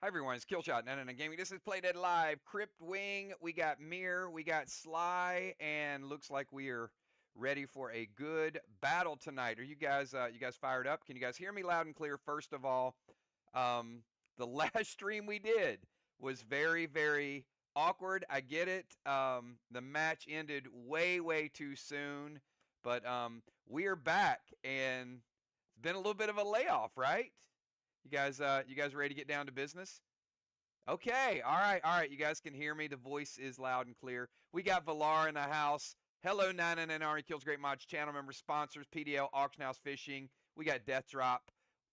Hi everyone, it's Killshot 99 Gaming. This is Play Dead Live. Crypt Wing, we got MIR, we got SLY, and looks like we are ready for a good battle tonight. Are you guys fired up? Can you guys hear me loud and clear? First of all, the last stream we did was very, very awkward. I get it. The match ended way too soon, but we are back, and it's been a little bit of a layoff, right? You guys ready to get down to business? Okay, all right. You guys can hear me. The voice is loud and clear. We got Valar in the house. Hello, 99 Army Kills Great Mods channel members, sponsors, PDL, Auction House Fishing. We got Death Drop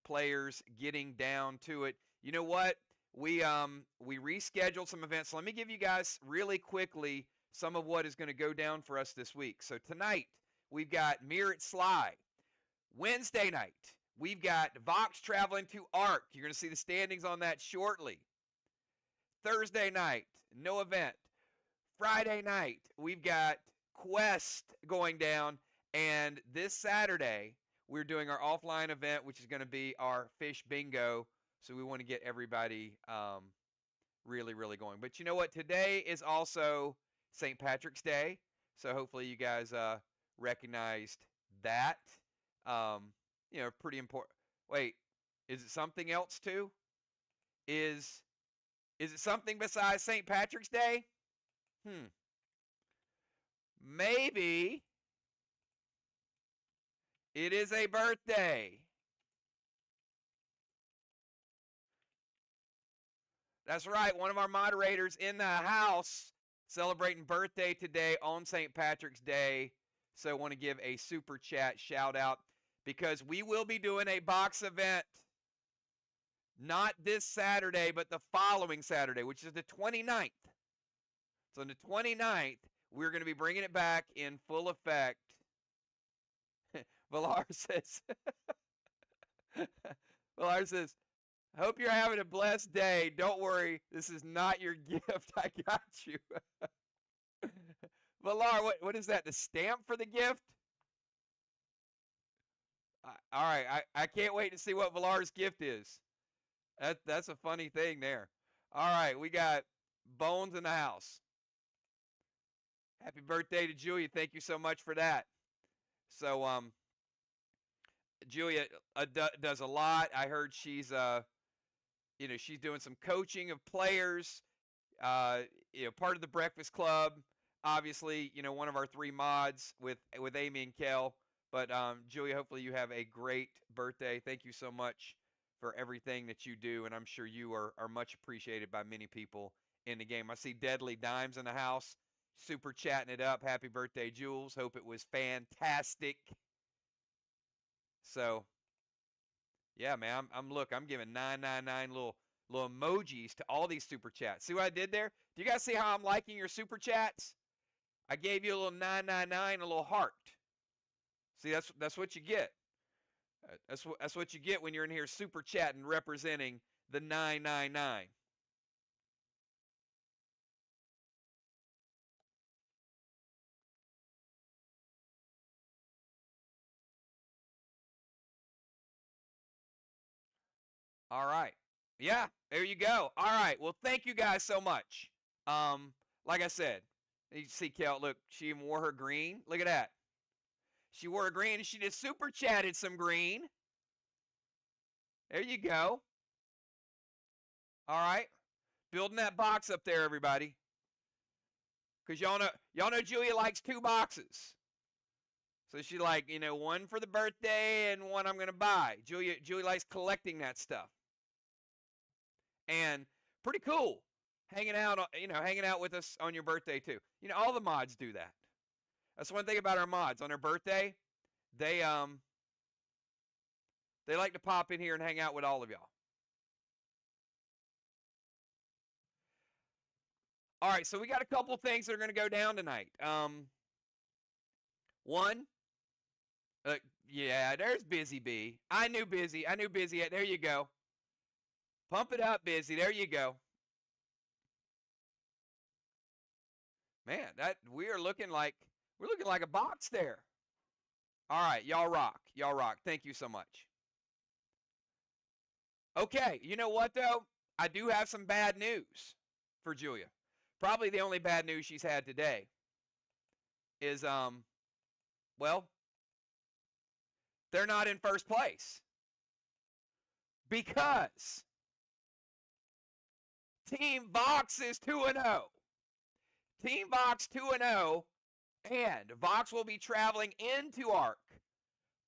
players getting down to it. You know what? We rescheduled some events. So let me give you guys really quickly some of what is going to go down for us this week. So tonight we've got MIR at SLY. Wednesday night, we've got Vox traveling to Ark. You're going to see the standings on that shortly. Thursday night, no event. Friday night, we've got Quest going down. And this Saturday, we're doing our offline event, which is going to be our fish bingo. So we want to get everybody really going. But you know what? Today is also St. Patrick's Day. So hopefully you guys recognized that. Pretty important. Wait, is it something else too? Is it something besides St. Patrick's Day? Maybe it is a birthday. That's right. One of our moderators in the house celebrating birthday today on St. Patrick's Day. So I want to give a super chat shout out because we will be doing a box event. Not this Saturday, but the following Saturday, which is the 29th. So on the 29th, we're going to be bringing it back in full effect. Valar says, I hope you're having a blessed day. Don't worry, this is not your gift. I got you. Valar, what is that? The stamp for the gift? All right, I can't wait to see what Valar's gift is. That's a funny thing there. All right, we got Bones in the house. Happy birthday to Julia. Thank you so much for that. So, Julia does a lot. I heard she's she's doing some coaching of players. Part of the Breakfast Club. Obviously, one of our 3 mods with Amy and Kel. But Julia, hopefully you have a great birthday. Thank you so much for everything that you do, and I'm sure you are much appreciated by many people in the game. I see Deadly Dimes in the house, super chatting it up. Happy birthday, Jules. Hope it was fantastic. So, yeah, man, I'm giving 999 little emojis to all these super chats. See what I did there? Do you guys see how I'm liking your super chats? I gave you a little 999, a little heart. See, that's what you get. That's what you get when you're in here super chatting, representing the 999. All right. Yeah, there you go. All right. Well, thank you guys so much. Like I said, you see Kel, look, she even wore her green. Look at that. She wore a green and she just super chatted some green. There you go. All right. Building that box up there, everybody. Because y'all know Julia likes 2 boxes. So she like, one for the birthday and one I'm going to buy. Julia likes collecting that stuff. And pretty cool. Hanging out with us on your birthday too. All the mods do that. That's one thing about our mods. On their birthday, they like to pop in here and hang out with all of y'all. All right, so we got a couple things that are going to go down tonight. One, yeah, there's Busy Bee. I knew Busy. There you go. Pump it up, Busy. There you go. Man, we're looking like a box there. All right, y'all rock. Thank you so much. Okay, you know what though? I do have some bad news for Julia. Probably the only bad news she's had today is, well, they're not in first place because Team Vox is 2-0. Team Vox 2-0, and Vox will be traveling into ARC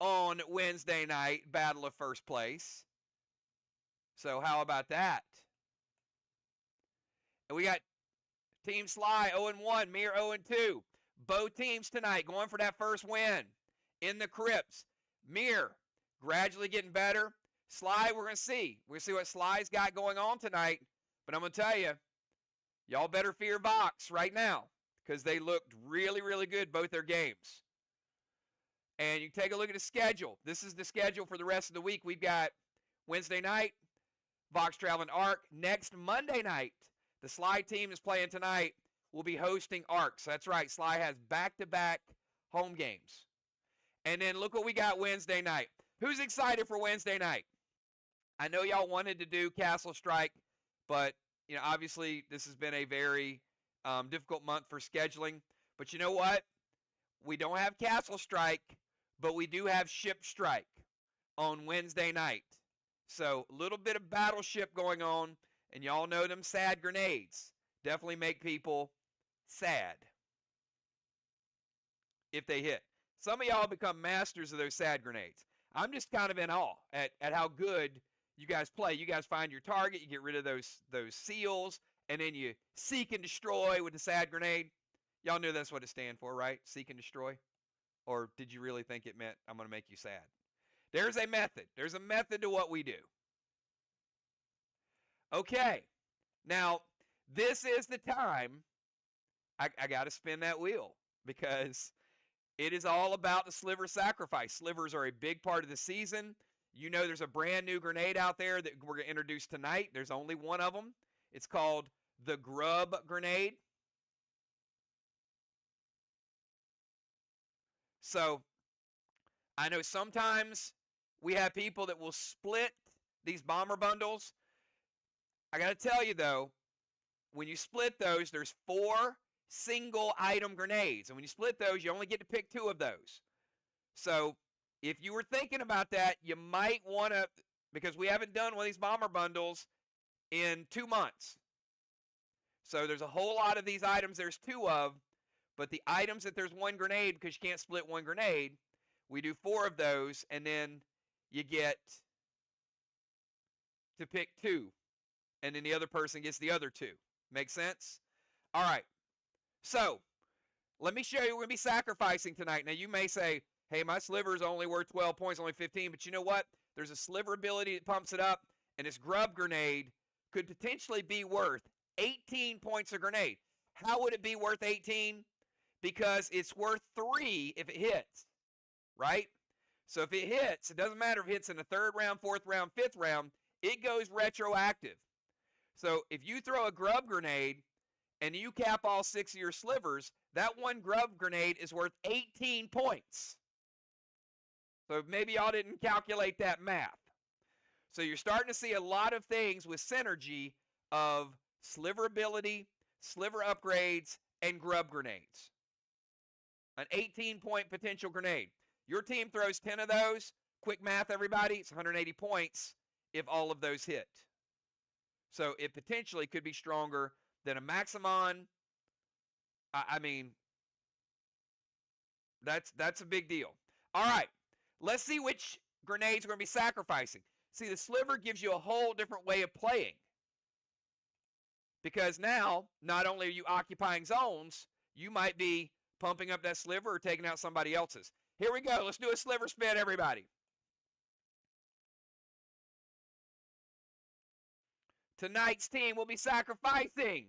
on Wednesday night, battle of first place. So how about that? And we got Team SLY 0-1, MIR 0-2. Both teams tonight going for that first win in the Crypts. MIR gradually getting better. SLY, we're going to see. We're going to see what SLY's got going on tonight. But I'm going to tell you, y'all better fear Vox right now because they looked really, really good both their games. And you take a look at the schedule. This is the schedule for the rest of the week. We've got Wednesday night, Vox traveling ARC. Next Monday night, the SLY team is playing tonight. We'll be hosting ARC. So that's right. SLY has back-to-back home games. And then look what we got Wednesday night. Who's excited for Wednesday night? I know y'all wanted to do Castle Strike, but you know, obviously this has been a very difficult month for scheduling. But you know what? We don't have Castle Strike, but we do have Ship Strike on Wednesday night. So a little bit of battleship going on, and y'all know them sad grenades definitely make people sad if they hit. Some of y'all become masters of those sad grenades. I'm just kind of in awe at how good you guys play. You guys find your target, you get rid of those seals, and then you seek and destroy with the sad grenade. Y'all knew that's what it stands for, right? Seek and destroy? Or did you really think it meant I'm going to make you sad? There's a method. There's a method to what we do. Okay. Now, this is the time I got to spin that wheel because it is all about the sliver sacrifice. Slivers are a big part of the season. You know there's a brand new grenade out there that we're going to introduce tonight. There's only one of them. It's called the Grub Grenade. So I know sometimes we have people that will split these bomber bundles. I got to tell you, though, when you split those, there's 4 single item grenades. And when you split those, you only get to pick 2 of those. So if you were thinking about that, you might want to, because we haven't done one of these bomber bundles in 2 months. So there's a whole lot of these items there's 2 of, but the items that there's 1 grenade, because you can't split 1 grenade, we do 4 of those, and then you get to pick 2. And then the other person gets the other 2. Make sense? All right. So let me show you. We're going to be sacrificing tonight. Now, you may say, hey, my sliver is only worth 12 points, only 15. But you know what? There's a sliver ability that pumps it up. And this grub grenade could potentially be worth 18 points a grenade. How would it be worth 18? Because it's worth 3 if it hits. Right? So if it hits, it doesn't matter if it hits in the 3rd round, 4th round, 5th round. It goes retroactive. So if you throw a grub grenade and you cap all 6 of your slivers, that 1 grub grenade is worth 18 points. So maybe y'all didn't calculate that math. So you're starting to see a lot of things with synergy of sliver ability, sliver upgrades, and grub grenades. An 18-point potential grenade. Your team throws 10 of those. Quick math, everybody. It's 180 points if all of those hit. So it potentially could be stronger than a Maximon. I mean, that's a big deal. All right, let's see which grenades we're going to be sacrificing. See, the sliver gives you a whole different way of playing. Because now, not only are you occupying zones, you might be pumping up that sliver or taking out somebody else's. Here we go. Let's do a sliver spin, everybody. Tonight's team will be sacrificing.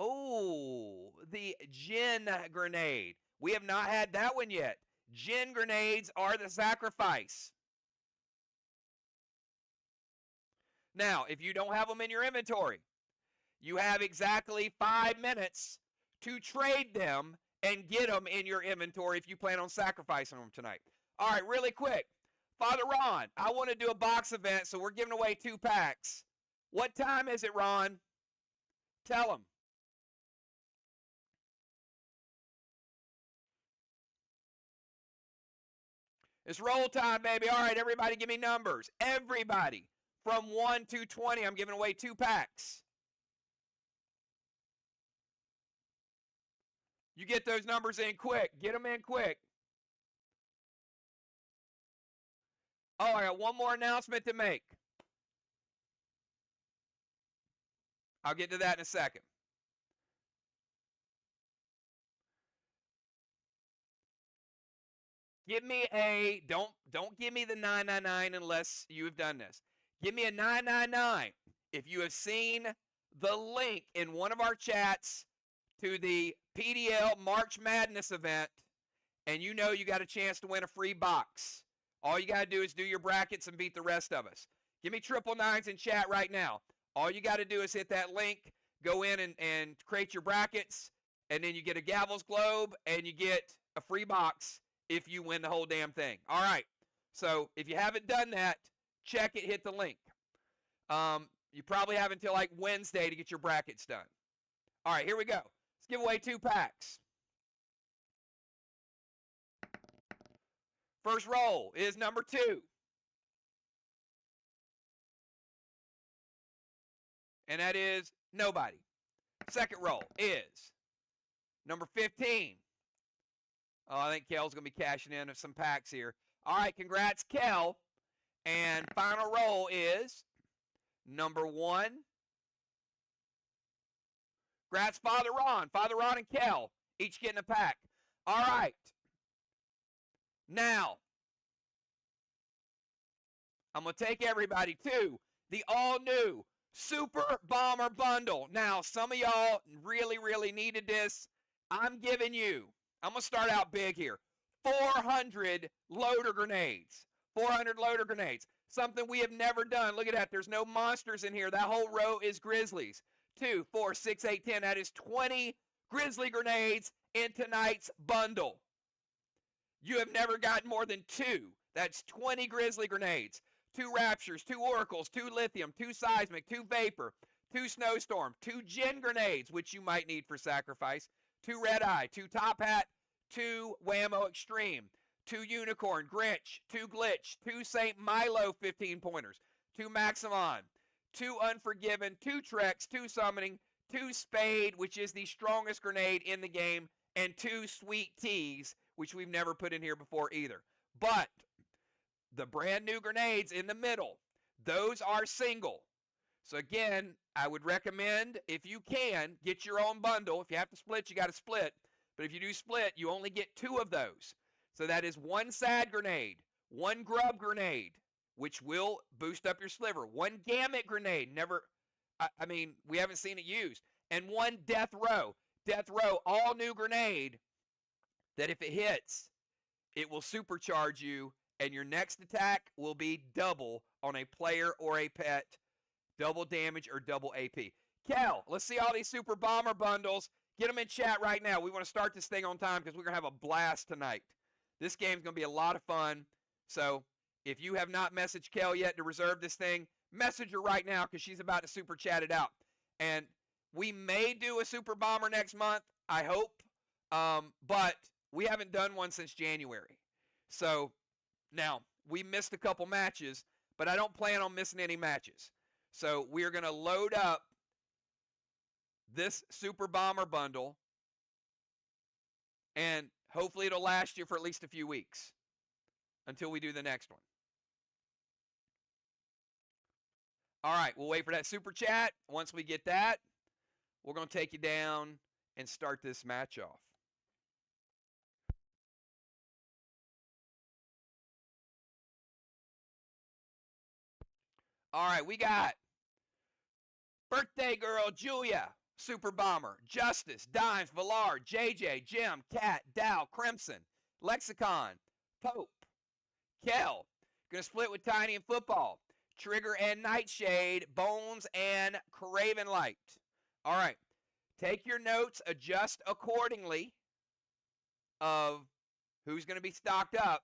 Oh, the gin grenade. We have not had that one yet. Gin grenades are the sacrifice. Now, if you don't have them in your inventory, you have exactly 5 minutes to trade them and get them in your inventory if you plan on sacrificing them tonight. All right, really quick. Father Ron, I want to do a box event, so we're giving away 2 packs What time is it, Ron? Tell them. It's roll time, baby. All right, everybody give me numbers. Everybody. From 1 to 20, I'm giving away 2 packs. You get those numbers in quick. Get them in quick. Oh, I got one more announcement to make. I'll get to that in a second. Give me a don't give me the 999 unless you have done this. Give me a 999 if you have seen the link in one of our chats to the PDL March Madness event and you know you got a chance to win a free box. All you got to do is do your brackets and beat the rest of us. Give me 999s in chat right now. All you got to do is hit that link, go in and create your brackets, and then you get a Gavel's Globe and you get a free box if you win the whole damn thing. All right. So if you haven't done that, check it, hit the link. You probably have until like Wednesday to get your brackets done. All right, here we go. Let's give away 2 packs. First roll is number 2. And that is nobody. Second roll is number 15. Oh, I think Kel's going to be cashing in some packs here. All right, congrats, Kel. And final roll is number 1. Congrats, Father Ron. Father Ron and Kel, each getting a pack. All right. Now, I'm going to take everybody to the all-new Super Bomber Bundle. Now, some of y'all really, really needed this. I'm going to start out big here. 400 loader grenades. 400 loader grenades. Something we have never done. Look at that. There's no monsters in here. That whole row is Grizzlies. 2, 4, 6, 8, 10. That is 20 Grizzly grenades in tonight's bundle. You have never gotten more than 2. That's 20 Grizzly grenades. 2 Raptures, 2 Oracles, 2 Lithium, 2 Seismic, 2 Vapor, 2 Snowstorm, 2 Gin grenades, which you might need for sacrifice, 2 Red Eye, 2 Top Hat, 2 Whammo Extreme, 2 Unicorn, Grinch, 2 Glitch, 2 St. Milo 15-pointers, 2 Maximon, 2 Unforgiven, 2 Trex, 2 Summoning, 2 Spade, which is the strongest grenade in the game, and 2 Sweet Teas, which we've never put in here before either. But the brand new grenades in the middle, those are single. So again, I would recommend, if you can, get your own bundle. If you have to split, you got to split. But if you do split, you only get 2 of those. So that is 1 sad grenade, 1 grub grenade, which will boost up your sliver, 1 gamut grenade, we haven't seen it used, and 1 death row. Death row, all new grenade that if it hits, it will supercharge you, and your next attack will be double on a player or a pet, double damage or double AP. Kel, let's see all these Super Bomber bundles. Get them in chat right now. We want to start this thing on time because we're going to have a blast tonight. This game's going to be a lot of fun. So if you have not messaged Kel yet to reserve this thing, message her right now because she's about to super chat it out. And we may do a Super Bomber next month, I hope. But we haven't done one since January. So now, we missed a couple matches, but I don't plan on missing any matches. So we are going to load up this Super Bomber bundle, and hopefully it'll last you for at least a few weeks until we do the next one. All right, we'll wait for that super chat. Once we get that, we're going to take you down and start this match off. All right, we got Birthday Girl Julia, Super Bomber, Justice, Dimes, Villar, JJ, Jim, Cat, Dow, Crimson, Lexicon, Pope, Kel. Gonna split with Tiny and Football, Trigger and Nightshade, Bones and Craven Light. All right, take your notes, adjust accordingly of who's gonna be stocked up,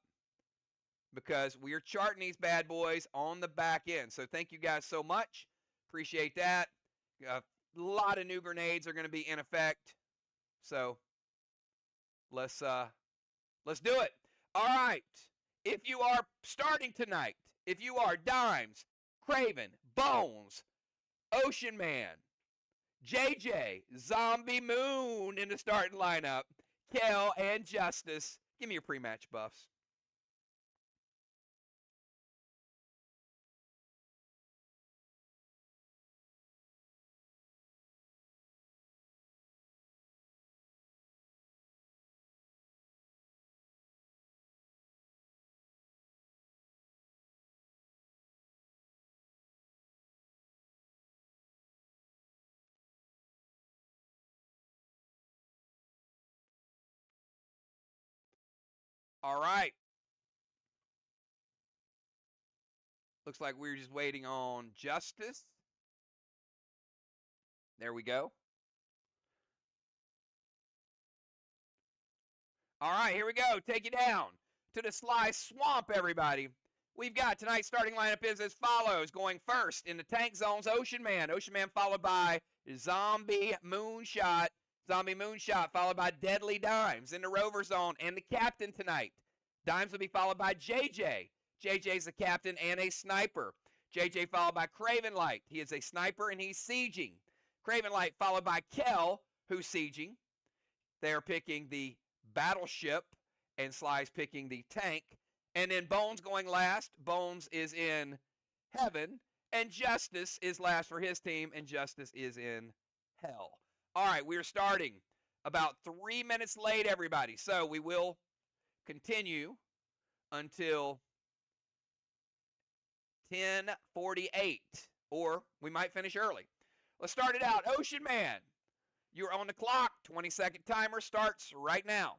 because we are charting these bad boys on the back end. So thank you guys so much. Appreciate that. A lot of new grenades are going to be in effect. So let's do it. All right. If you are starting tonight, if you are Dimes, Craven, Bones, Ocean Man, JJ, Zombie Moon in the starting lineup, Kel, and Justice, give me your pre-match buffs. All right. Looks like we're just waiting on Justice. There we go. All right, here we go. Take you down to the SLY Swamp, everybody. We've got tonight's starting lineup is as follows. Going first in the tank zones, Ocean Man. Ocean Man followed by Zombie Moonshot. Zombie Moonshot followed by Deadly Dimes in the Rover Zone and the captain tonight. Dimes will be followed by JJ. JJ's the captain and a sniper. JJ followed by Craven Light. He is a sniper and he's sieging. Craven Light followed by Kel, who's sieging. They're picking the battleship and SLY's picking the tank. And then Bones going last. Bones is in heaven. And Justice is last for his team. And Justice is in hell. All right, we're starting about 3 minutes late, everybody. So we will continue until 10:48. Or we might finish early. Let's start it out. Ocean Man, you're on the clock. 20-second timer starts right now.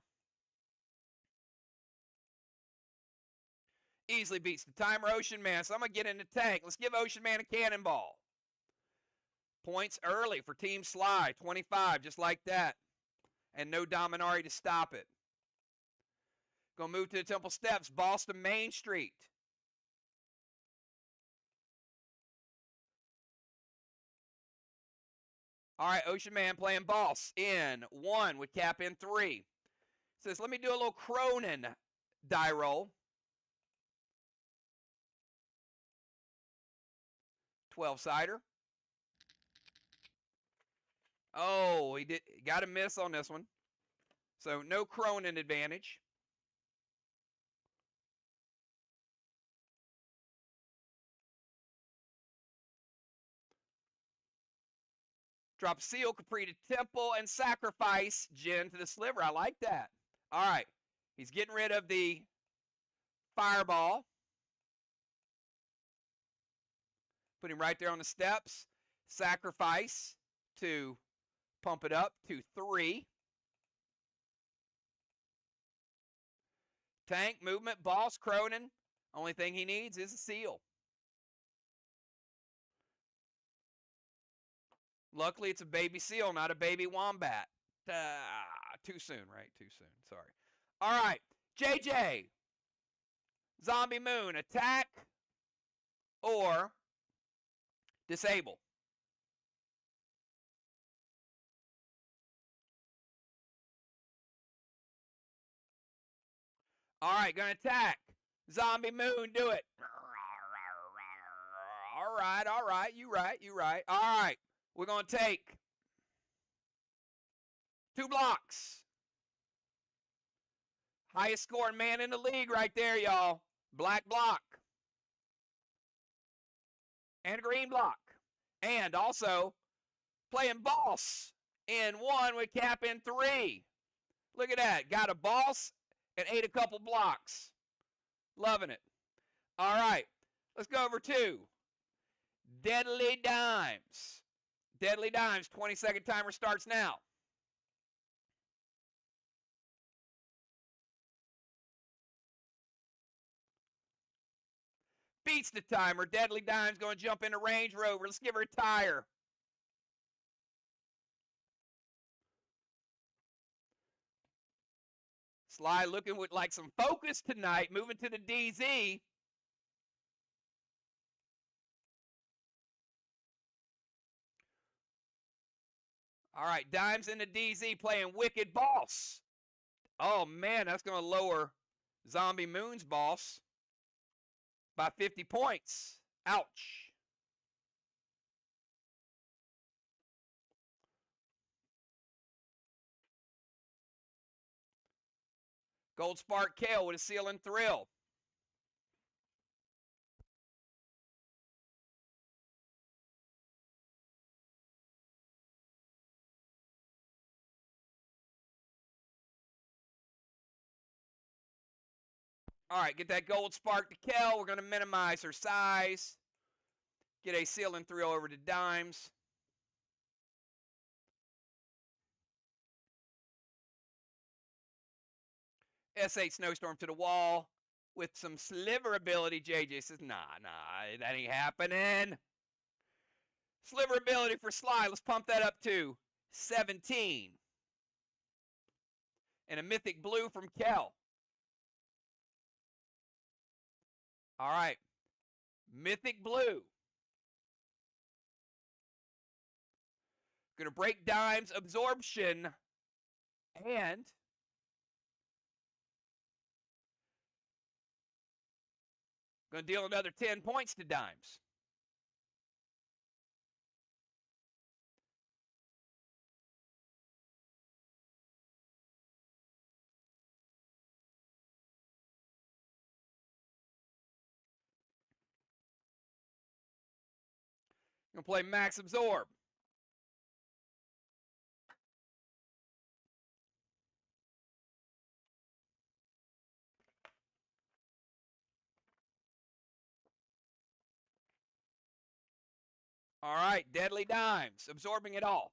Easily beats the timer, Ocean Man. So I'm going to get in the tank. Let's give Ocean Man a cannonball. Points early for Team SLY. 25, just like that. And no Dominari to stop it. Going to move to the Temple Steps. Boston Main Street. All right, Ocean Man playing boss in 1 with cap in 3. Says, let me do a little Cronin die roll. 12-sider. Oh, he got a miss on this one. So no Cronin advantage. Drop Seal, Capri to Temple, and Sacrifice Jin to the Sliver. I like that. All right. He's getting rid of the Fireball. Put him right there on the steps. Sacrifice to pump it up to 3. Tank, movement, boss, Cronin. Only thing he needs is a Seal. Luckily, it's a baby seal, not a baby wombat. Too soon, right? Too soon. Sorry. All right. JJ. Zombie Moon. Attack or disable. All right. Going to attack. Zombie Moon. Do it. All right. All right. You right. You right. All right. We're going to take 2 blocks. Highest scoring man in the league right there, y'all. Black block. And a green block. And also playing boss in 1 with cap in 3. Look at that. Got a boss and ate a couple blocks. Loving it. All right. Let's go over to Deadly Dimes. Deadly Dimes, 20-second timer starts now. Beats the timer. Deadly Dimes going to jump into Range Rover. Let's give her a tire. SLY looking with like some focus tonight. Moving to the DZ. All right, dimes into DZ playing Wicked Boss. Oh, man, that's going to lower Zombie Moon's boss by 50 points. Ouch. Gold Spark Kale with a Seal and Thrill. All right, get that Gold Spark to Kel. We're going to minimize her size. Get a Seal and Thrill over to dimes. S8 Snowstorm to the wall with some sliver ability. JJ says, nah, that ain't happening. Sliver ability for SLY. Let's pump that up to 17. And a Mythic Blue from Kel. All right. Mythic Blue. Going to break dimes, absorption, and going to deal another 10 points to dimes. Going to play Max Absorb. All right, Deadly Dimes, absorbing it all.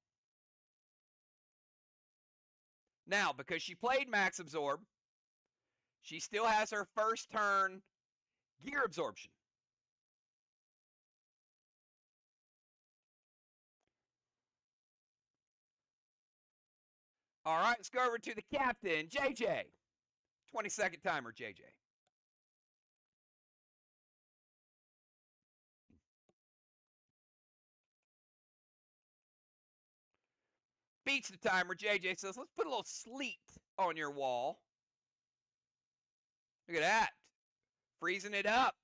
Now, because she played Max Absorb, she still has her first turn gear absorption. All right, let's go over to the captain, JJ. 20-second timer, JJ. Beats the timer. JJ says, let's put a little sleet on your wall. Look at that. Freezing it up.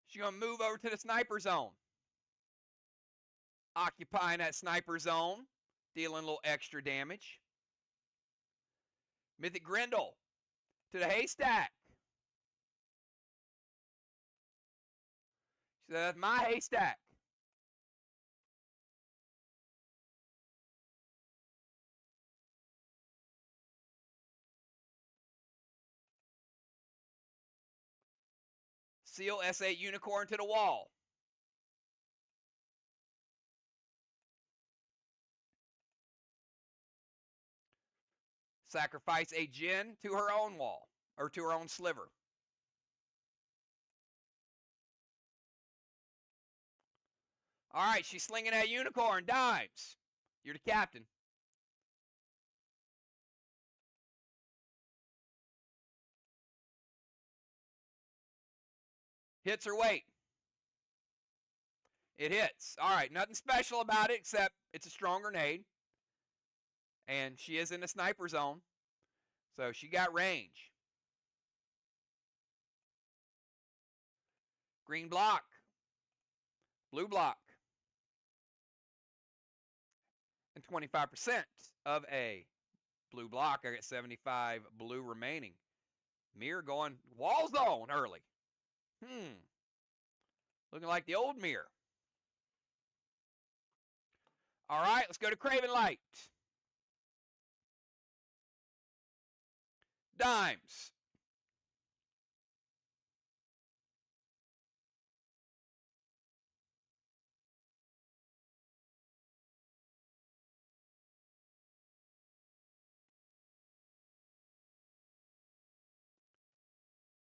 She's going to move over to the sniper zone. Occupying that sniper zone. Dealing a little extra damage. Mythic Grendel to the haystack. She said, that's my haystack. Seal S8 Unicorn to the wall. Sacrifice a Jinn to her own wall, or to her own sliver. All right, she's slinging that Unicorn. Dimes. You're the captain. Hits her weight. It hits. All right, nothing special about it except it's a strong grenade. And she is in the sniper zone. So she got range. Green block. Blue block. And 25% of a blue block. I got 75 blue remaining. MIR going wall zone early. Looking like the old MIR. All right, let's go to Craven Light. Dimes.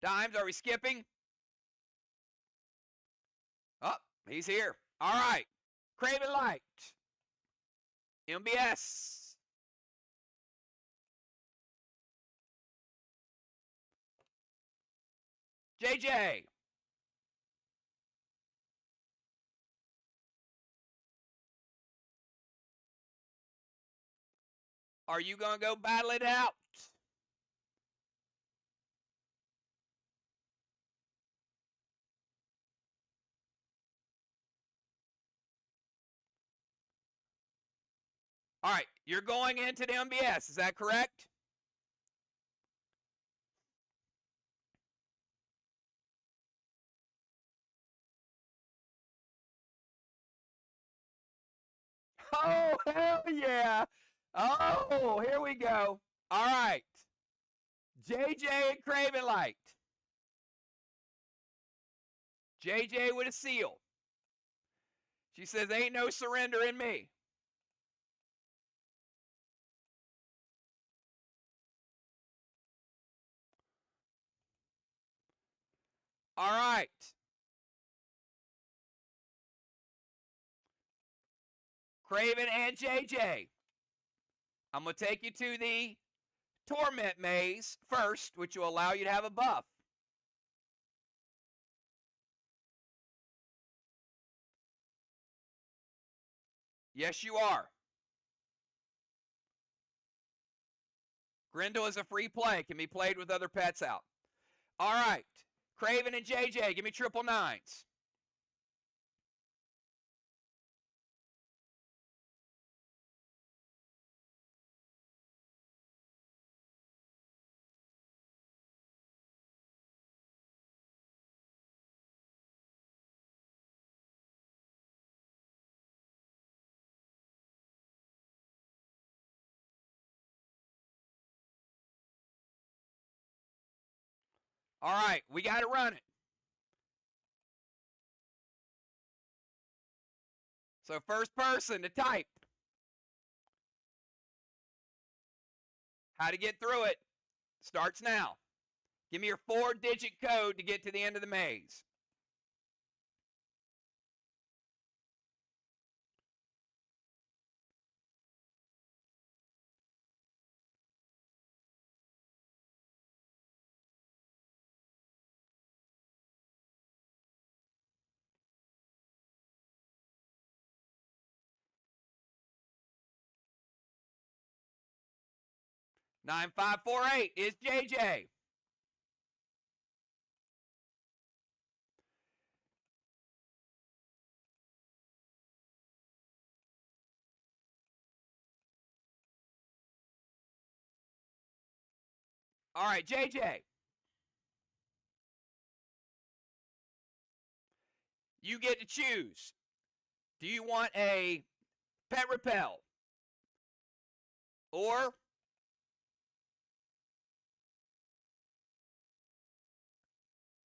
Dimes, are we skipping? Oh, he's here. All right. Craven Light. MBS. JJ. Are you going to go battle it out? All right, you're going into the MBS, is that correct? Oh, hell yeah. Oh, here we go. All right. JJ and Craven Light. JJ with a seal. She says, ain't no surrender in me. All right. Craven and JJ. I'm going to take you to the Torment Maze first, which will allow you to have a buff. Yes, you are. Grendel is a free play. Can be played with other pets out. All right. Craven and JJ, give me triple nines. All right, we got to run it. So first person to type how to get through it starts now. Give me your 4-digit code to get to the end of the maze. Nine five four eight is JJ. All right, JJ. You get to choose. Do you want a pet repel? Or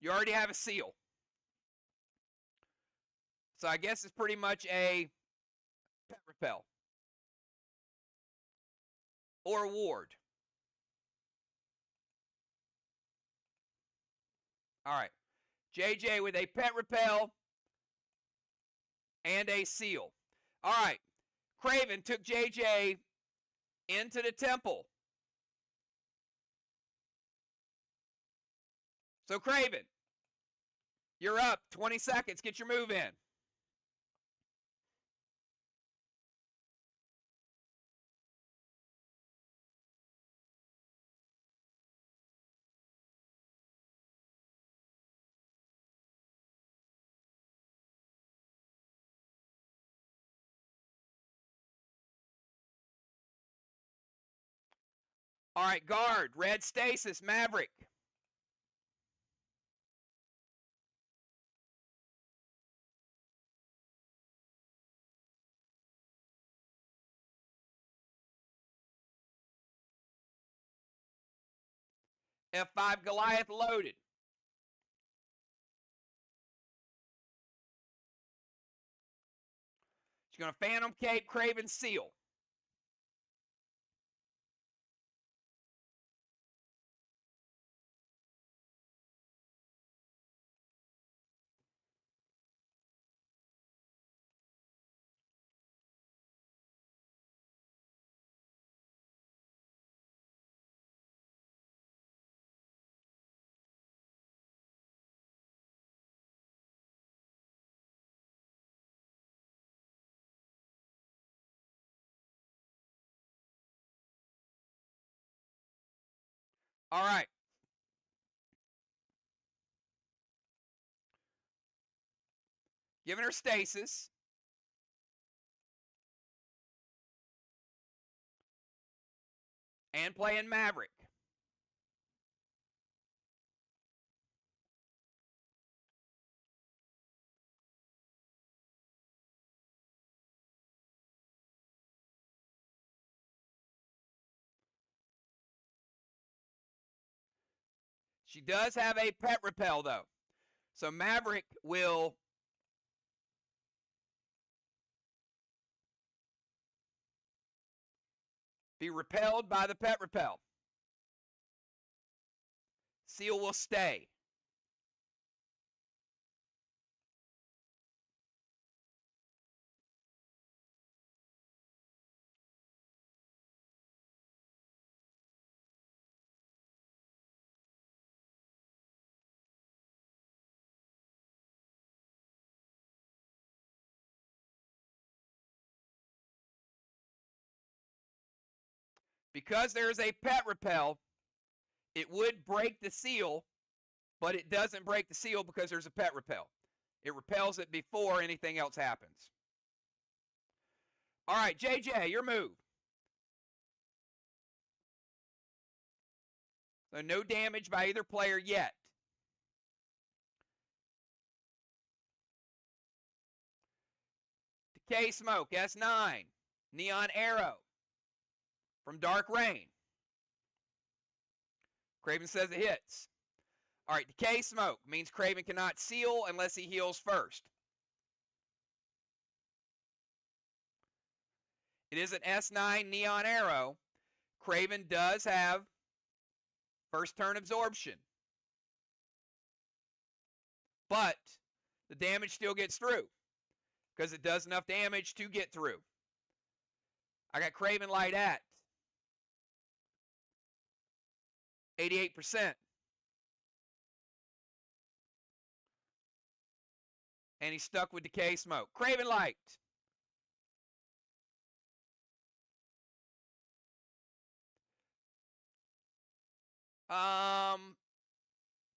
you already have a seal? So I guess it's pretty much a pet repel. Or a ward. All right. JJ with a pet repel and a seal. All right. Craven took JJ into the temple. So Craven, you're up. 20 seconds. Get your move in. All right, guard. Red stasis. Maverick. F5 Goliath loaded. She's going to Phantom Cape, Craven seal. All right. Giving her stasis. And playing Maverick. She does have a pet repel, though. So Maverick will be repelled by the pet repel. Seal will stay. Because there is a pet repel, it would break the seal, but it doesn't break the seal because there's a pet repel. It repels it before anything else happens. All right, JJ, your move. So no damage by either player yet. Decay Smoke, S9. Neon Arrow from Dark Rain. Craven says it hits. All right, Decay Smoke means Craven cannot seal unless he heals first. It is an S9 Neon Arrow. Craven does have first turn absorption. But the damage still gets through because it does enough damage to get through. I got Craven Light at 88%. And he's stuck with Decay Smoke. Craven Light.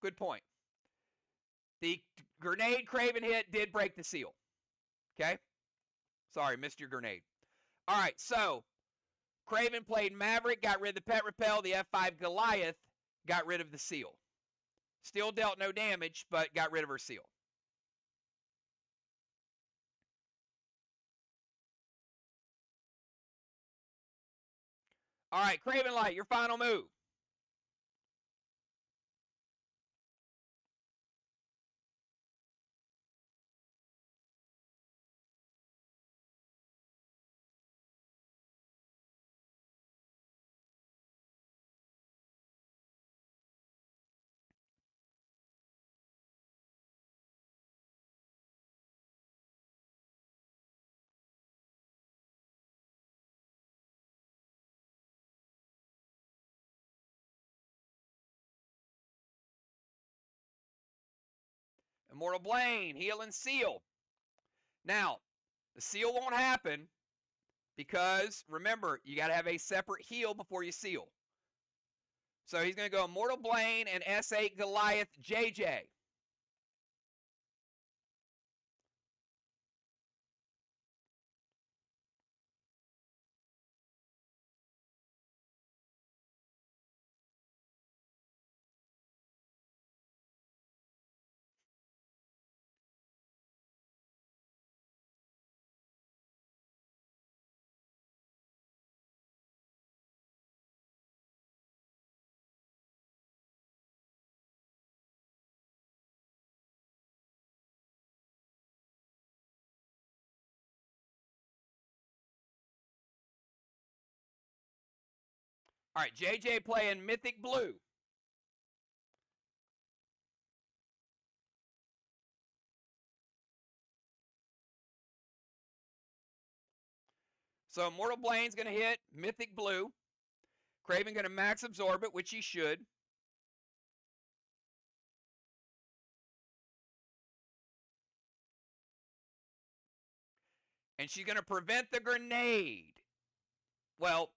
Good point. The grenade Craven hit did break the seal. Okay? Sorry, missed your grenade. All right, so Craven played Maverick, got rid of the pet repel. The F5 Goliath got rid of the seal. Still dealt no damage, but got rid of her seal. All right, Craven Light, your final move. Immortal Blaine, heal and seal. Now, the seal won't happen because, remember, you got to have a separate heal before you seal. So he's going to go Immortal Blaine and S8 Goliath JJ. All right, JJ playing Mythic Blue. So Immortal Blaine's going to hit Mythic Blue. Craven going to max absorb it, which he should. And she's going to prevent the grenade. Well,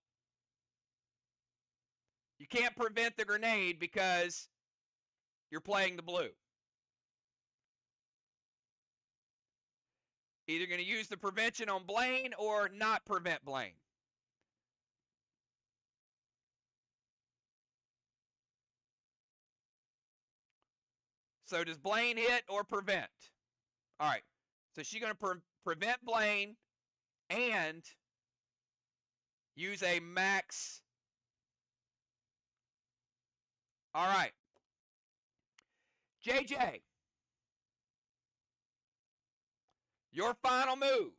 You can't prevent the grenade because you're playing the blue. Either going to use the prevention on Blaine or not prevent Blaine. So does Blaine hit or prevent? All right. So she's going to prevent Blaine and use a max. All right. JJ, your final move.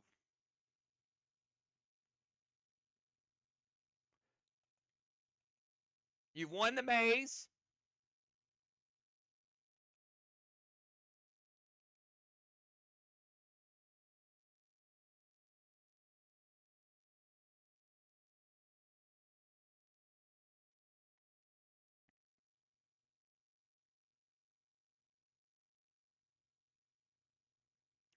You've won the maze.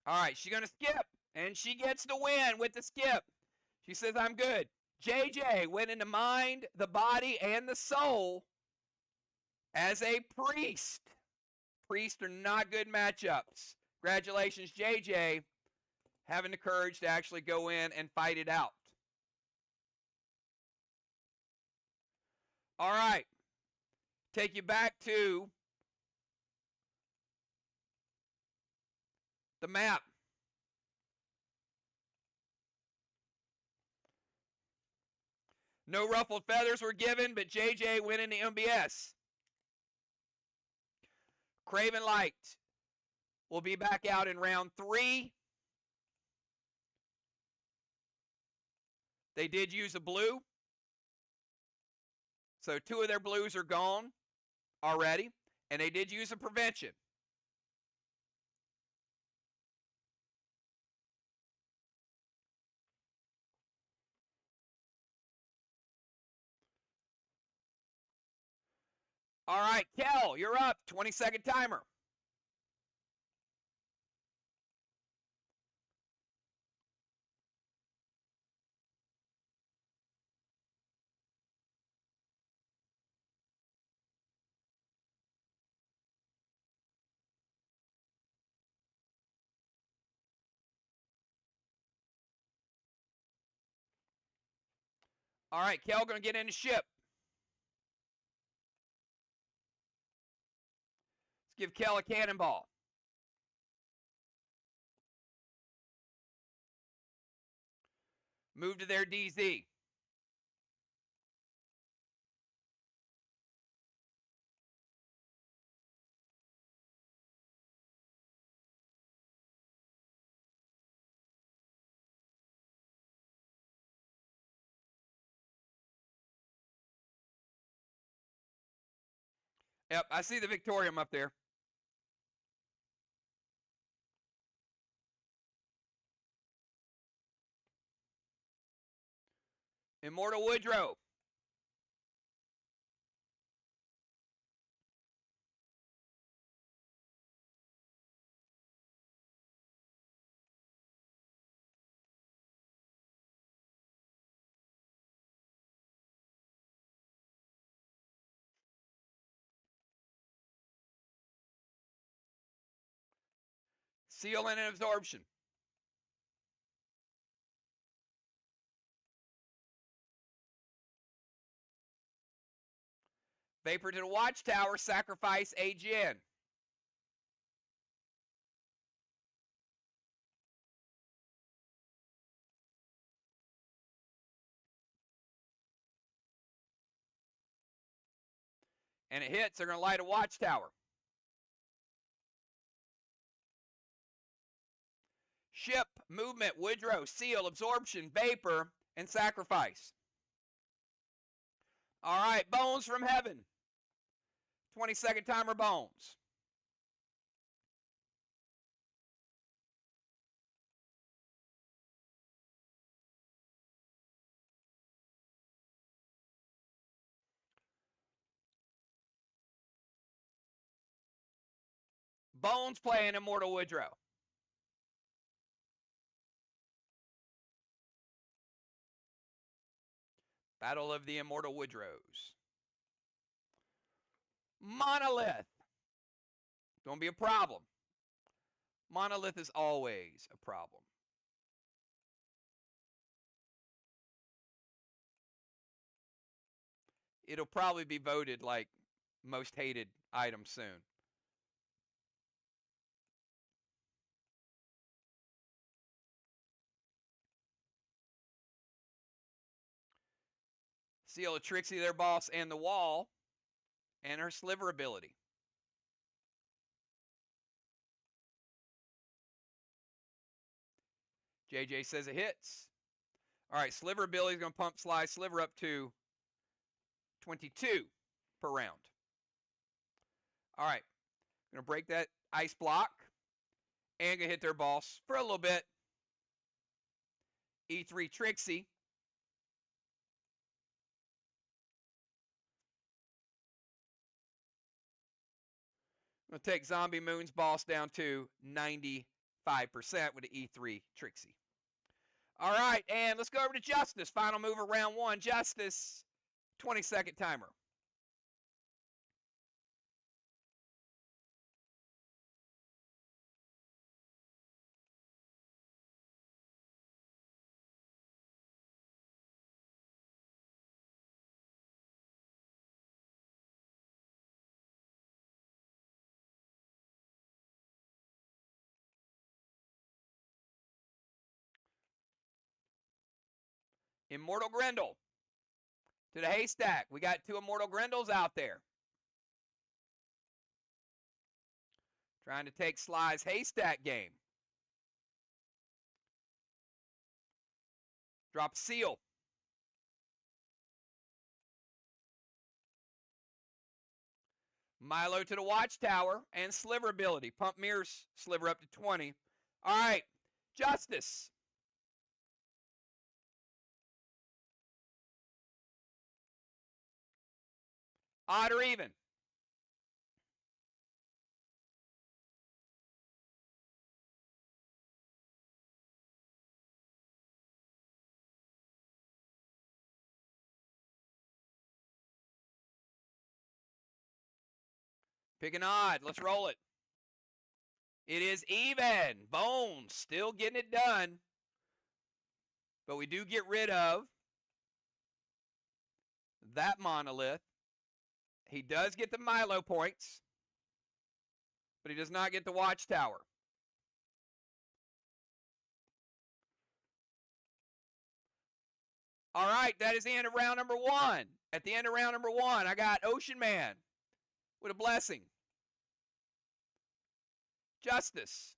All right, she's going to skip, and she gets the win with the skip. She says, I'm good. JJ went into mind, the body, and the soul as a priest. Priests are not good matchups. Congratulations, JJ, having the courage to actually go in and fight it out. All right. Take you back to the map. No ruffled feathers were given, but JJ went into MBS. Craven Light will be back out in round 3. They did use a blue. So 2 of their blues are gone already. And they did use a prevention. All right, Kel, you're up. 20-second timer. All right, Kel going to get in the ship. Let's give Kel a cannonball. Move to their DZ. Yep, I see the Victorium up there. Immortal Woodrow. Seal and absorption. Vapor to the watchtower, sacrifice a Jinn. And it hits, they're going to light a watchtower. Ship, movement, Woodrow, seal, absorption, vapor, and sacrifice. All right, Bones from Heaven. 20-second timer, Bones. Bones playing Immortal Woodrow. Battle of the Immortal Woodrows. Monolith. Don't be a problem. Monolith is always a problem. It'll probably be voted like most hated item soon. Seal of Trixie there, boss, and the wall, and her sliver ability. JJ says it hits. All right, sliver ability is going to pump SLY sliver up to 22 per round. All right, going to break that ice block and going to hit their boss for a little bit. E3 Trixie. I'm going to take Zombie Moon's boss down to 95% with the E3 Trixie. All right, and let's go over to Justice. Final move of round one. Justice, 20-second timer. Immortal Grendel to the haystack. We got 2 Immortal Grendels out there. Trying to take SLY's haystack game. Drop seal. Milo to the watchtower and sliver ability. Pump MIR's sliver up to 20. All right, Justice. Odd or even? Pick an odd. Let's roll it. It is even. Bones still getting it done. But we do get rid of that monolith. He does get the Milo points, but he does not get the watchtower. All right, that is the end of round number one. At the end of round number one, I got Ocean Man with a blessing. Justice.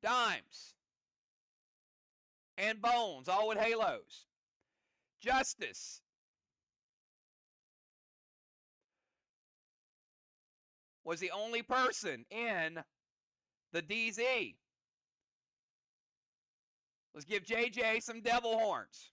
Dimes. And Bones, all with halos. Justice. Was the only person in the DZ. Let's give JJ some devil horns.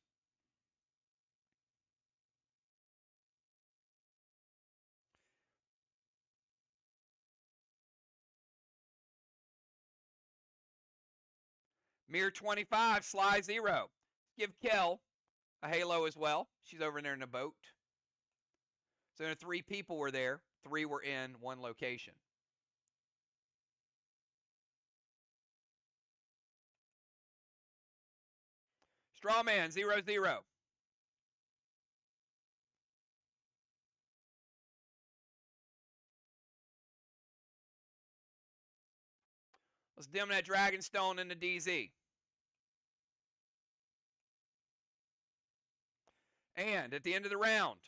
MIR 25, SLY 0. Give Kel a halo as well. She's over there in a boat. So 3 people were there. 3 were in one location. Strawman 0-0. Let's dim that Dragonstone in the DZ. And at the end of the round,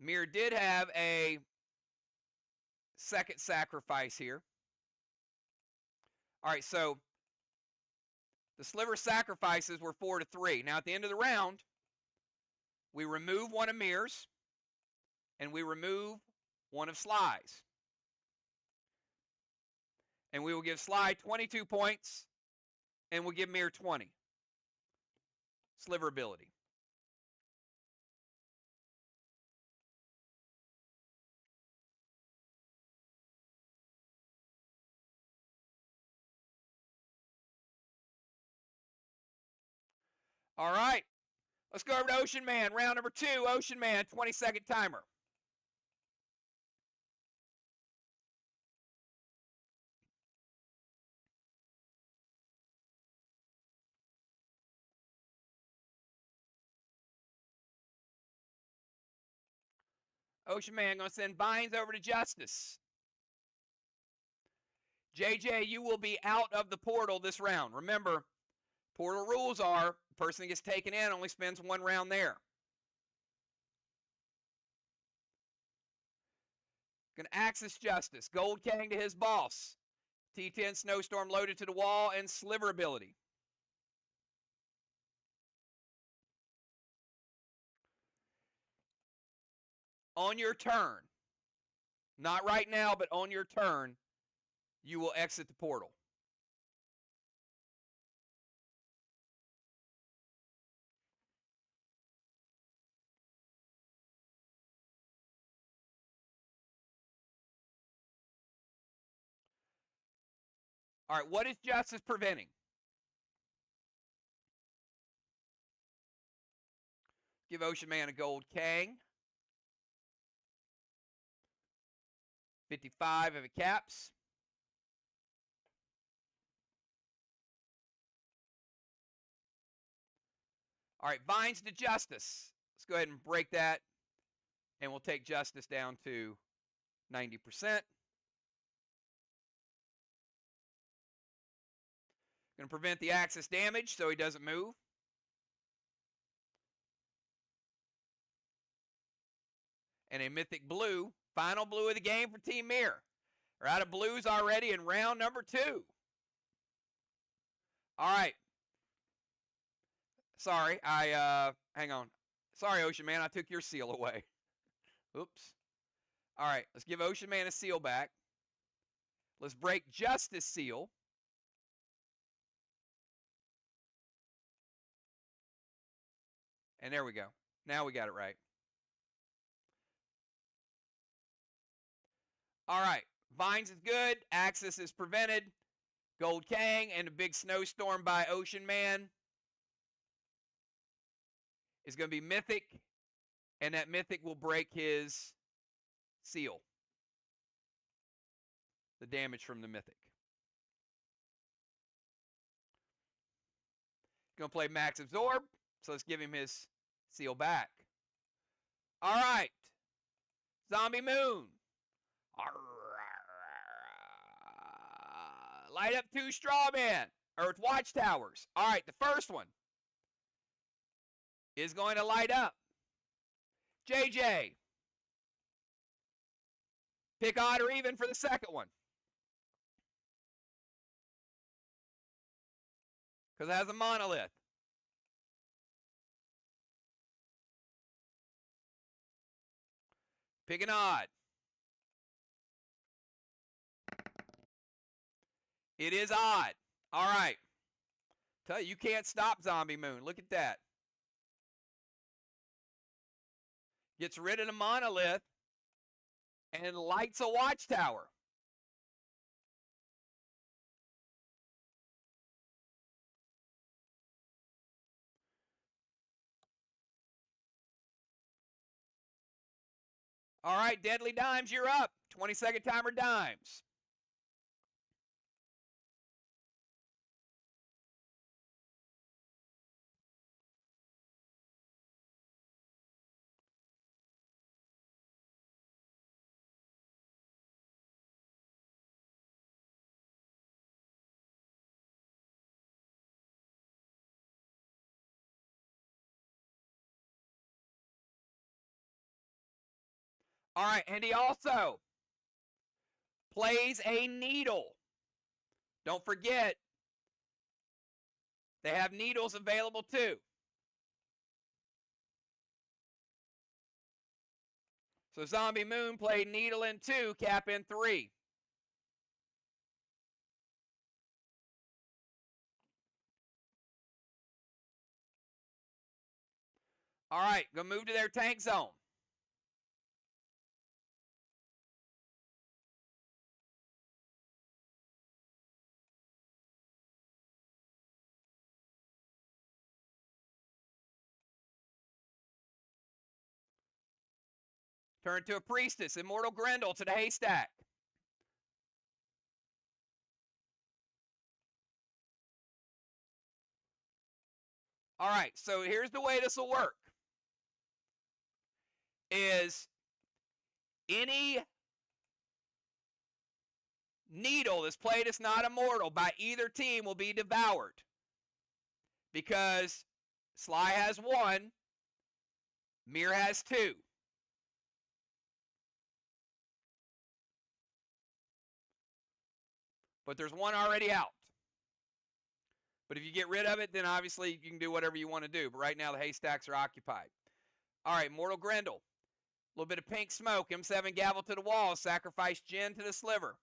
MIR did have a second sacrifice here. All right, so the sliver sacrifices were 4-3. Now, at the end of the round, we remove one of MIR's, and we remove one of SLY's. And we will give SLY 22 points And we'll give MIR 20. Sliver ability. All right. Let's go over to Ocean Man. Round number 2, Ocean Man, 20-second timer. Ocean Man going to send binds over to Justice. JJ, you will be out of the portal this round. Remember, portal rules are the person that gets taken in only spends 1 round there. Going to access Justice. Gold Kang to his boss. T10 Snowstorm loaded to the wall and Sliver ability. On your turn, not right now, but on your turn, you will exit the portal. All right, what is Justice preventing? Give Ocean Man a Gold Kang. 55 if it caps. All right, binds to Justice. Let's go ahead and break that, and we'll take Justice down to 90%. Going to prevent the axis damage so he doesn't move. And a Mythic Blue, final blue of the game for Team MIR. We're out of blues already in round number 2. All right. Sorry, hang on. Sorry, Ocean Man, I took your seal away. Oops. All right, let's give Ocean Man a seal back. Let's break Justice seal. And there we go. Now we got it right. All right, Vines is good. Axis is prevented. Gold Kang and a big snowstorm by Ocean Man is going to be Mythic, and that Mythic will break his seal. The damage from the Mythic. Going to play Max Absorb, so let's give him his seal back. All right, Zombie Moon. Light up 2 straw men, or watchtowers. All right, the first one is going to light up. JJ, pick odd or even for the second one, because it has a monolith. Pick an odd. It is odd. All right. Tell you can't stop Zombie Moon. Look at that. Gets rid of the monolith and lights a watchtower. All right, Deadly Dimes, you're up. 20-second timer, Dimes. All right, and he also plays a needle. Don't forget, they have needles available too. So Zombie Moon played needle in 2, cap in 3. All right, gonna move to their tank zone. Turn to a priestess, Immortal Grendel to the haystack. All right, so here's the way this will work. Is any needle that's played as not immortal by either team will be devoured. Because SLY has 1, MIR has 2. But there's 1 already out. But if you get rid of it, then obviously you can do whatever you want to do. But right now the haystacks are occupied. All right, Mortal Grendel. A little bit of pink smoke. M7 gavel to the wall. Sacrifice Jin to the sliver.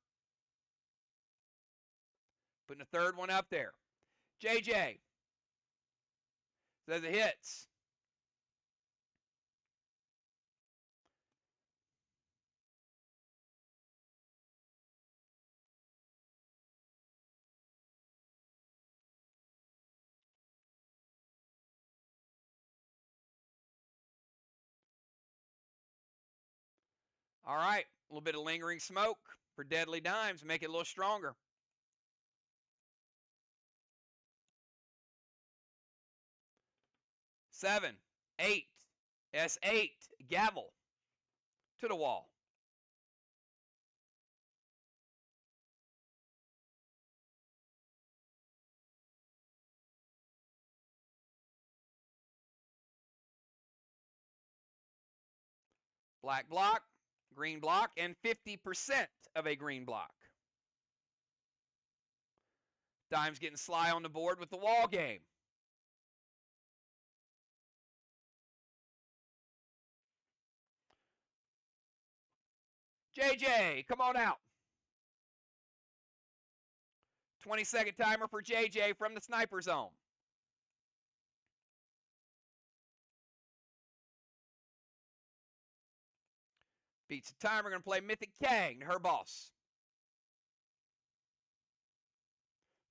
Putting a third one up there. JJ says it hits. All right, a little bit of lingering smoke for Deadly Dimes. Make it a little stronger. Seven, 8, S8, gavel to the wall. Black block, green block, and 50% of a green block. Dimes getting SLY on the board with the wall game. JJ, come on out. 20-second timer for JJ from the sniper zone. Beats the timer. We're going to play Mythic Kang, her boss.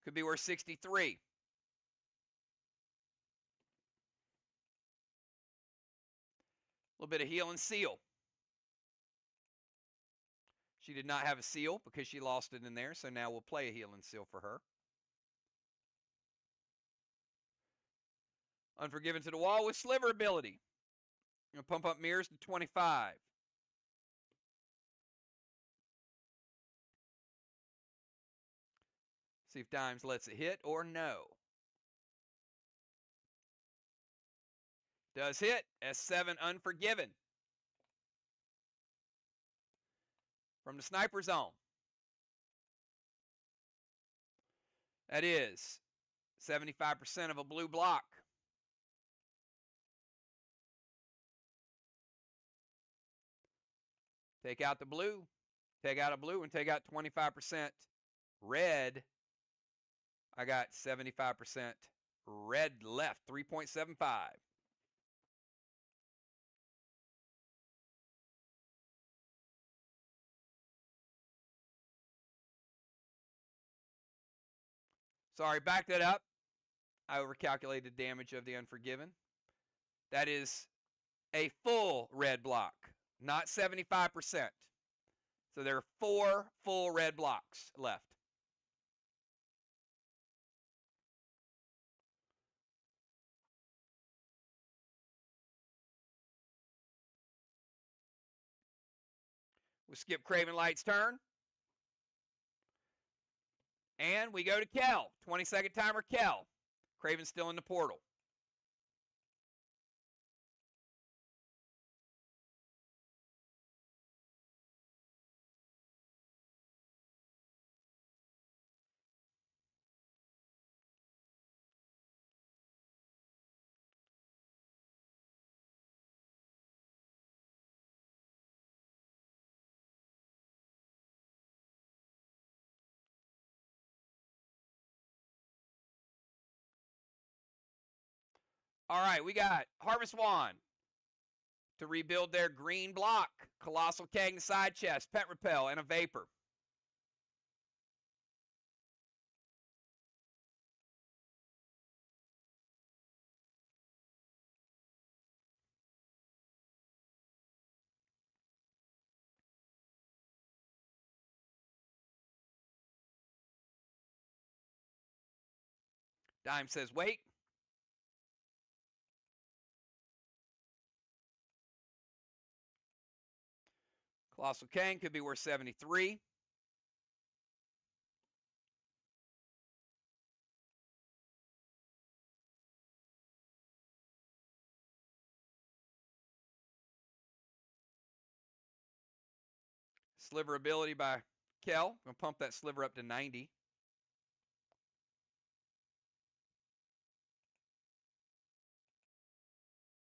Could be worth 63. A little bit of heal and seal. She did not have a seal because she lost it in there, so now we'll play a heal and seal for her. Unforgiven to the wall with sliver ability. Going to pump up mirrors to 25. See if Dimes lets it hit or no. Does hit. S7 Unforgiven. From the sniper zone. That is 75% of a blue block. Take out the blue. Take out a blue and take out 25% red. I got 75% red left. 3.75. Sorry, back that up. I overcalculated damage of the Unforgiven. That is a full red block, not 75%. So there are 4 full red blocks left. We skip Craven Light's turn. And we go to Kel. 20-second timer, Kel. Craven's still in the portal. All right, we got Harvest Wand to rebuild their green block. Colossal Kang side chest, Pet Repel, and a Vapor. Dime says wait. Colossal Kang could be worth 73. Sliver ability by Kel. Gonna pump that sliver up to 90.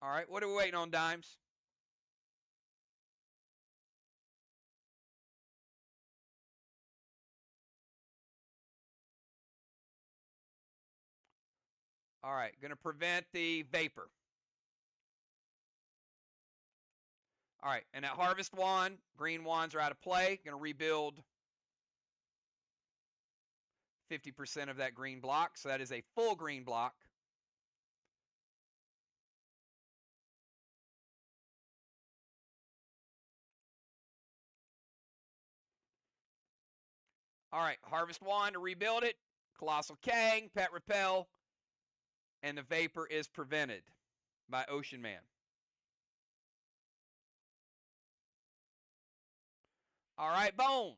All right, what are we waiting on, Dimes? All right, gonna prevent the Vapor. All right, and that Harvest Wand, green wands are out of play. Gonna rebuild 50% of that green block, so that is a full green block. All right, Harvest Wand to rebuild it. Colossal Kang, Pet Repel, and the Vapor is prevented by Ocean Man. All right, Bones.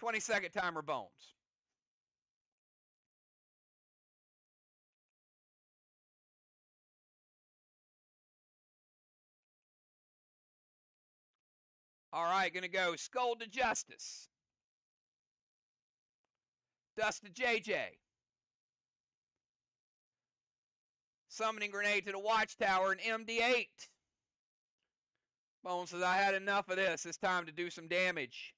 20-second timer, Bones. All right, going to go Skull to Justice. Dust to JJ. Summoning Grenade to the Watchtower and MD8. Bones says, I had enough of this. It's time to do some damage.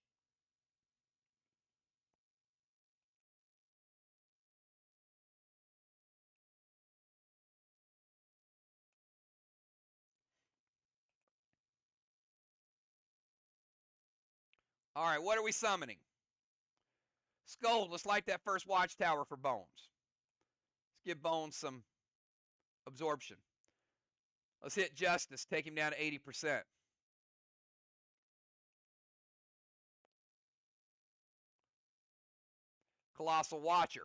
All right, what are we summoning? Skull, let's light that first Watchtower for Bones. Let's give Bones some absorption. Let's hit Justice, take him down to 80%. Colossal Watcher.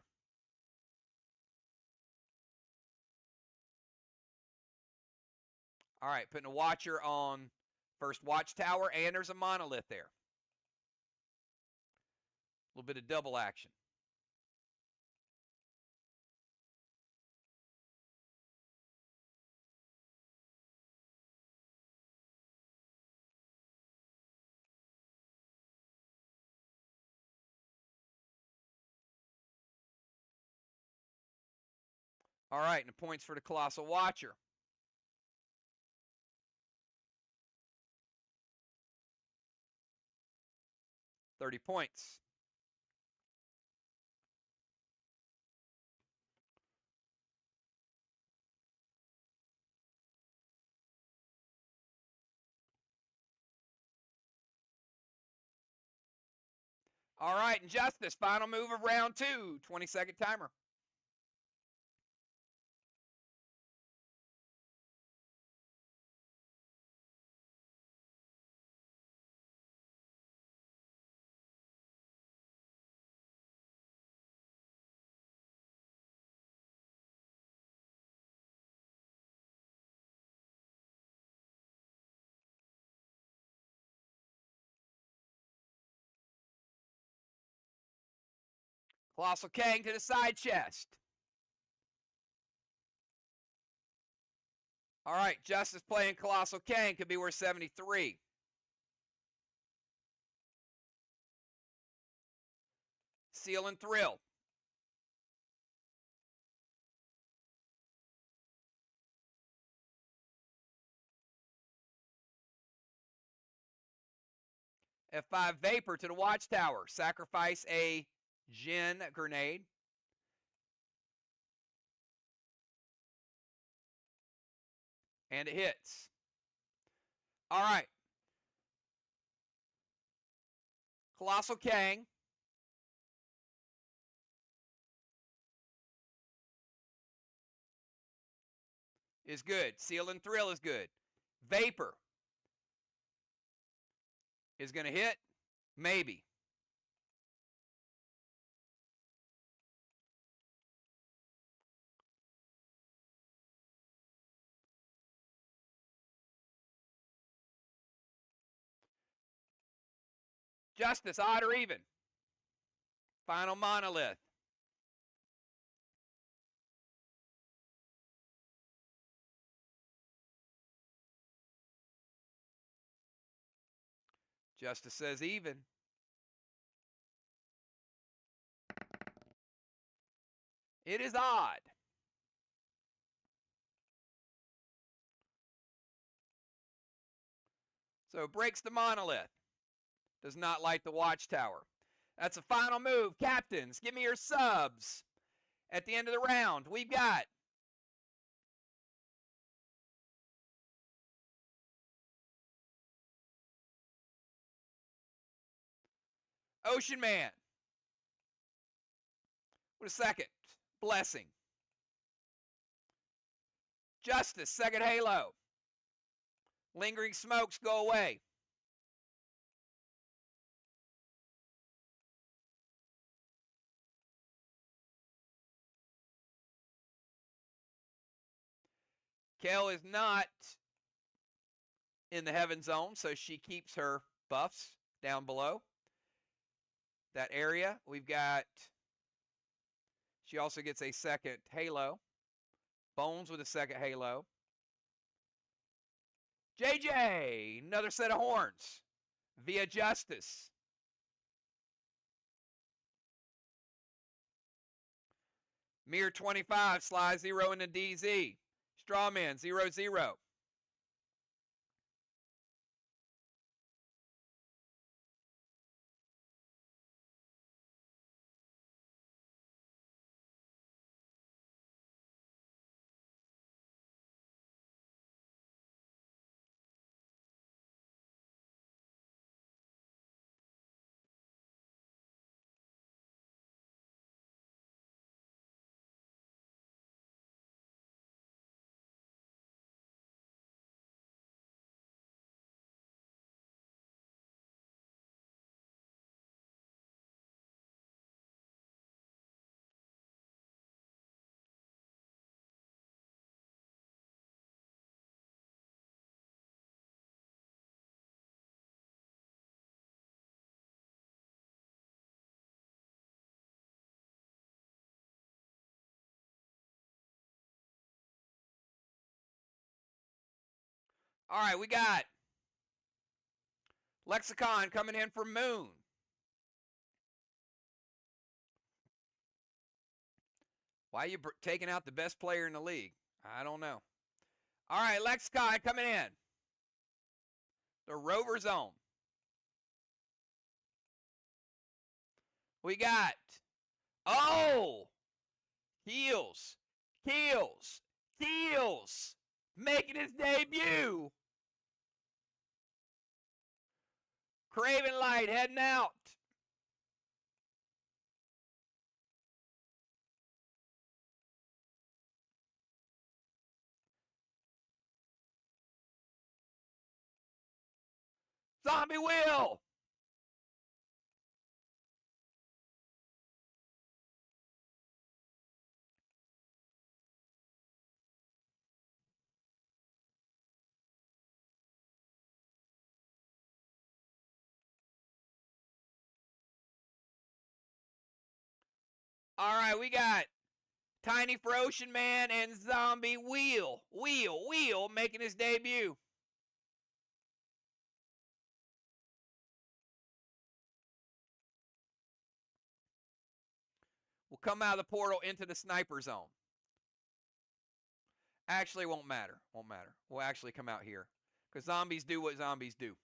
All right, putting a Watcher on first Watchtower, and there's a Monolith there. A little bit of double action. All right, and the points for the Colossal Watcher. $30 points. All right, and Justice, final move of round 2, 20-second timer. Colossal Kang to the side chest. All right, Justice playing Colossal Kang could be worth 73. Seal and Thrill. F5 Vapor to the Watchtower. Sacrifice a Jinn Grenade. And it hits. All right. Colossal Kang. Is good. Seal and Thrill is good. Vapor is going to hit. Maybe. Justice, odd or even. Final Monolith. Justice says even. It is odd. So it breaks the monolith. Does not light the watchtower. That's a final move. Captains, give me your subs. At the end of the round, we've got Ocean Man. What a second. Blessing. Justice, second Halo. Lingering smokes go away. Kel is not in the heaven zone, so she keeps her buffs down below that area. We've got, she also gets a second Halo. Bones with a second Halo. JJ, another set of horns via Justice. MIR 25, SLY 0 into DZ. Strawman 0-0. All right, we got Lexicon coming in for Moon. Why are you taking out the best player in the league? I don't know. All right, Lexicon coming in. The Rover Zone. We got, oh, Heels, Keels, Keels, making his debut. Craven Light heading out. Zombie Will. All right, we got Tiny for Ocean Man and Zombie Wheel making his debut. Will come out of the portal into the sniper zone. Actually, won't matter. Won't matter. We'll actually come out here because zombies do what zombies do.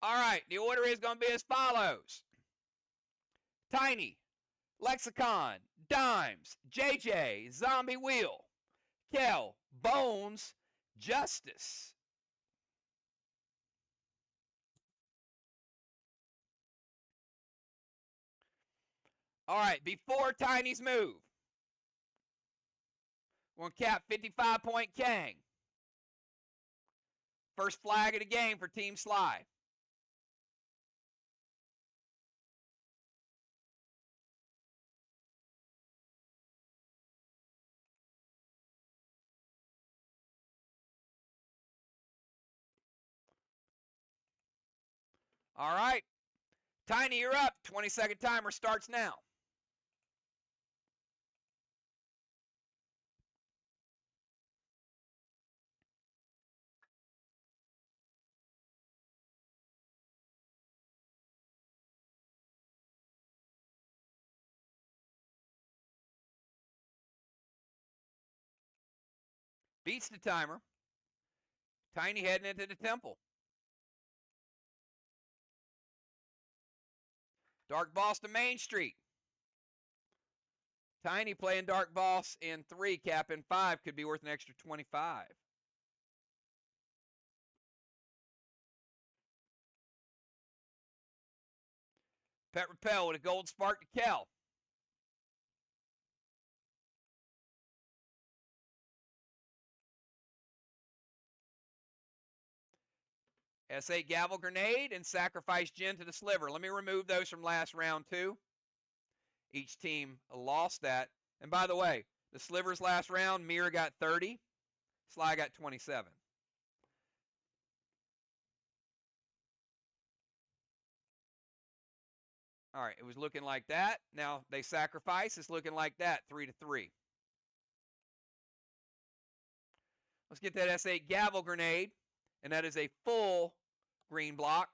All right, the order is going to be as follows. Tiny, Lexicon, Dimes, JJ, Zombie Wheel, Kel, Bones, Justice. All right, before Tiny's move, we're going to cap 55-point Kang. First flag of the game for Team SLY. All right, Tiny, you're up. 20-second timer starts now. Beats the timer. Tiny heading into the temple. Dark Boss to Main Street. Tiny playing Dark Boss in 3, cap in 5. Could be worth an extra 25. Pet Repel with a gold spark to Kel. S8 Gavel Grenade and Sacrifice Gin to the Sliver. Let me remove those from last round too. Each team lost that. And by the way, the Slivers last round, MIR got 30. SLY got 27. All right, it was looking like that. Now they sacrifice. It's looking like that, 3-3. Let's get that S8 Gavel Grenade. And that is a full green block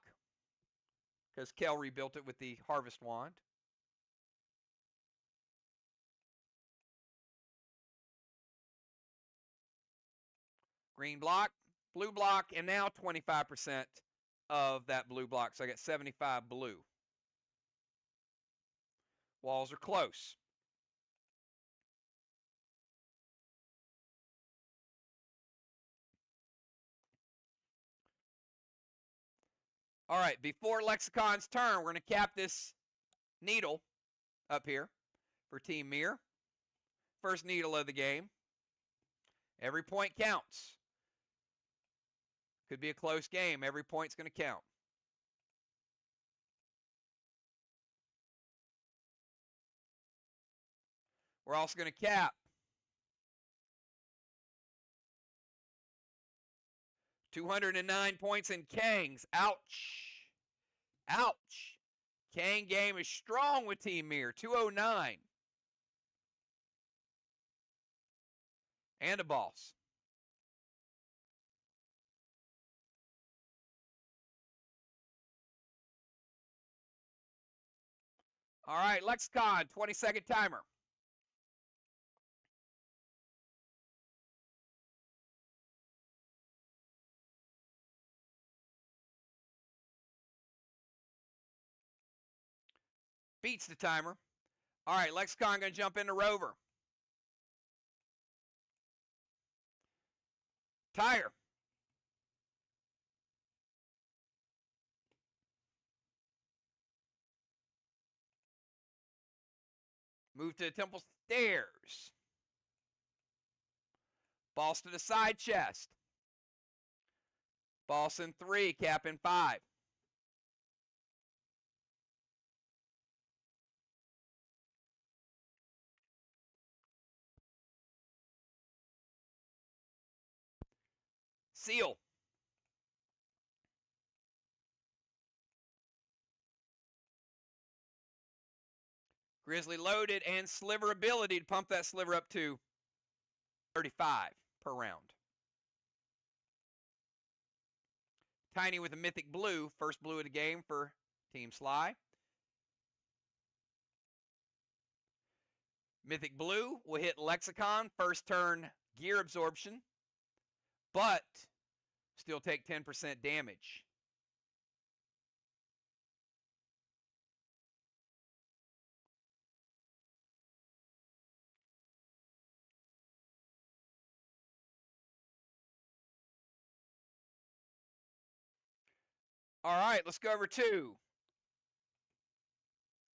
because Kel rebuilt it with the Harvest Wand. Green block, blue block, and now 25% of that blue block. So I got 75 blue. Walls are close. All right, before Lexicon's turn, we're going to cap this needle up here for Team MIR. First needle of the game. Every point counts. Could be a close game. Every point's going to count. We're also going to cap 209 points in Kang's. Ouch. Ouch. Kang game is strong with Team MIR. 209. And a boss. All right, Lexicon, 20-second timer. Beats the timer. All right, Lexicon going to jump into Rover. Tire. Move to the temple stairs. Boss to the side chest. Boss in 3, cap in 5. Seal. Grizzly loaded and sliver ability to pump that sliver up to 35 per round. Tiny with a mythic blue, first blue of the game for Team SLY. Mythic blue will hit Lexicon, first turn gear absorption, but still take 10% damage. All right, let's go over to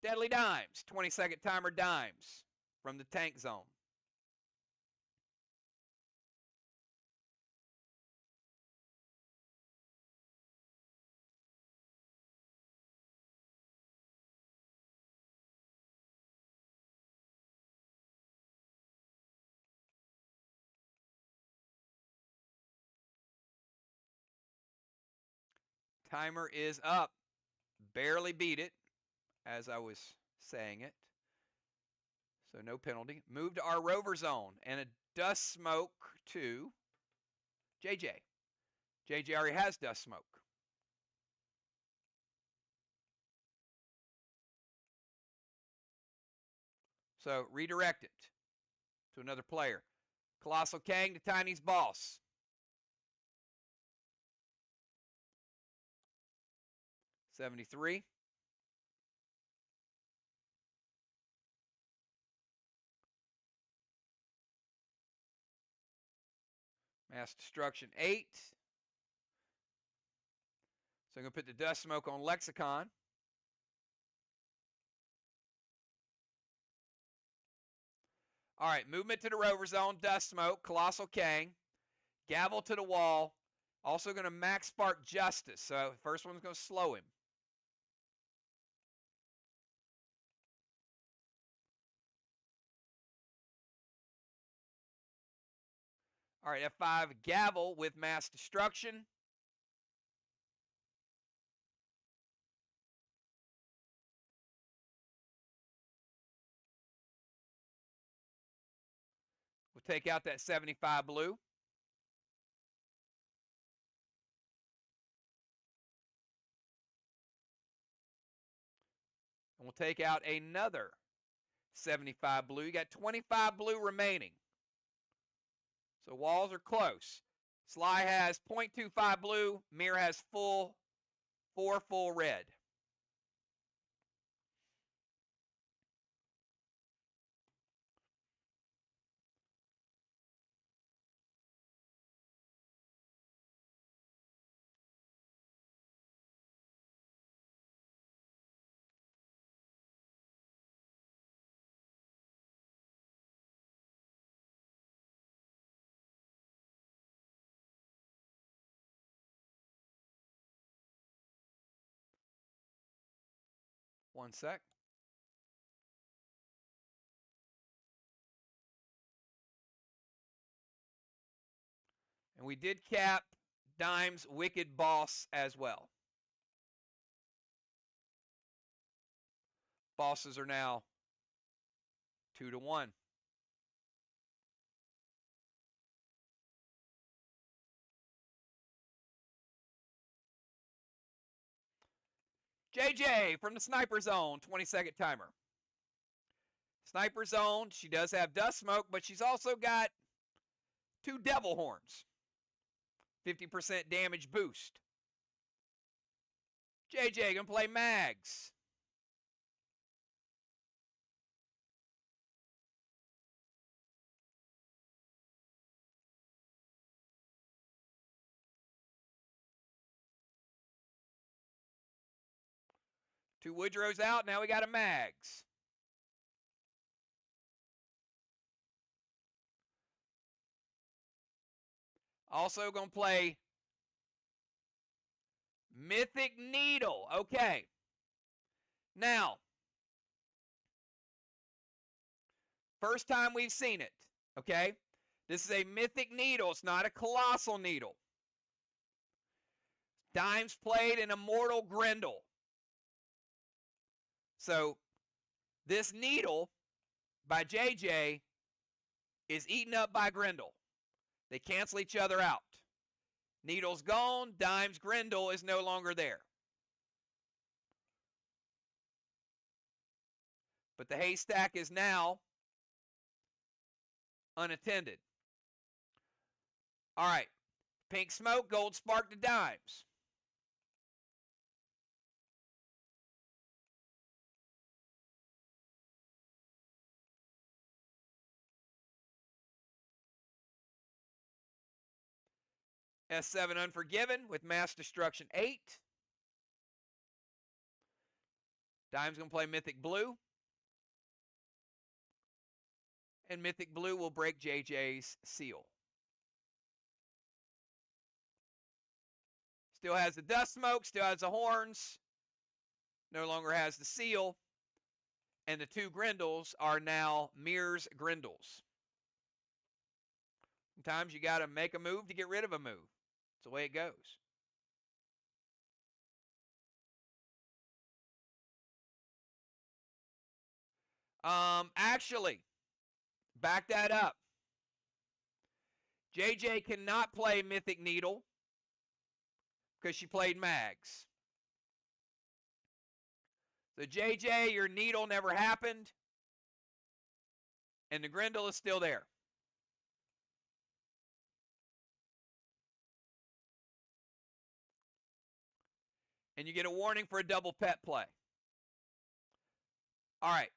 Deadly Dimes. 20-second timer dimes from the tank zone. Timer is up. Barely beat it, as I was saying it. So no penalty. Move to our rover zone and a dust smoke to JJ. JJ already has dust smoke. So redirect it to another player. Colossal Kang to Tiny's boss. $73. Mass Destruction 8. So I'm going to put the dust smoke on Lexicon. All right, movement to the rover zone, dust smoke, Colossal Kang. Gavel to the wall. Also going to max spark Justice. So first one's going to slow him. All right, F5 Gavel with Mass Destruction. We'll take out that 75 blue. And we'll take out another 75 blue. You got 25 blue remaining. So walls are close. SLY has 0.25 blue. MIR has 4 full red. One sec. And we did cap Dime's Wicked Boss as well. Bosses are now 2-1. JJ from the Sniper Zone, 20-second timer. Sniper Zone, she does have dust smoke, but she's also got 2 Devil Horns. 50% damage boost. JJ gonna play Mags. Two Woodrows out, now we got a Mags. Also gonna play Mythic Needle. Okay. Now, first time we've seen it. Okay. This is a Mythic Needle. It's not a Colossal Needle. Dimes played an Immortal Grendel. So, this Needle by JJ is eaten up by Grendel. They cancel each other out. Needle's gone. Dimes Grendel is no longer there. But the haystack is now unattended. All right. Pink smoke, gold spark to Dimes. S7 Unforgiven with Mass Destruction 8. Dime's going to play Mythic Blue. And Mythic Blue will break JJ's seal. Still has the dust smoke, still has the horns. No longer has the seal. And the 2 Grendels are now MIR's Grendels. Sometimes you got to make a move to get rid of a move. That's the way it goes. Actually, back that up. JJ cannot play Mythic Needle because she played Mags. So JJ, your Needle never happened, and the Grendel is still there. And you get a warning for a double pet play. All right.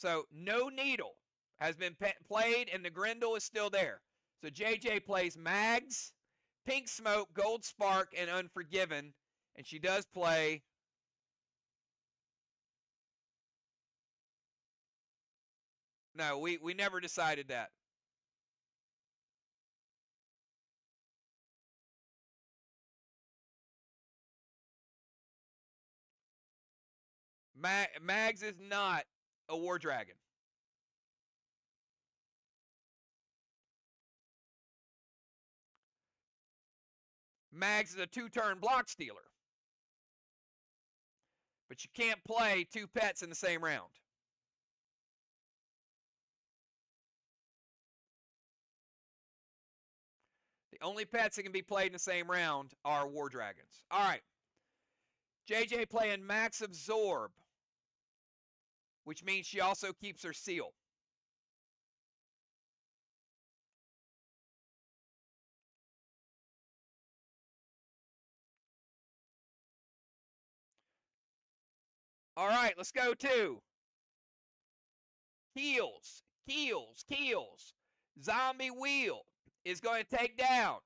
So no Needle has been played, and the Grendel is still there. So JJ plays Mags, Pink Smoke, Gold Spark, and Unforgiven. And she does play No, we never decided that. Mags is not a War Dragon. Mags is a 2-turn block stealer. But you can't play 2 pets in the same round. The only pets that can be played in the same round are War Dragons. All right. JJ playing Max Absorb, which means she also keeps her seal. All right, let's go to Keels. Zombie Wheel is going to take down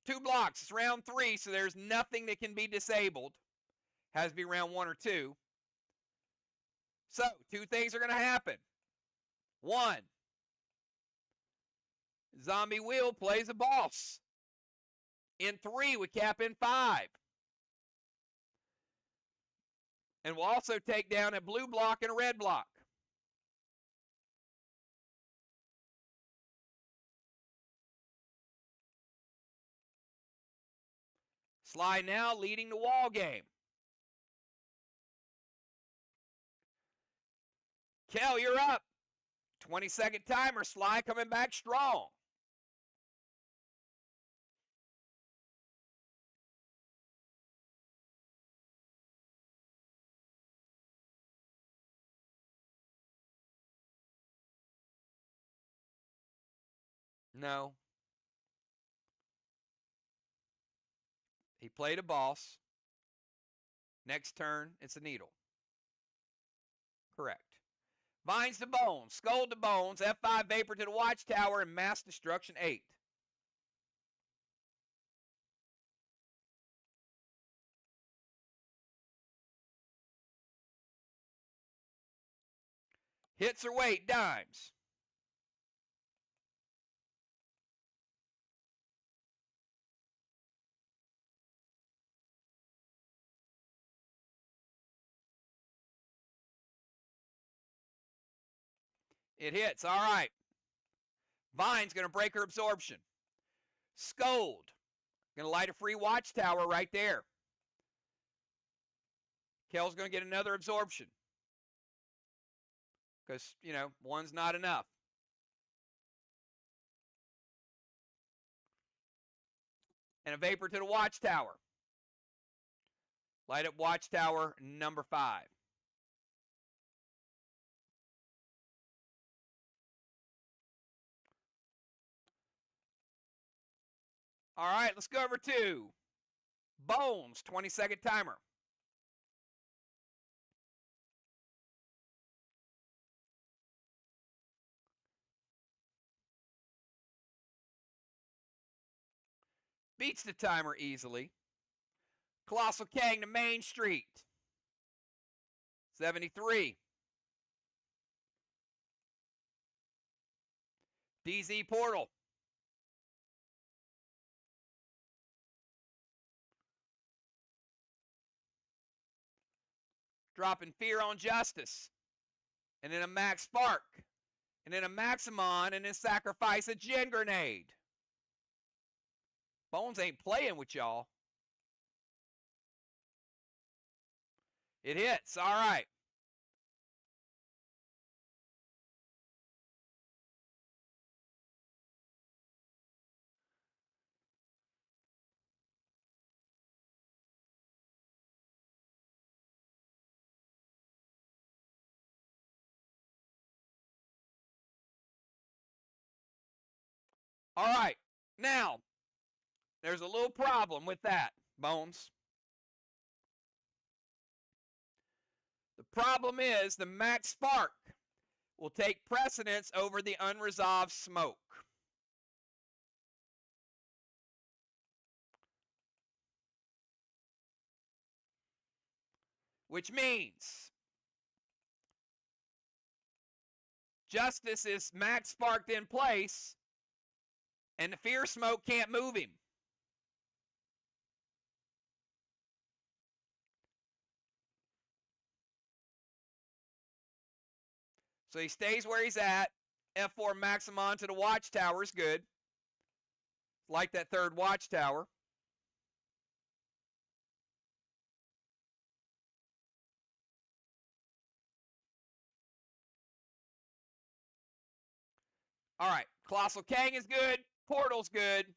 2 blocks. It's round 3, so there's nothing that can be disabled. Has to be round 1 or 2. So, 2 things are going to happen. 1, Zombie Wheel plays a boss. In 3, we cap in 5. And we'll also take down a blue block and a red block. SLY now leading the wall game. Kel, you're up. 20-second timer. SLY coming back strong. No. He played a boss. Next turn, it's a needle. Correct. Vines to Bones, Skull to Bones, F5 Vapor to the Watchtower, and Mass Destruction 8. Hits or wait, dimes. It hits. All right. Vine's going to break her absorption. Scold. Going to light a free Watchtower right there. Kel's going to get another absorption. Because, you know, 1's not enough. And a Vapor to the Watchtower. Light up Watchtower number 5. All right, let's go over to Bones, 20-second timer. Beats the timer easily. Colossal King to Main Street. 73. DZ Portal. Dropping Fear on Justice. And then a Max Spark. And then a Maximon, and then sacrifice a Gin Grenade. Bones ain't playing with y'all. It hits. All right. All right. Now, there's a little problem with that, Bones. The problem is the Max Spark will take precedence over the unresolved smoke. Which means Justice is Max Sparked in place, and the Fear Smoke can't move him. So he stays where he's at. F4 Maximon to the Watchtower is good. Like that third Watchtower. All right. Colossal King is good. Portal's good.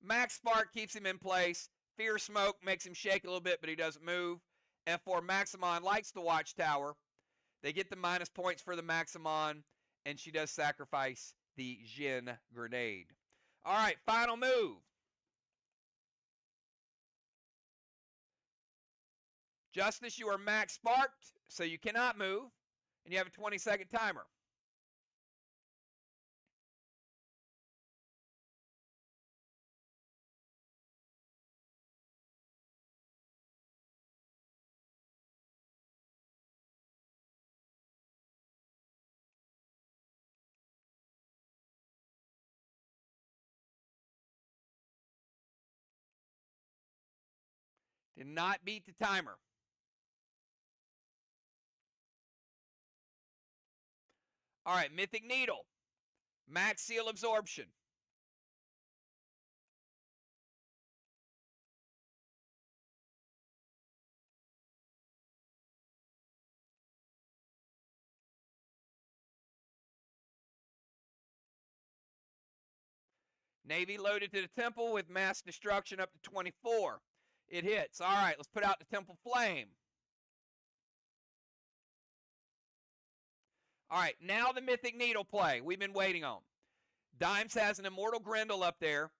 Max Spark keeps him in place. Fear Smoke makes him shake a little bit, but he doesn't move. F4 Maximon lights the Watchtower. They get the minus points for the Maximon, and she does sacrifice the Gin Grenade. All right, final move. Justice, you are Max Sparked, so you cannot move, and you have a 20-second timer. Did not beat the timer. All right, Mythic Needle. Max Seal Absorption. Navy loaded to the Temple with Mass Destruction up to 24. It hits. All right, let's put out the Temple Flame. All right, now the Mythic Needle play we've been waiting on. Dimes has an Immortal Grendel up there.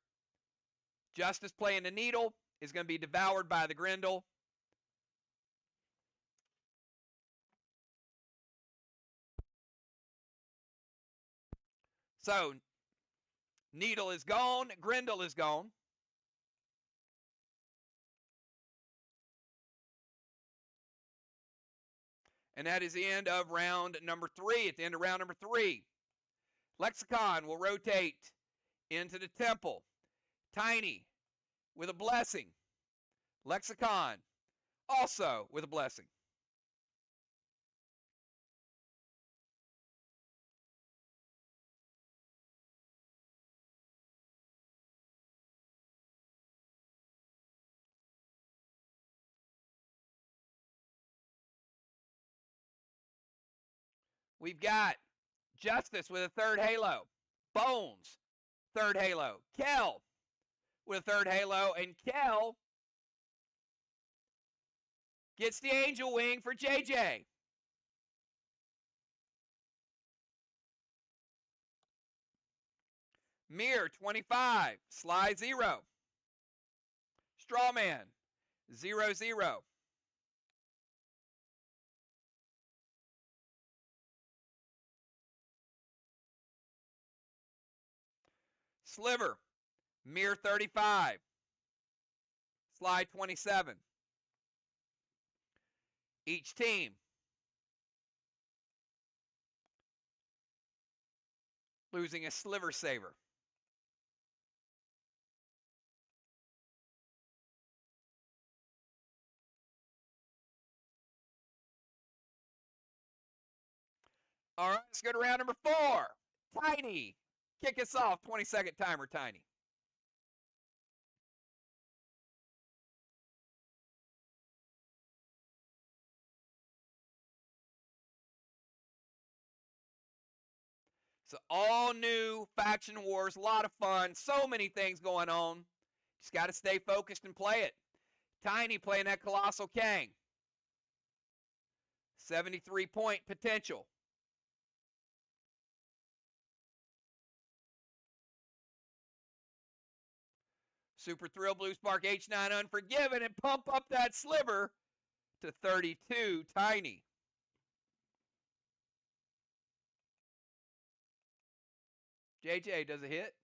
Justice playing the Needle is going to be devoured by the Grendel. So, Needle is gone. Grendel is gone. And that is the end of round number 3. At the end of round number 3, Lexicon will rotate into the Temple. Tiny with a blessing. Lexicon also with a blessing. We've got Justice with a third halo. Bones, third halo. Kel with a third halo. And Kel gets the Angel Wing for JJ. MIR 25. SLY 0. Strawman 0-0. Sliver, MIR 35. SLY 27. Each team losing a sliver saver. All right, let's go to round number 4. Tiny, kick us off. 20-second timer, Tiny. So all new Faction Wars, a lot of fun, so many things going on. Just got to stay focused and play it. Tiny playing that Colossal Kang. 73-point potential. Super Thrill, Blue Spark, H9 Unforgiven, and pump up that sliver to 32, Tiny. JJ, does it hit?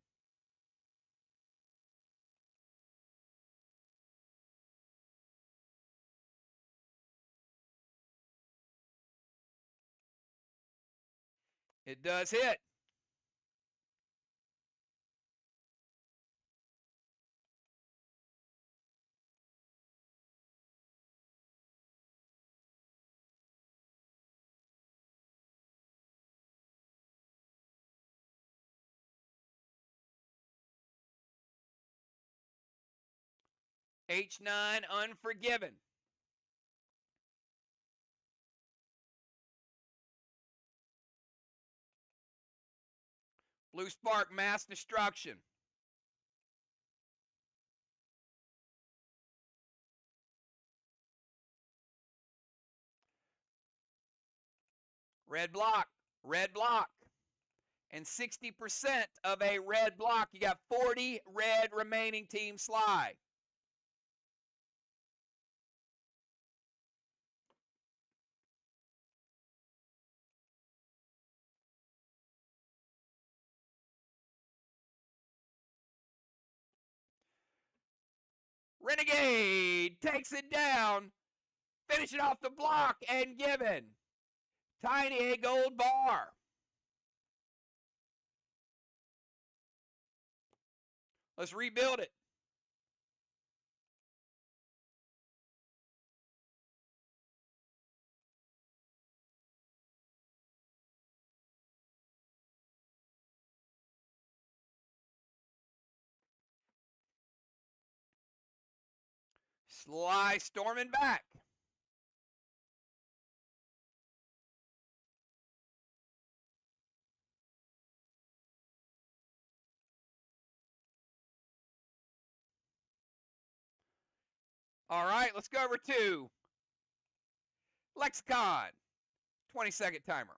It does hit. H9 Unforgiven. Blue Spark, Mass Destruction. Red block, red block. And 60% of a red block. You got 40 red remaining, Team SLY. Renegade takes it down. Finish it off the block and given. Tiny a gold bar. Let's rebuild it. SLY storming back. All right, let's go over to Lexicon. 20-second timer.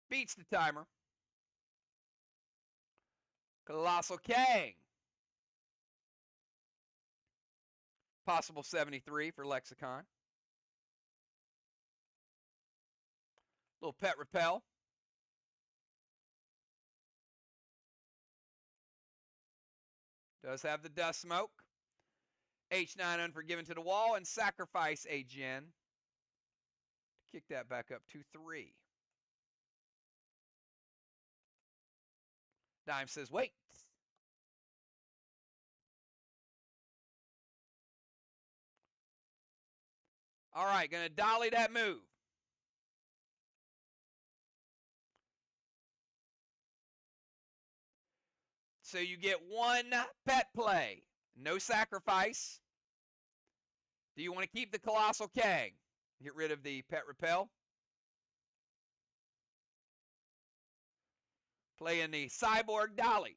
Beats the timer. Colossal Kang. Possible 73 for Lexicon. Little pet repel. Does have the dust smoke. H9 Unforgiven to the wall and sacrifice a gen. Kick that back up to 3. Dime says, wait. All right, going to dolly that move. So you get 1 pet play. No sacrifice. Do you want to keep the Colossal Kang? Get rid of the pet repel. Play in the Cyborg Dolly.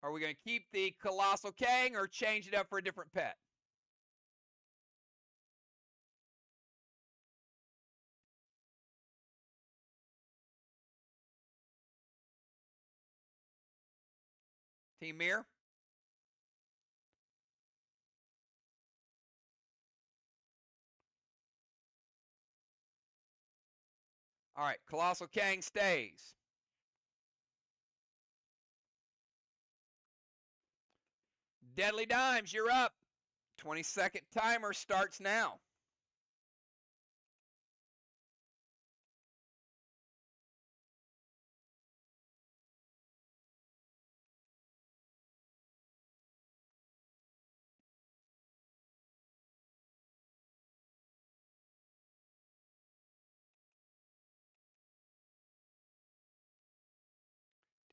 Are we going to keep the Colossal Kang or change it up for a different pet? Team MIR. All right, Colossal Kang stays. Deadly Dimes, you're up. 20-second timer starts now.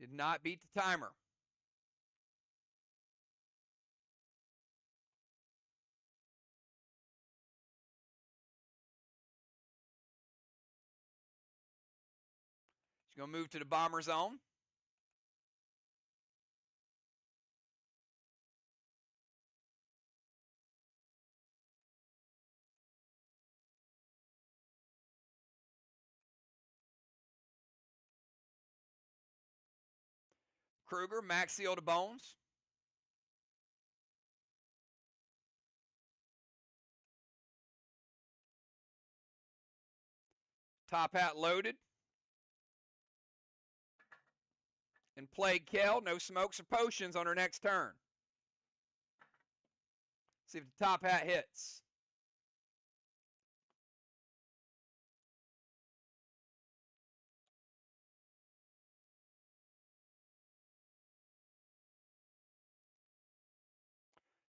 Did not beat the timer. She's going to move to the bomber zone. Kruger, max seal to bones. Top hat loaded. And Plague Kill, no smokes or potions on her next turn. See if the top hat hits.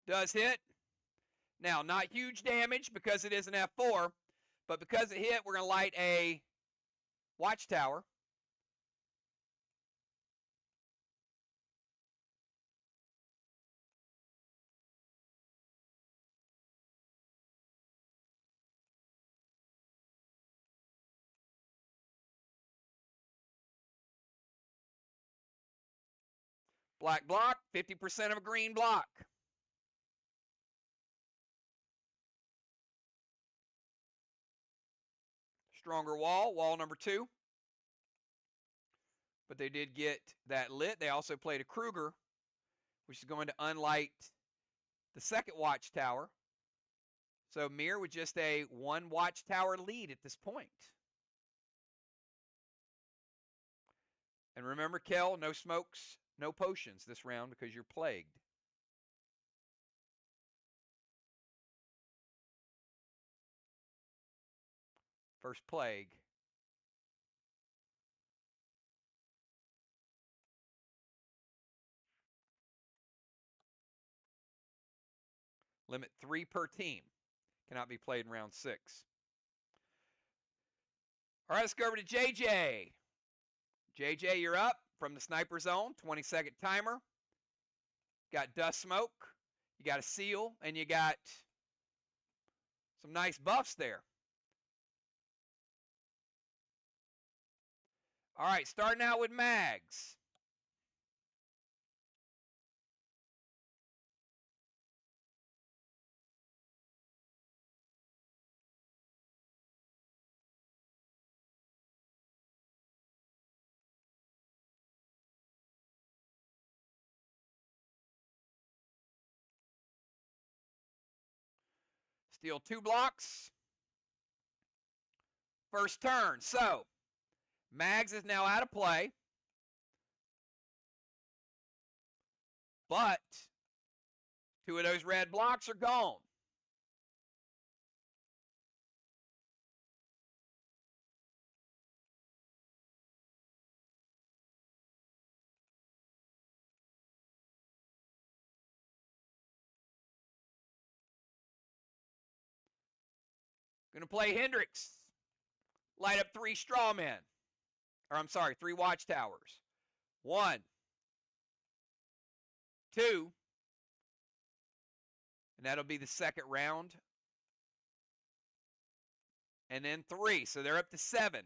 Does hit. Now, not huge damage because it is an F4, but because it hit, we're going to light a watchtower. Black block, 50% of a green block. Stronger wall, wall number 2. But they did get that lit. They also played a Kruger, which is going to unlight the second watchtower. So MIR with just a 1 watchtower lead at this point. And remember, Kel, no smokes, no potions this round because you're plagued. First plague. Limit 3 per team. Cannot be played in round 6. All right, let's go over to JJ. JJ, you're up from the sniper zone. 20-second timer. Got dust smoke. You got a seal, and you got some nice buffs there. All right, starting out with mags. Steal 2 blocks. First turn. So, mags is now out of play. But 2 of those red blocks are gone. Going to play Hendrix. Light up 3 straw men. Or I'm sorry, 3 watchtowers. 1, 2, and that'll be the second round. And then 3, so they're up to 7.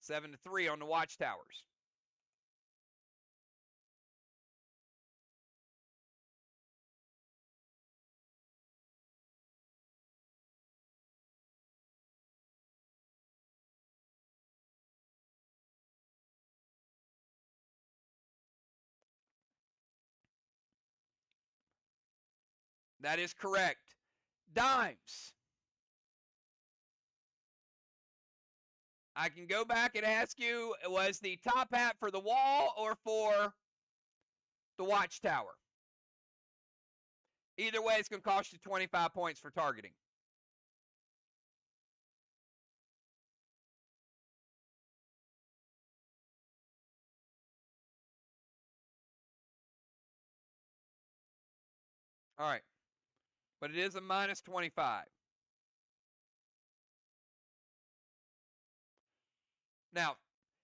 7-3 on the watchtowers. That is correct. Dimes. I can go back and ask you, was the top hat for the wall or for the watchtower? Either way, it's going to cost you 25 points for targeting. All right. But it is a minus 25. Now,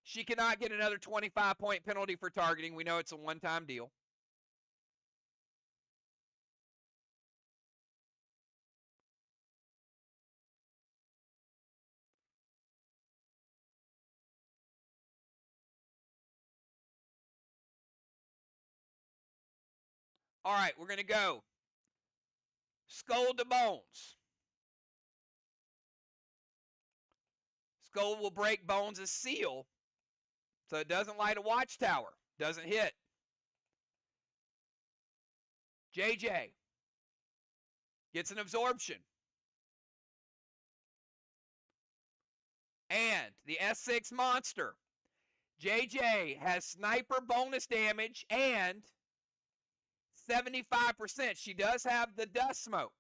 she cannot get another 25-point penalty for targeting. We know it's a one-time deal. All right, we're going to go skull to bones. Skull will break bones' seal, so it doesn't light a watchtower. Doesn't hit. JJ gets an absorption. And the S6 monster. JJ has sniper bonus damage and 75%. She does have the dust smoke,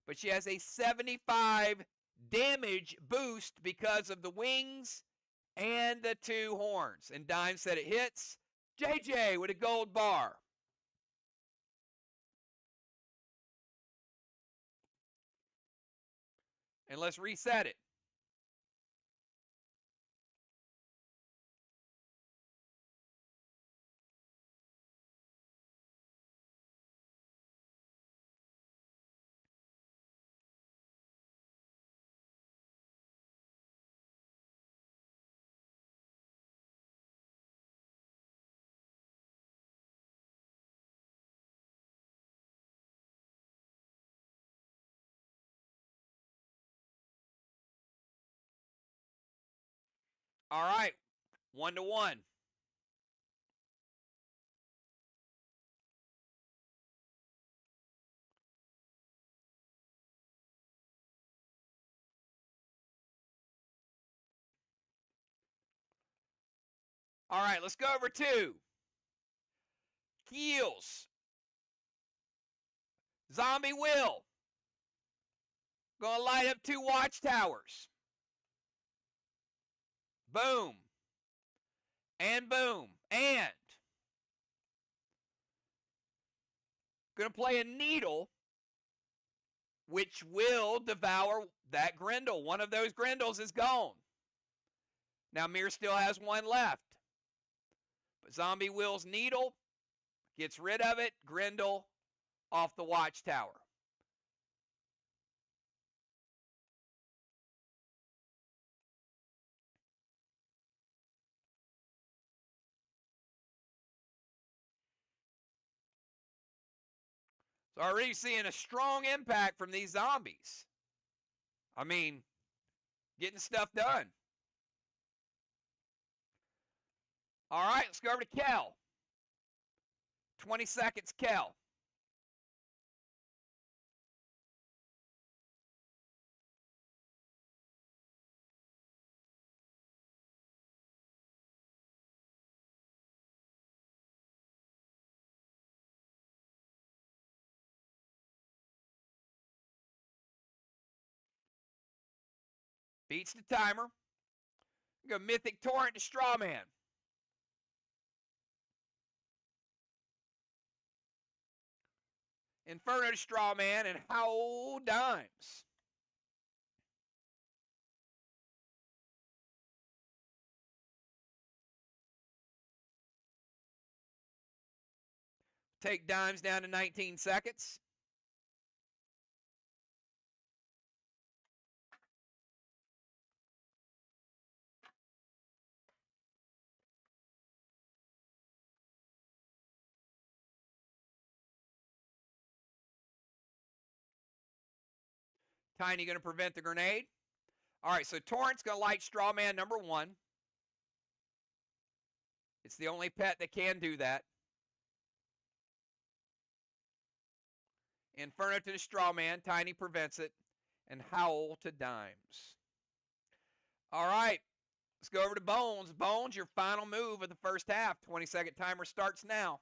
but she has a 75 damage boost because of the wings and the 2 horns. And Dime said it hits. JJ with a gold bar. And let's reset it. All right, 1-1. All right, let's go over to Keels. Zombie Will. Gonna light up 2 watchtowers. Boom. And boom. And gonna play a needle, which will devour that Grendel. One of those Grendels is gone. Now MIR still has 1 left. But Zombie Will's needle gets rid of it. Grendel off the watchtower. So already seeing a strong impact from these zombies. I mean, getting stuff done. All right, let's go over to Kel. 20 seconds, Kel. Beats the timer. Go Mythic Torrent to Strawman. Inferno to Strawman and Howl Dimes. Take Dimes down to 19 seconds. Tiny going to prevent the grenade. All right, so Torrent's going to light Strawman number 1. It's the only pet that can do that. Inferno to the straw man. Tiny prevents it. And Howl to dimes. All right. Let's go over to Bones. Bones, your final move of the first half. 20-second timer starts now.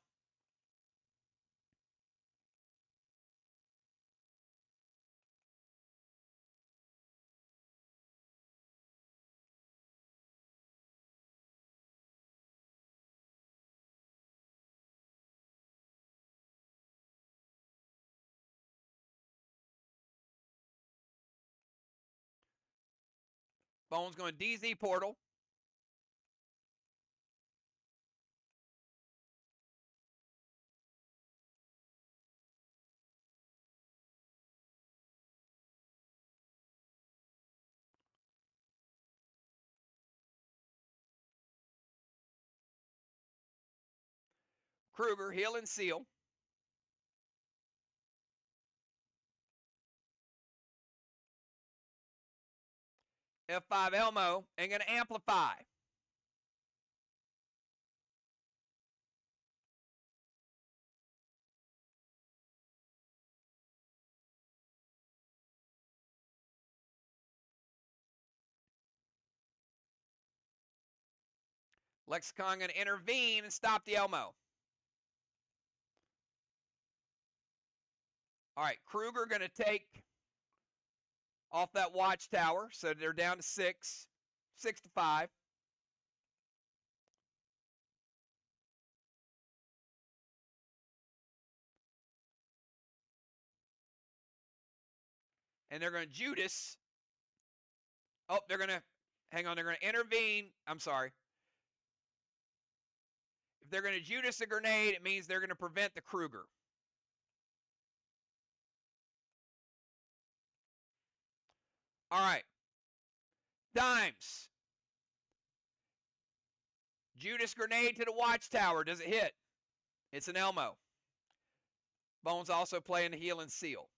Bones going DZ portal. Kruger, heal and seal. F5 Elmo, and going to amplify. Lexicon going to intervene and stop the Elmo. All right, Kruger going to take off that watchtower, so they're down to 6 to 5. And they're going to Judas. Oh, they're going to, hang on, they're going to intervene. I'm sorry. If they're going to Judas a grenade, it means they're going to prevent the Kruger. All right. Dimes. Judas grenade to the watchtower. Does it hit? It's an Elmo. Bones also playing the heal and seal.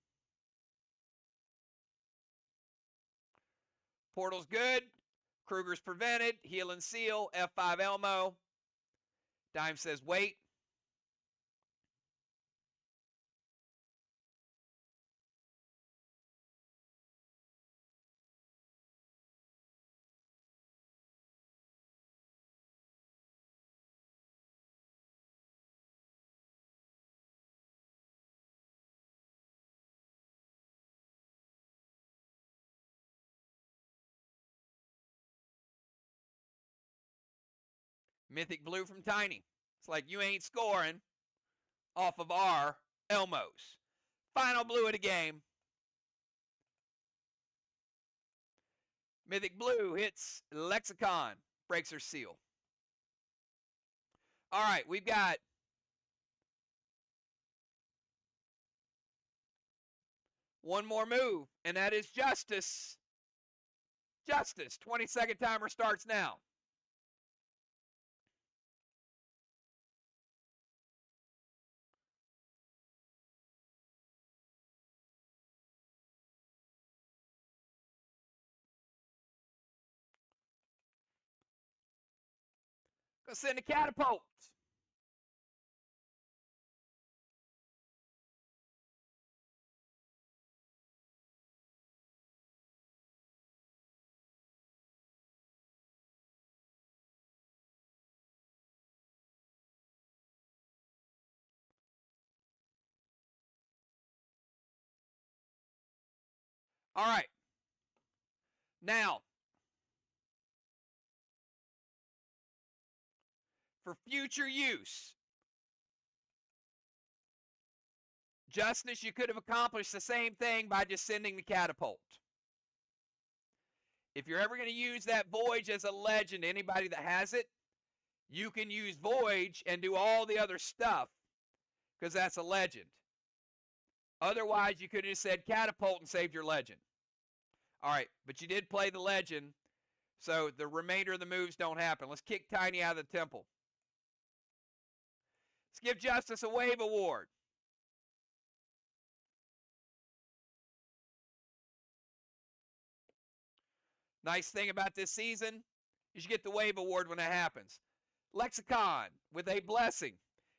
Portal's good. Kruger's prevented. Heal and seal. F5 Elmo. Dime says wait. Mythic Blue from Tiny. It's like you ain't scoring off of our Elmos. Final blue of the game. Mythic Blue hits Lexicon. Breaks her seal. All right, we've got one more move, and that is Justice. Justice. 20-second timer starts now. Go send a catapult. All right. Now, for future use, Justice, you could have accomplished the same thing by just sending the catapult. If you're ever going to use that Voyage as a legend, anybody that has it, you can use Voyage and do all the other stuff because that's a legend. Otherwise, you could have just said catapult and saved your legend. All right, but you did play the legend, so the remainder of the moves don't happen. Let's kick Tiny out of the temple. Let's give Justice a wave award. Nice thing about this season is you get the wave award when it happens. Lexicon with a blessing.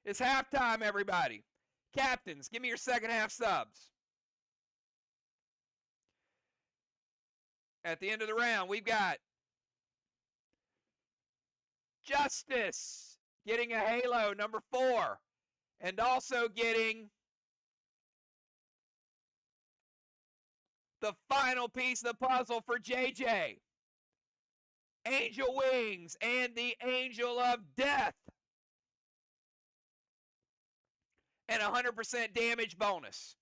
It's halftime, everybody. Captains, give me your second half subs. At the end of the round, we've got Justice getting a halo, number 4. And also getting the final piece of the puzzle for JJ. Angel Wings and the Angel of Death. And 100% damage bonus.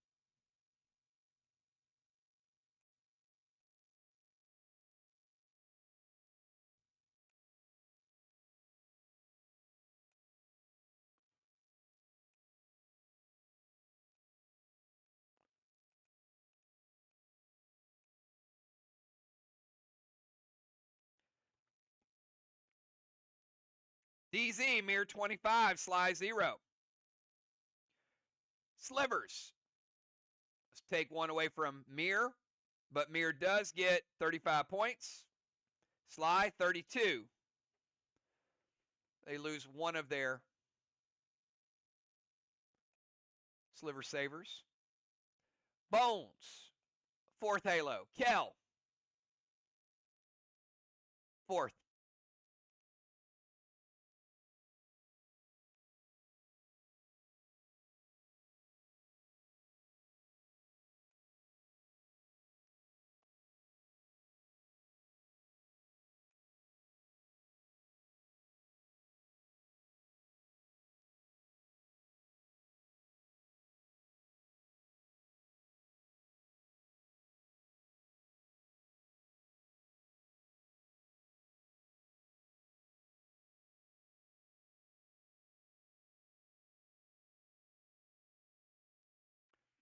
DZ, MIR 25, SLY 0. Slivers. Let's take one away from MIR, but MIR does get 35 points. SLY 32. They lose one of their Sliver Savers. Bones, 4th halo. Kel, 4th.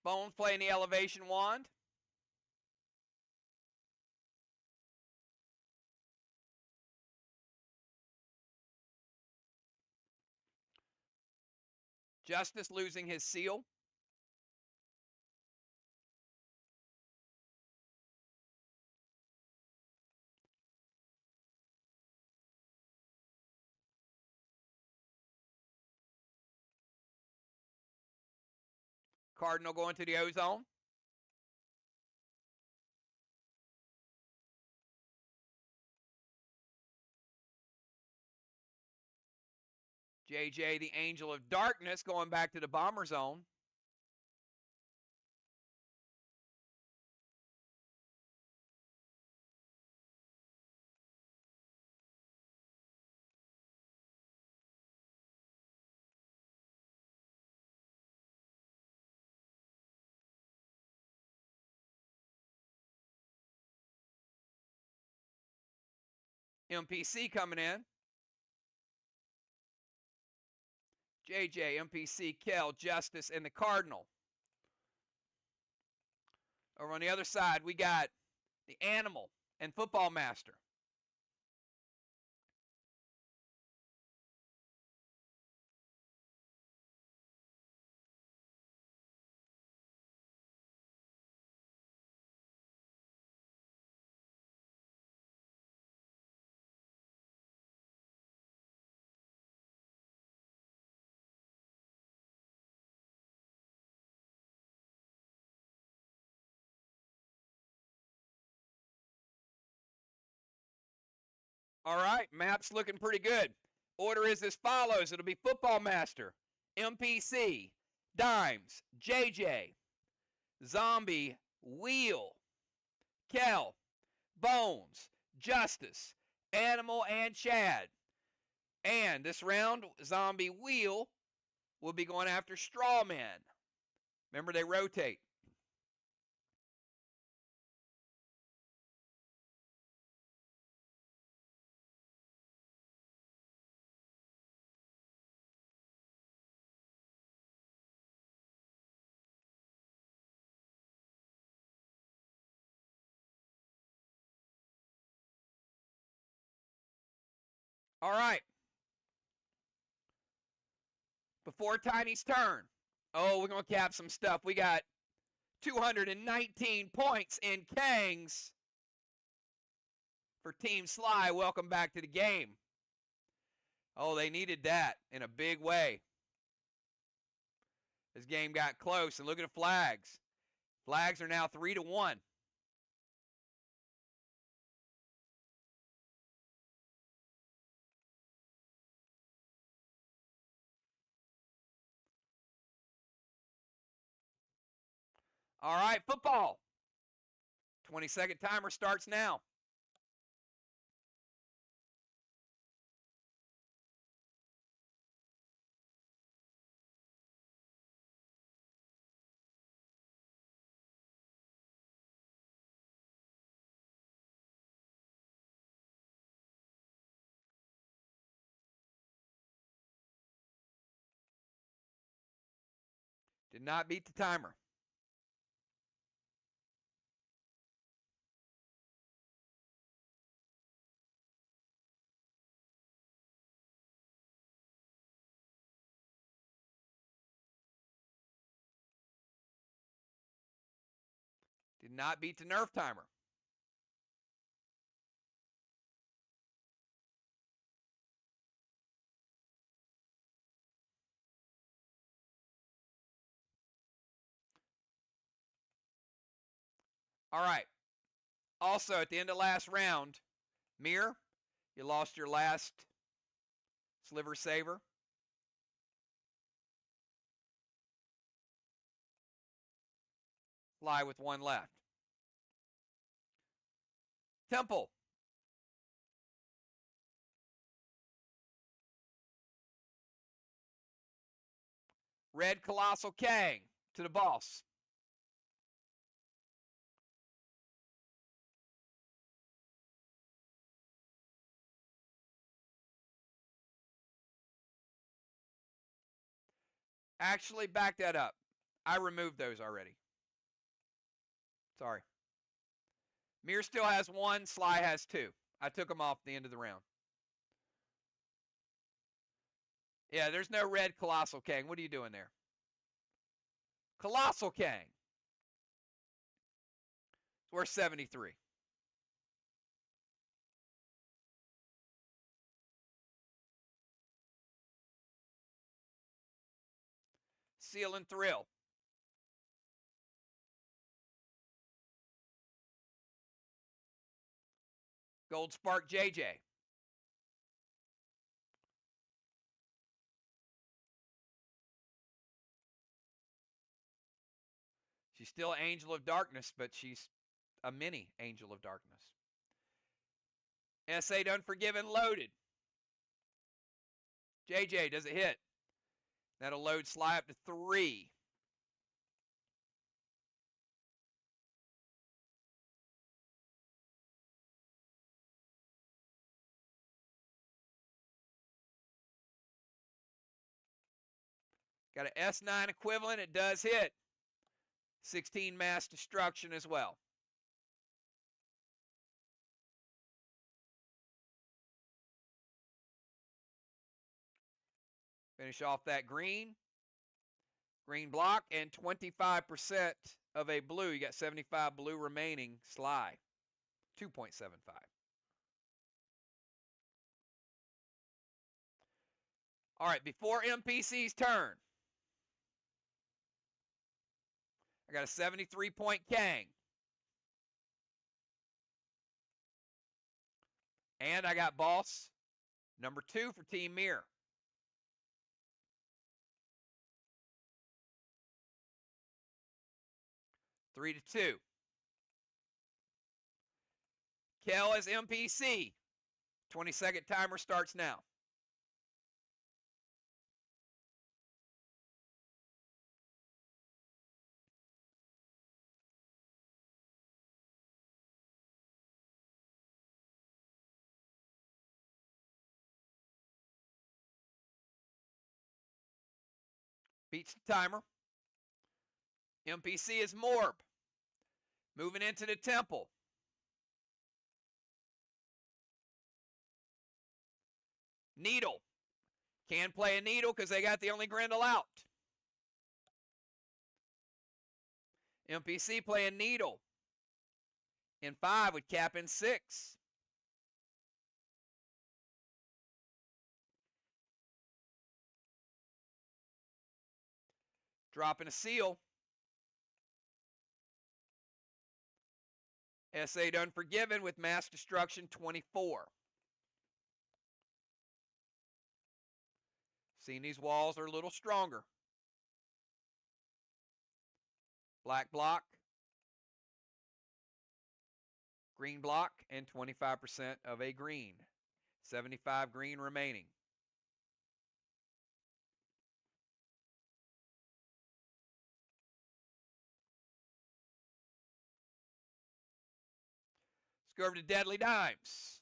Bones playing the elevation wand. Justice losing his seal. Cardinal going to the ozone. JJ, the Angel of Darkness, going back to the Bomber Zone. MPC coming in. JJ, MPC, Kel, Justice, and the Cardinal. Over on the other side, we got the Animal and Football Master. All right, map's looking pretty good. Order is as follows. It'll be Football Master, MPC, Dimes, JJ, Zombie, Wheel, Kel, Bones, Justice, Animal, and Chad. And this round, Zombie Wheel will be going after Strawman. Remember, they rotate. All right. Before Tiny's turn. Oh, we're going to cap some stuff. We got 219 points in Kangs for Team SLY. Welcome back to the game. Oh, they needed that in a big way. This game got close, and look at the flags. Flags are now 3-1. All right, football. 20-second timer starts now. Did not beat the timer. Did not beat the Nerf timer. All right. Also, at the end of last round, MIR, you lost your last sliver saver. SLY with one left. Temple. Red Colossal Kang to the boss. Actually, back that up. I removed those already. Sorry. MIR still has one. SLY has two. I took them off at the end of the round. Yeah, there's no red Colossal Kang. What are you doing there? Colossal Kang. It's worth 73. Seal and Thrill. Gold Spark JJ. She's still Angel of Darkness, but she's a mini Angel of Darkness. SA Unforgiven loaded. JJ, does it hit? That'll load SLY up to 3. Got an S9 equivalent. It does hit. 16 mass destruction as well. Finish off that green. Green block and 25% of a blue. You got 75 blue remaining. SLY. 2.75. All right, before MPC's turn, I got a 73-point Kang. And I got boss number 2 for Team MIR. Three to 2. Kel is MPC. 20-second timer starts now. Beats the timer. MPC is Morb. Moving into the temple. Needle. Can play a Needle because they got the only Grendel out. MPC playing Needle. In 5 with cap in 6. Dropping a seal. S8 Unforgiven with Mass Destruction 24. Seeing these walls are a little stronger. Black block. Green block and 25% of a green. 75 green remaining. Let's go over to Deadly Dimes.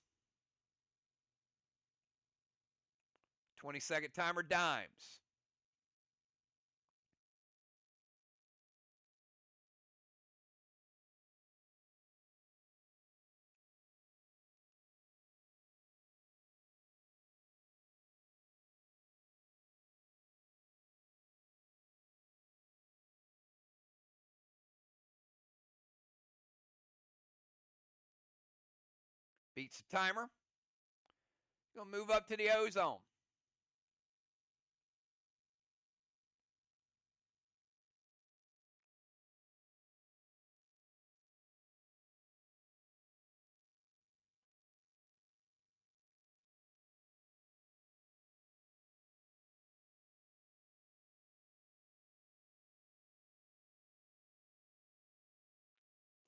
20-second timer, dimes. Beats the timer. Gonna move up to the ozone.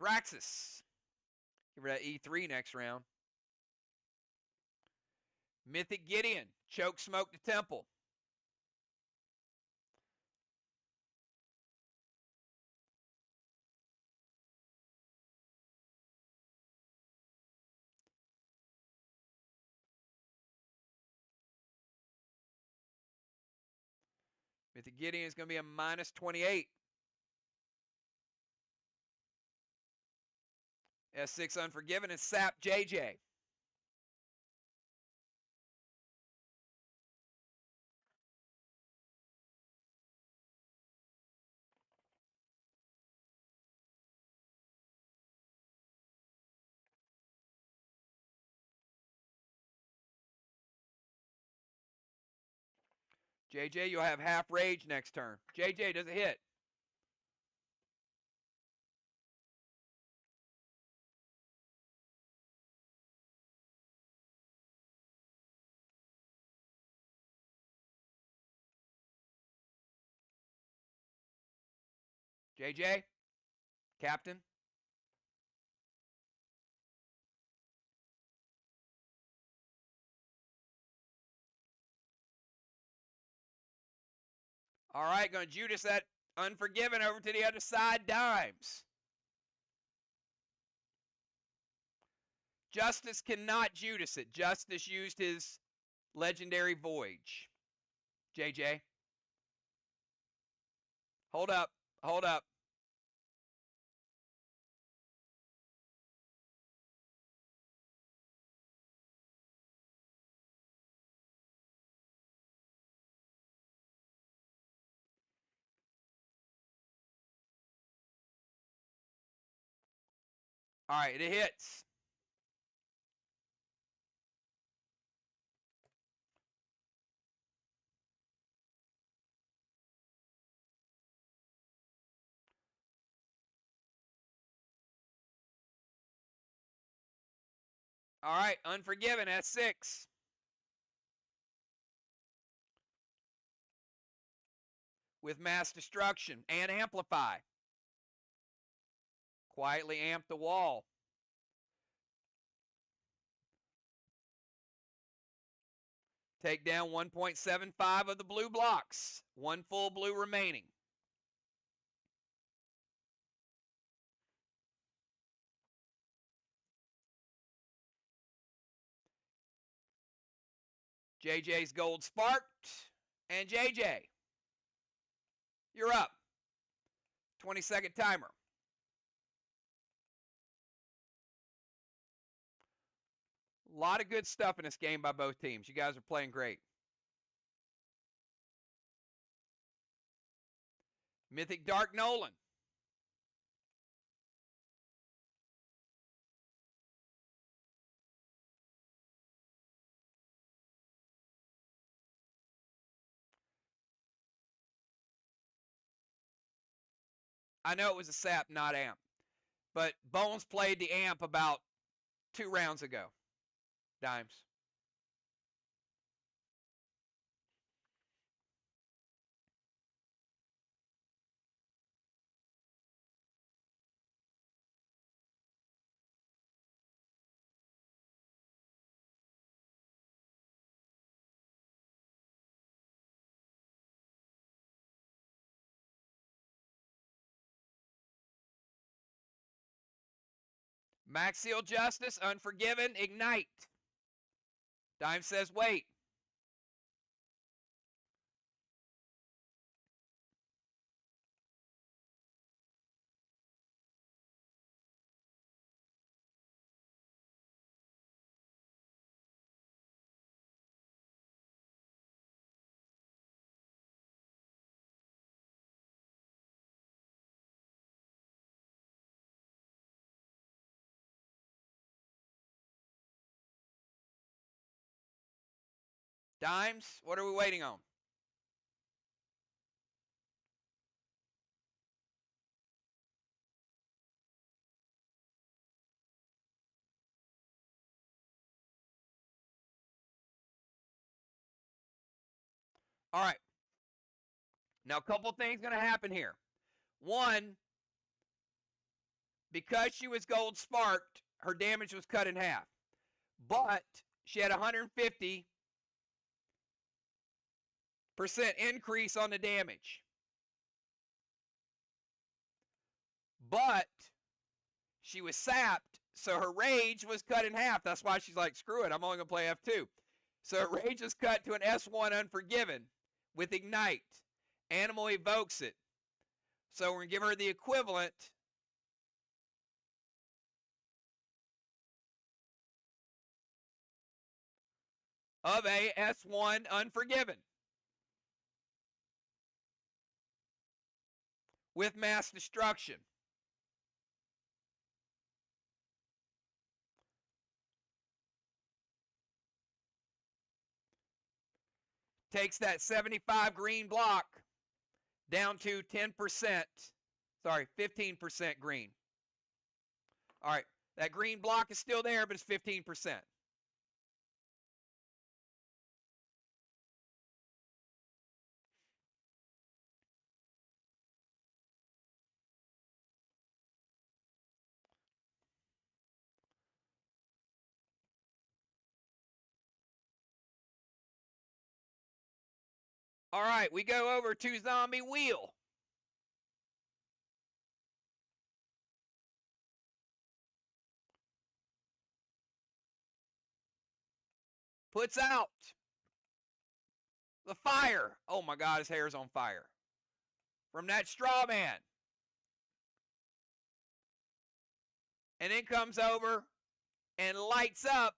Thraxis. Give her that E3 next round. Mythic Gideon. Choke Smoke the Temple. Mythic Gideon is going to be a minus 28. S6 Unforgiven and Sap JJ. JJ, you'll have half rage next turn. JJ, does it hit? JJ? Captain? All right, going to Judas that Unforgiven over to the other side, dimes. Justice cannot Judas it. Justice used his legendary Voyage. JJ. Hold up. Hold up. All right, it hits. All right, Unforgiven, S6. With Mass Destruction and Amplify. Quietly amp the wall. Take down 1.75 of the blue blocks. One full blue remaining. JJ's gold sparked. And JJ, you're up. 20-second timer. A lot of good stuff in this game by both teams. You guys are playing great. Mythic Dark Nolan. I know it was a sap, not amp. But Bones played the amp about 2 rounds ago. Dimes. Maxial Justice, Unforgiven, Ignite. Dime says wait. Dimes, what are we waiting on? All right. Now, a couple things going to happen here. One, because she was gold sparked, her damage was cut in half. But she had 150% increase on the damage. But she was sapped, so her rage was cut in half. That's why she's like, screw it, I'm only going to play F2. So her rage is cut to an S1 Unforgiven with Ignite. Animal evokes it. So we're going to give her the equivalent of a S1 Unforgiven with Mass Destruction. Takes that 75 green block down to 10%. Sorry, 15% green. All right, that green block is still there, but it's 15%. All right, we go over to Zombie Wheel. Puts out the fire. Oh my God, his hair's on fire. From that straw man. And then comes over and lights up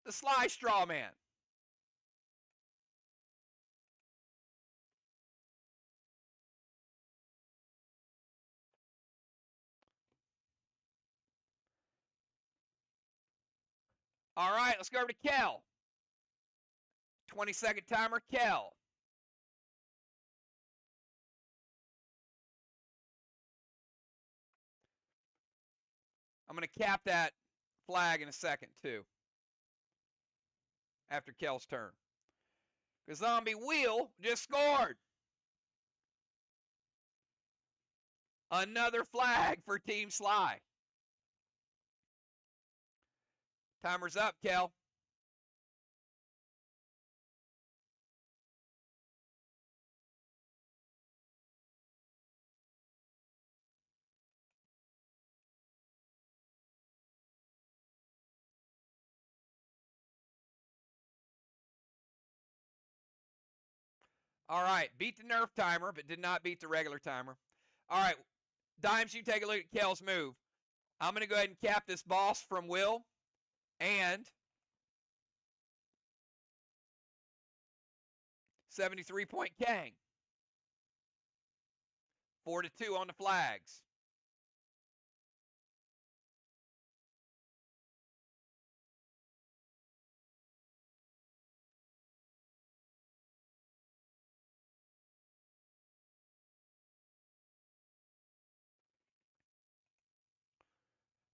the SLY straw man. All right, let's go over to Kel. 20-second timer, Kel. I'm going to cap that flag in a second, too. After Kel's turn. Because Zombie Wheel just scored. Another flag for Team SLY. Timer's up, Kel. All right, beat the nerf timer, but did not beat the regular timer. All right, Dimes, you take a look at Kel's move. I'm going to go ahead and cap this boss from Will. And 73-point Kang. 4-2 on the flags.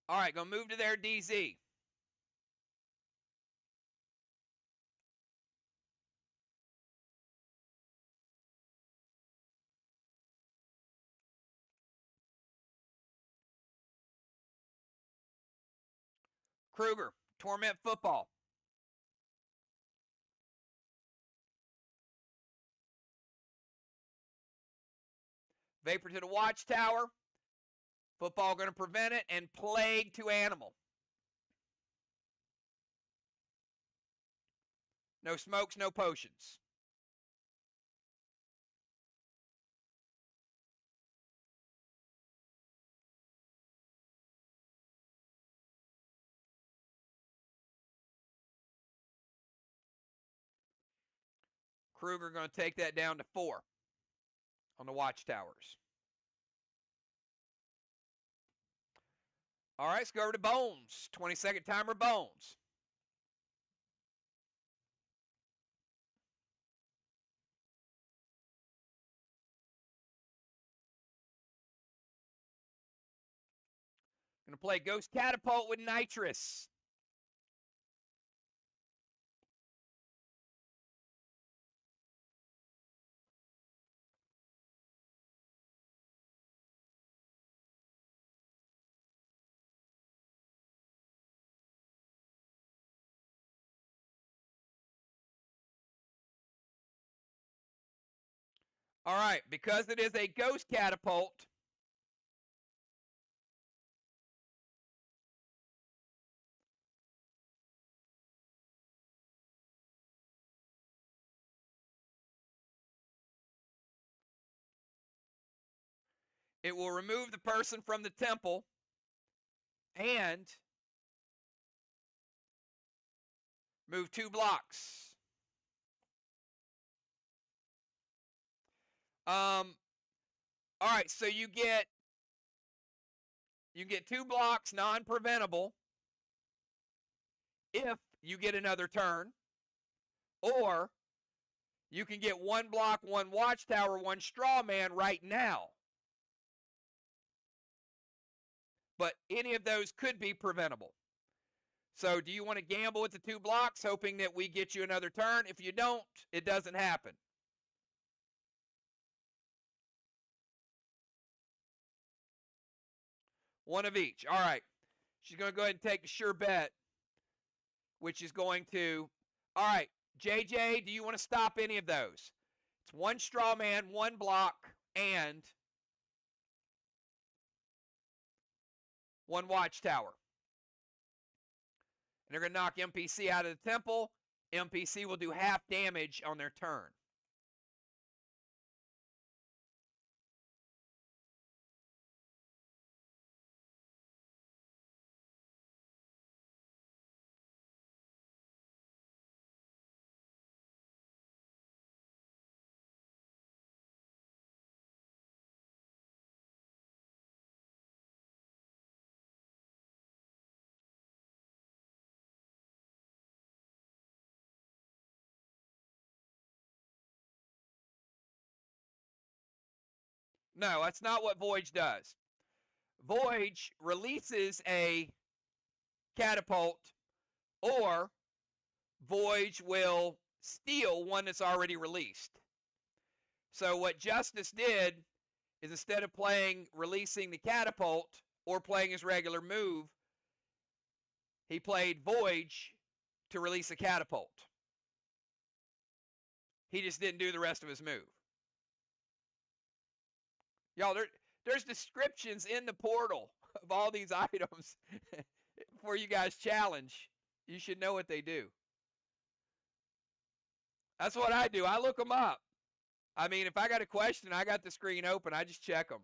All right, gonna move to their DZ. Kruger, Torment Football. Vapor to the Watchtower. Football going to prevent it, and Plague to Animal. No smokes, no potions. Kruger going to take that down to 4 on the Watchtowers. All right, let's go over to Bones. 20-second timer, Bones. Going to play Ghost Catapult with Nitrous. All right, because it is a Ghost Catapult, it will remove the person from the temple and move 2 blocks. All right, so you get 2 blocks non-preventable if you get another turn, or you can get 1 block, 1 Watchtower, 1 Straw Man right now. But any of those could be preventable. So do you want to gamble with the 2 blocks, hoping that we get you another turn? If you don't, it doesn't happen. One of each. All right. She's going to go ahead and take a sure bet, which is going to... All right, JJ, do you want to stop any of those? It's 1 Straw Man, 1 block, and 1 Watchtower. And they're going to knock MPC out of the temple. MPC will do half damage on their turn. No, that's not what Voyage does. Voyage releases a catapult, or Voyage will steal one that's already released. So what Justice did is, instead of releasing the catapult or playing his regular move, he played Voyage to release a catapult. He just didn't do the rest of his move. Y'all, there's descriptions in the portal of all these items for you guys challenge. You should know what they do. That's what I do. I look them up. I mean, if I got a question, I got the screen open. I just check them.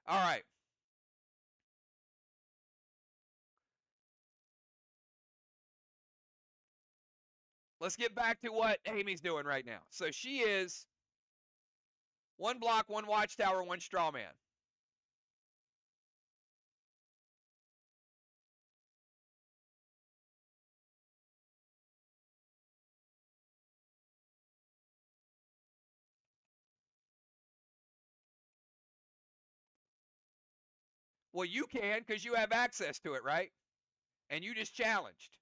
All right. Let's get back to what Amy's doing right now. So she is 1 block, 1 Watchtower, 1 Straw Man. Well, you can because you have access to it, right? And you just challenged.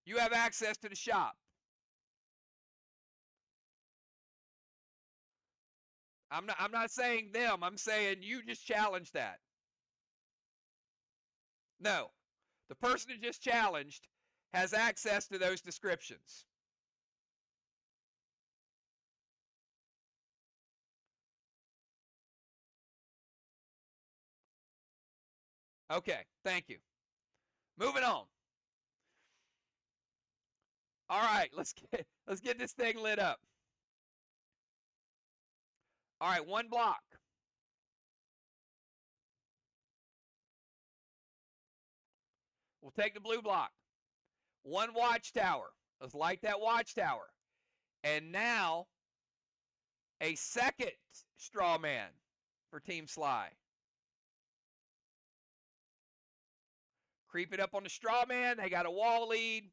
You have access to the shop. I'm not saying them. I'm saying you just challenged that. No. The person who just challenged has access to those descriptions. Okay, thank you. Moving on. All right, let's get this thing lit up. All right, one block. We'll take the blue block. One watchtower. Let's light that watchtower. And now a second straw man for Team SLY. Creep it up on the straw man. They got a wall lead.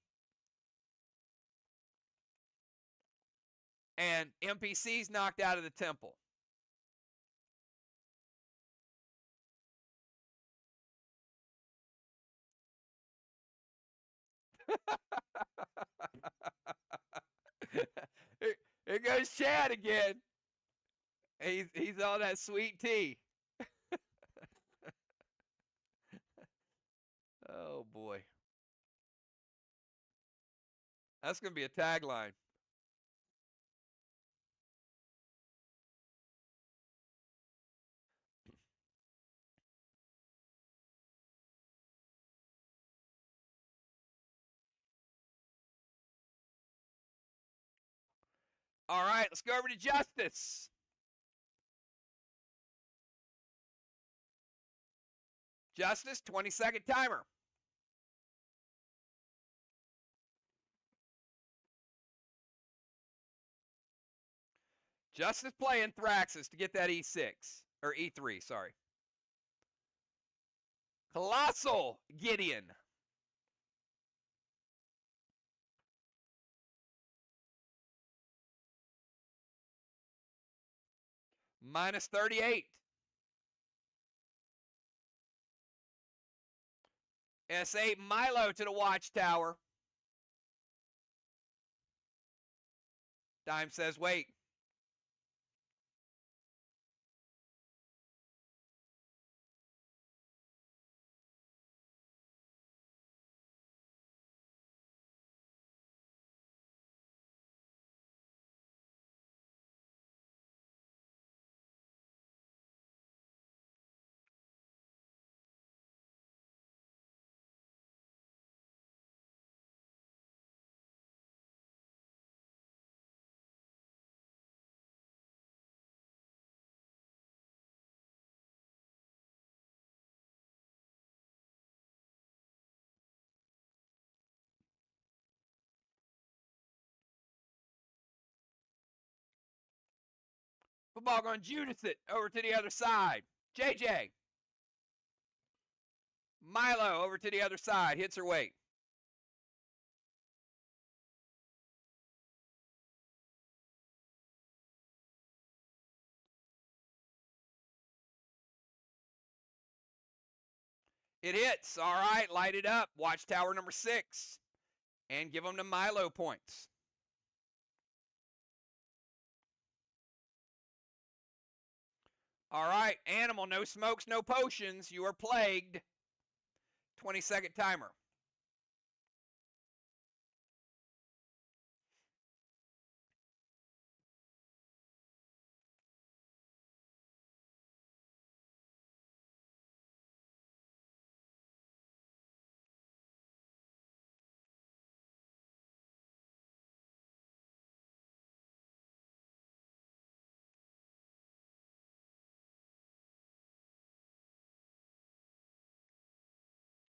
And NPC's knocked out of the temple. Here goes Chad again. He's on that sweet tea. Oh boy. That's going to be a tagline. All right, let's go over to Justice. Justice, 20-second timer. Justice playing Thraxus to get that E6, or E3, sorry. Colossal Gideon. Minus 38. S8 Milo to the watchtower. Dime says wait. Football going to Judas it over to the other side. JJ. Milo over to the other side. Hits her weight. It hits. All right, light it up. Watchtower number 6. And give them the Milo points. All right, Animal, no smokes, no potions. You are plagued. 20-second timer.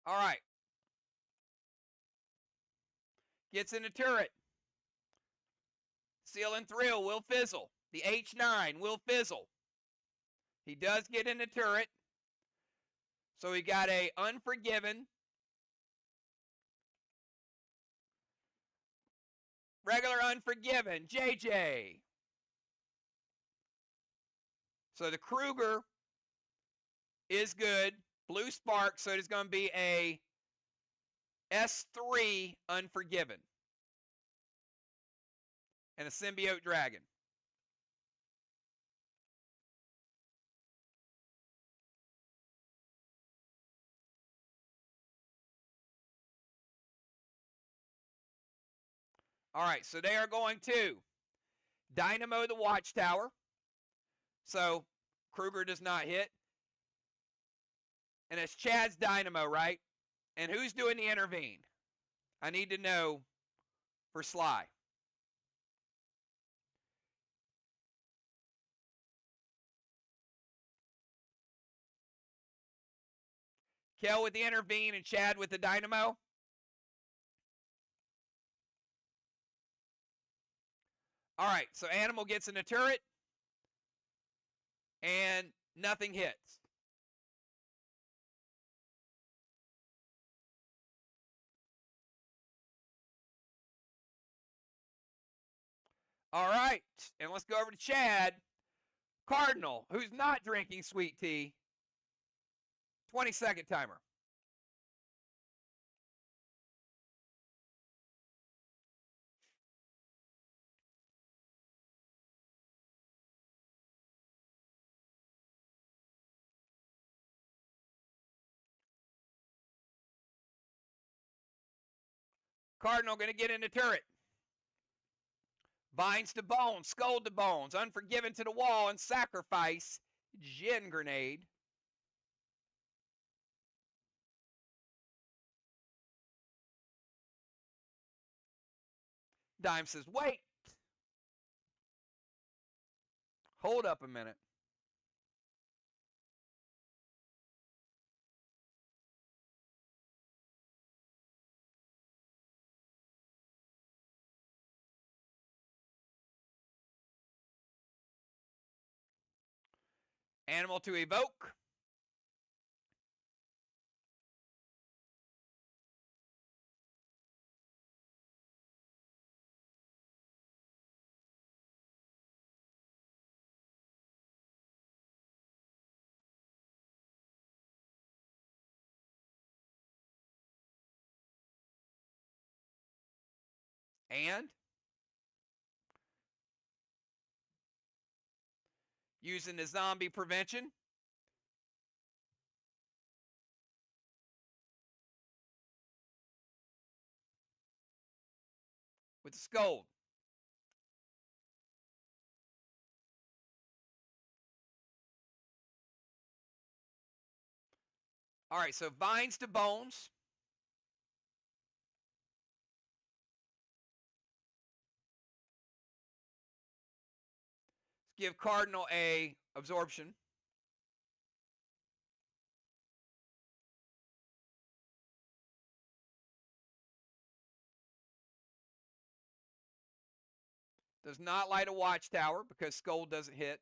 All right. Gets in the turret. Seal and Thrill will fizzle. The H9 will fizzle. He does get in the turret. So we got a Unforgiven. Regular Unforgiven. JJ. So the Kruger is good. Blue Spark, so it is going to be a S3 Unforgiven. And a Symbiote Dragon. All right, so they are going to Dynamo the Watchtower. So Kruger does not hit. And it's Chad's Dynamo, right? And who's doing the Intervene? I need to know for SLY. Kel with the Intervene and Chad with the Dynamo. All right, so Animal gets in the turret. And nothing hits. All right, and let's go over to Chad. Cardinal, who's not drinking sweet tea. 20-second timer. Cardinal going to get in the turret. Vines to bones, skull to bones, Unforgiven to the wall, and sacrifice. Gin Grenade. Dime says, wait. Hold up a minute. Animal to evoke. And using the zombie prevention. With the Scold. All right, so Vines to bones. Let's give Cardinal a absorption. Does not light a watchtower because Scold doesn't hit.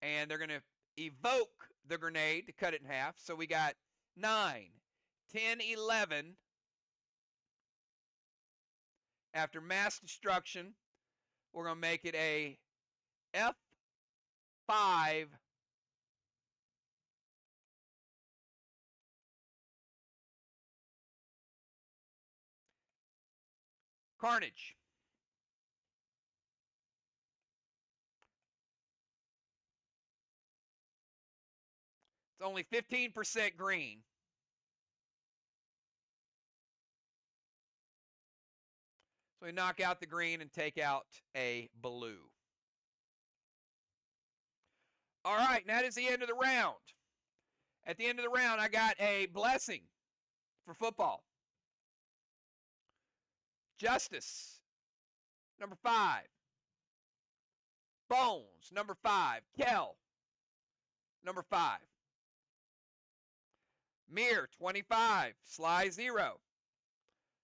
And they're going to evoke the grenade to cut it in half. So we got 9, 10, 11. After mass destruction, we're going to make it a F5 Carnage. It's only 15% green. So we knock out the green and take out a blue. All right, and that is the end of the round. At the end of the round, I got a blessing for football. Justice, number 5. Bones, number 5. Kel, number 5. MIR, 25. SLY, 0.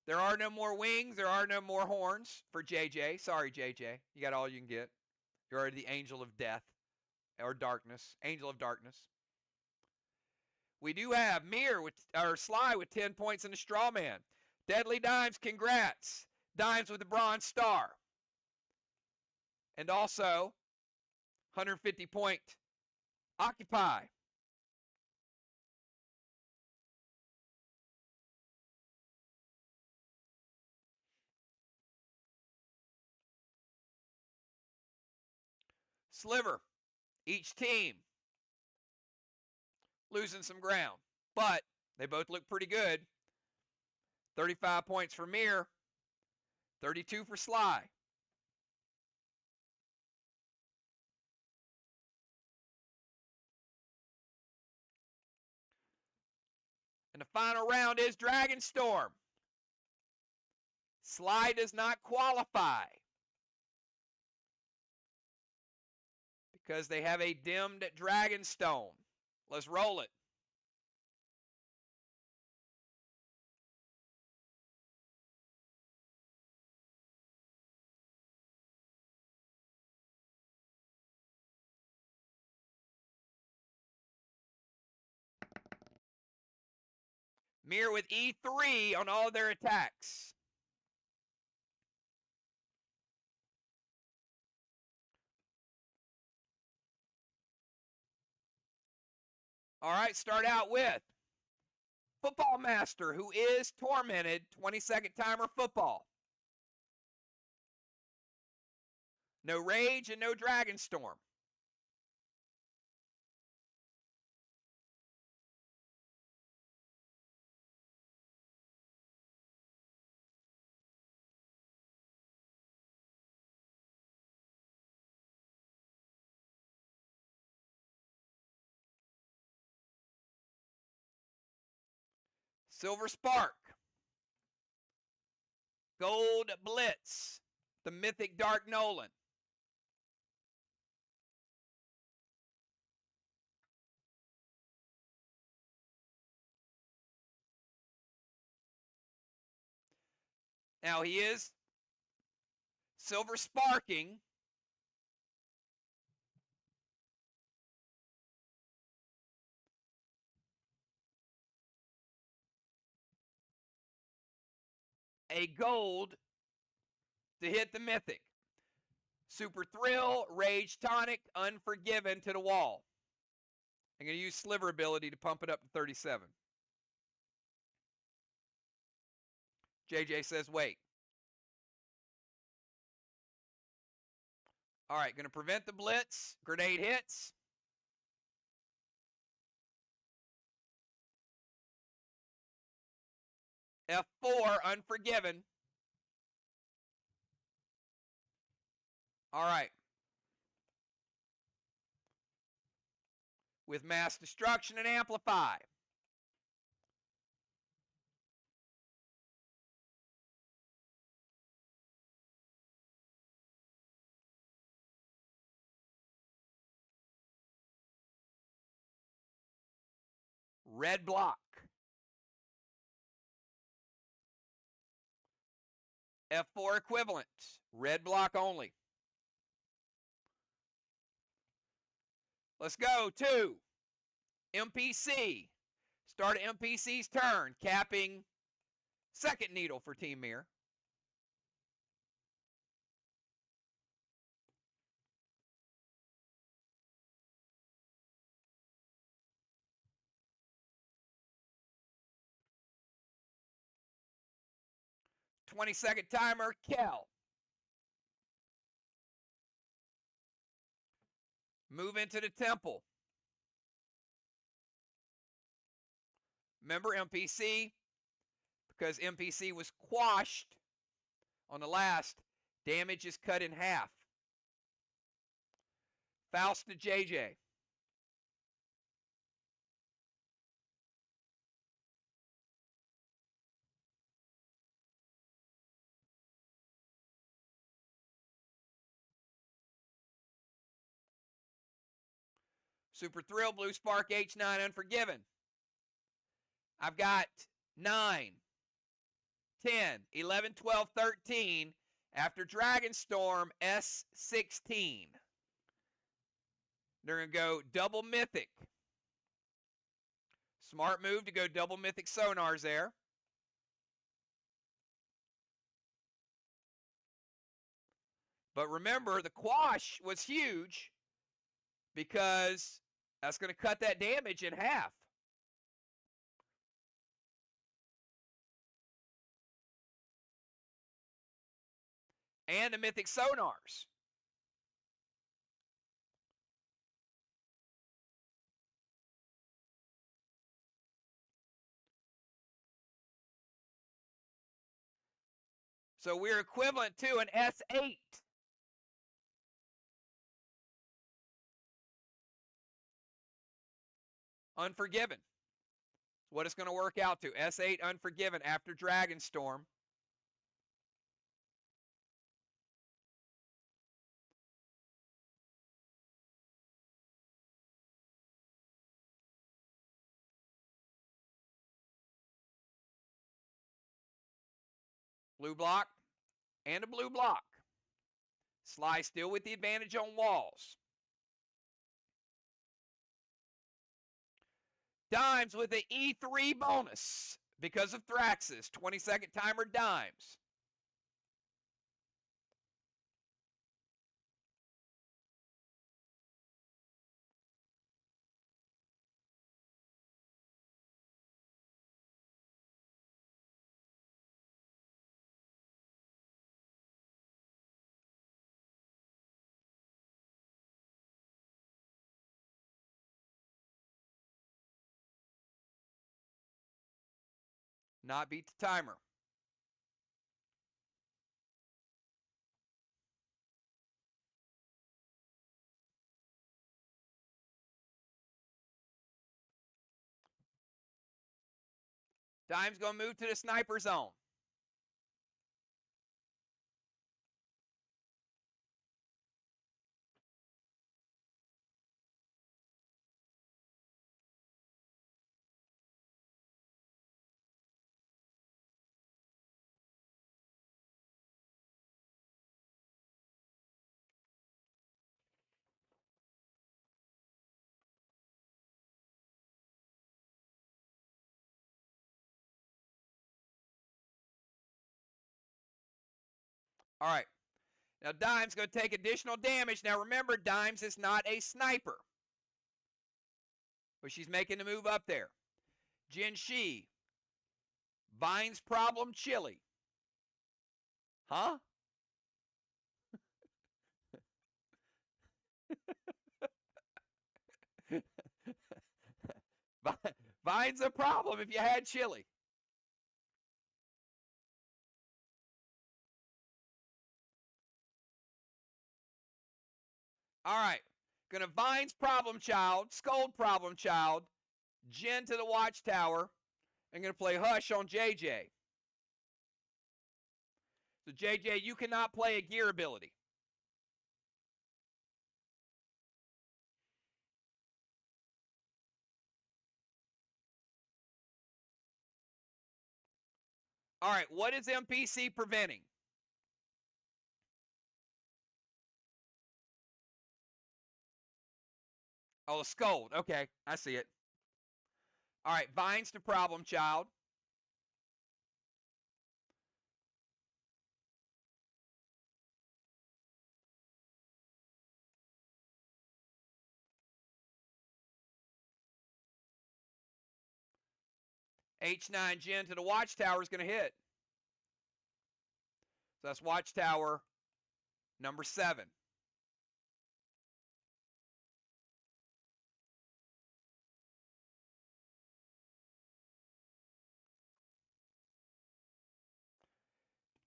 There are no more wings. There are no more horns for JJ. Sorry, JJ. You got all you can get. You're already the angel of death or darkness. Angel of darkness. We do have MIR or SLY with 10 points in the straw man. Deadly Dimes, congrats. Dimes with the bronze star. And also 150 point. Occupy. Sliver. Each team losing some ground, but they both look pretty good. 35 points for MIR, 32 for SLY. And the final round is Dragonstorm. SLY does not qualify because they have a dimmed Dragonstone. Let's roll it. MIR with E3 on all of their attacks. All right, start out with Football Master, who is Tormented, 20-second timer football. No Rage and no Dragonstorm. Silver Spark. Gold Blitz. The Mythic Dark Nolan. Now he is Silver Sparking. A gold to hit the Mythic. Super Thrill, Rage Tonic, Unforgiven to the wall. I'm going to use Sliver ability to pump it up to 37. JJ says wait. All right, going to prevent the blitz. Grenade hits. F4, Unforgiven. All right. With Mass Destruction and Amplify. Red block. F4 equivalent. Red block only. Let's go to MPC. Start MPC's turn, capping second needle for Team MIR. Second timer, Kel. Move into the temple. Remember MPC, because MPC was quashed on the last, damage is cut in half. Faust to JJ. Super Thrill, Blue Spark, H9, Unforgiven. I've got 9, 10, 11, 12, 13. After Dragonstorm, S16. They're going to go double Mythic. Smart move to go double Mythic Sonars there. But remember, the quash was huge. because that's going to cut that damage in half. And the mythic sonars. So we're equivalent to an S8. Unforgiven. What it's going to work out to. S8 Unforgiven after Dragonstorm. Blue block and a blue block. SLY still with the advantage on walls. Dimes with the E3 bonus because of Thraxis. 20-second timer Dimes. Not beat the timer. Dimes going to move to the sniper zone. All right. Now, Dimes going to take additional damage. Now, remember, Dimes is not a sniper. But she's making the move up there. Jin Shi. Vines problem chili. Huh? Vine's a problem if you had chili. All right. Gonna Vine's problem child, Scold problem child, Jin to the watchtower, and gonna play Hush on JJ. So JJ, you cannot play a gear ability. All right, what is MPC preventing? Oh, Scold. Okay, I see it. All right, Vines to problem child. H9 Jin to the watchtower is going to hit. So that's watchtower number 7.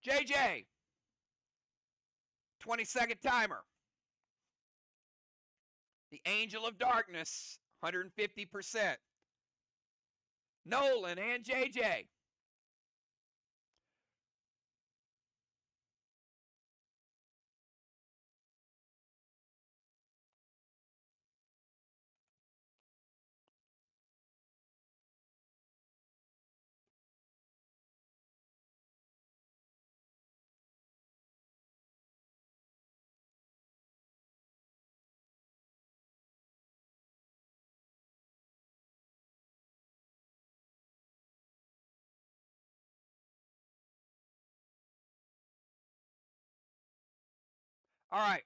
JJ, 20-second timer. The Angel of Darkness, 150%. Nolan and JJ. All right.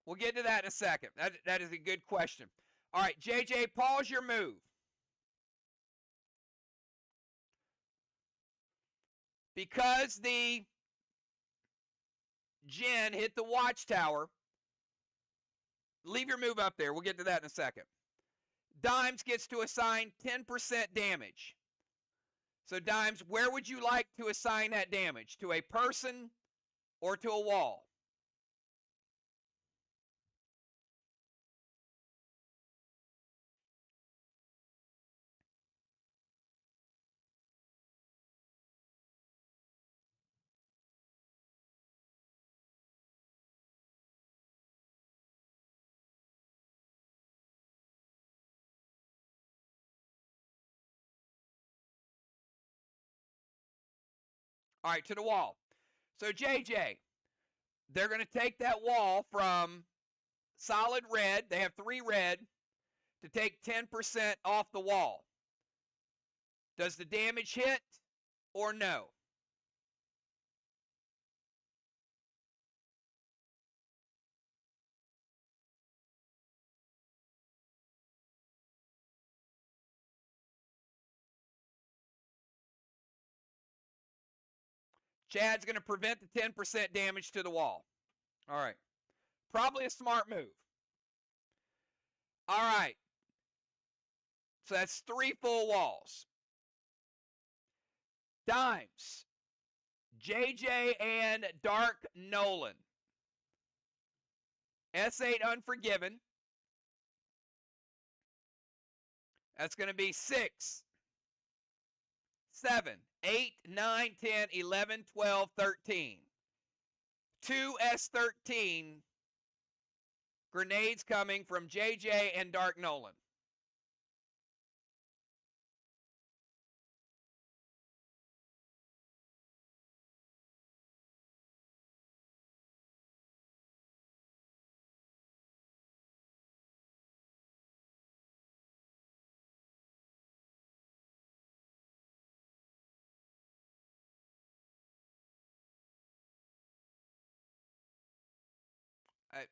We'll get to that in a second. That is a good question. All right, JJ, pause your move. Because the Jinn hit the watchtower, leave your move up there. We'll get to that in a second. Dimes gets to assign 10% damage. So, Dimes, where would you like to assign that damage? To a person or to a wall? All right, to the wall. So, JJ, they're going to take that wall from solid red. They have 3 red to take 10% off the wall. Does the damage hit or no? Chad's going to prevent the 10% damage to the wall. All right. Probably a smart move. All right. So that's 3 full walls. Dimes. JJ and Dark Nolan. S8 Unforgiven. That's going to be 6, 7, 8, 9, 10, 11, 12, 13. 2 S13 grenades coming from JJ and Dark Nolan.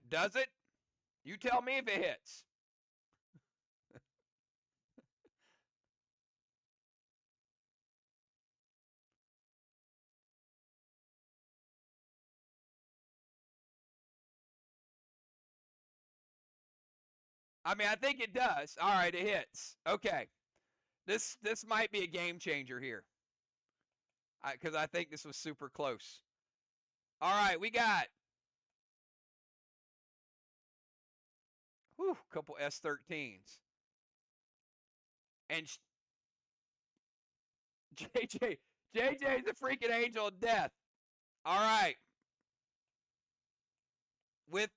Does it? You tell me if it hits. I mean, I think it does. All right, it hits. Okay. This might be a game changer here. Because I think this was super close. All right, we got a couple S13s. And JJ's a freaking angel of death. All right. With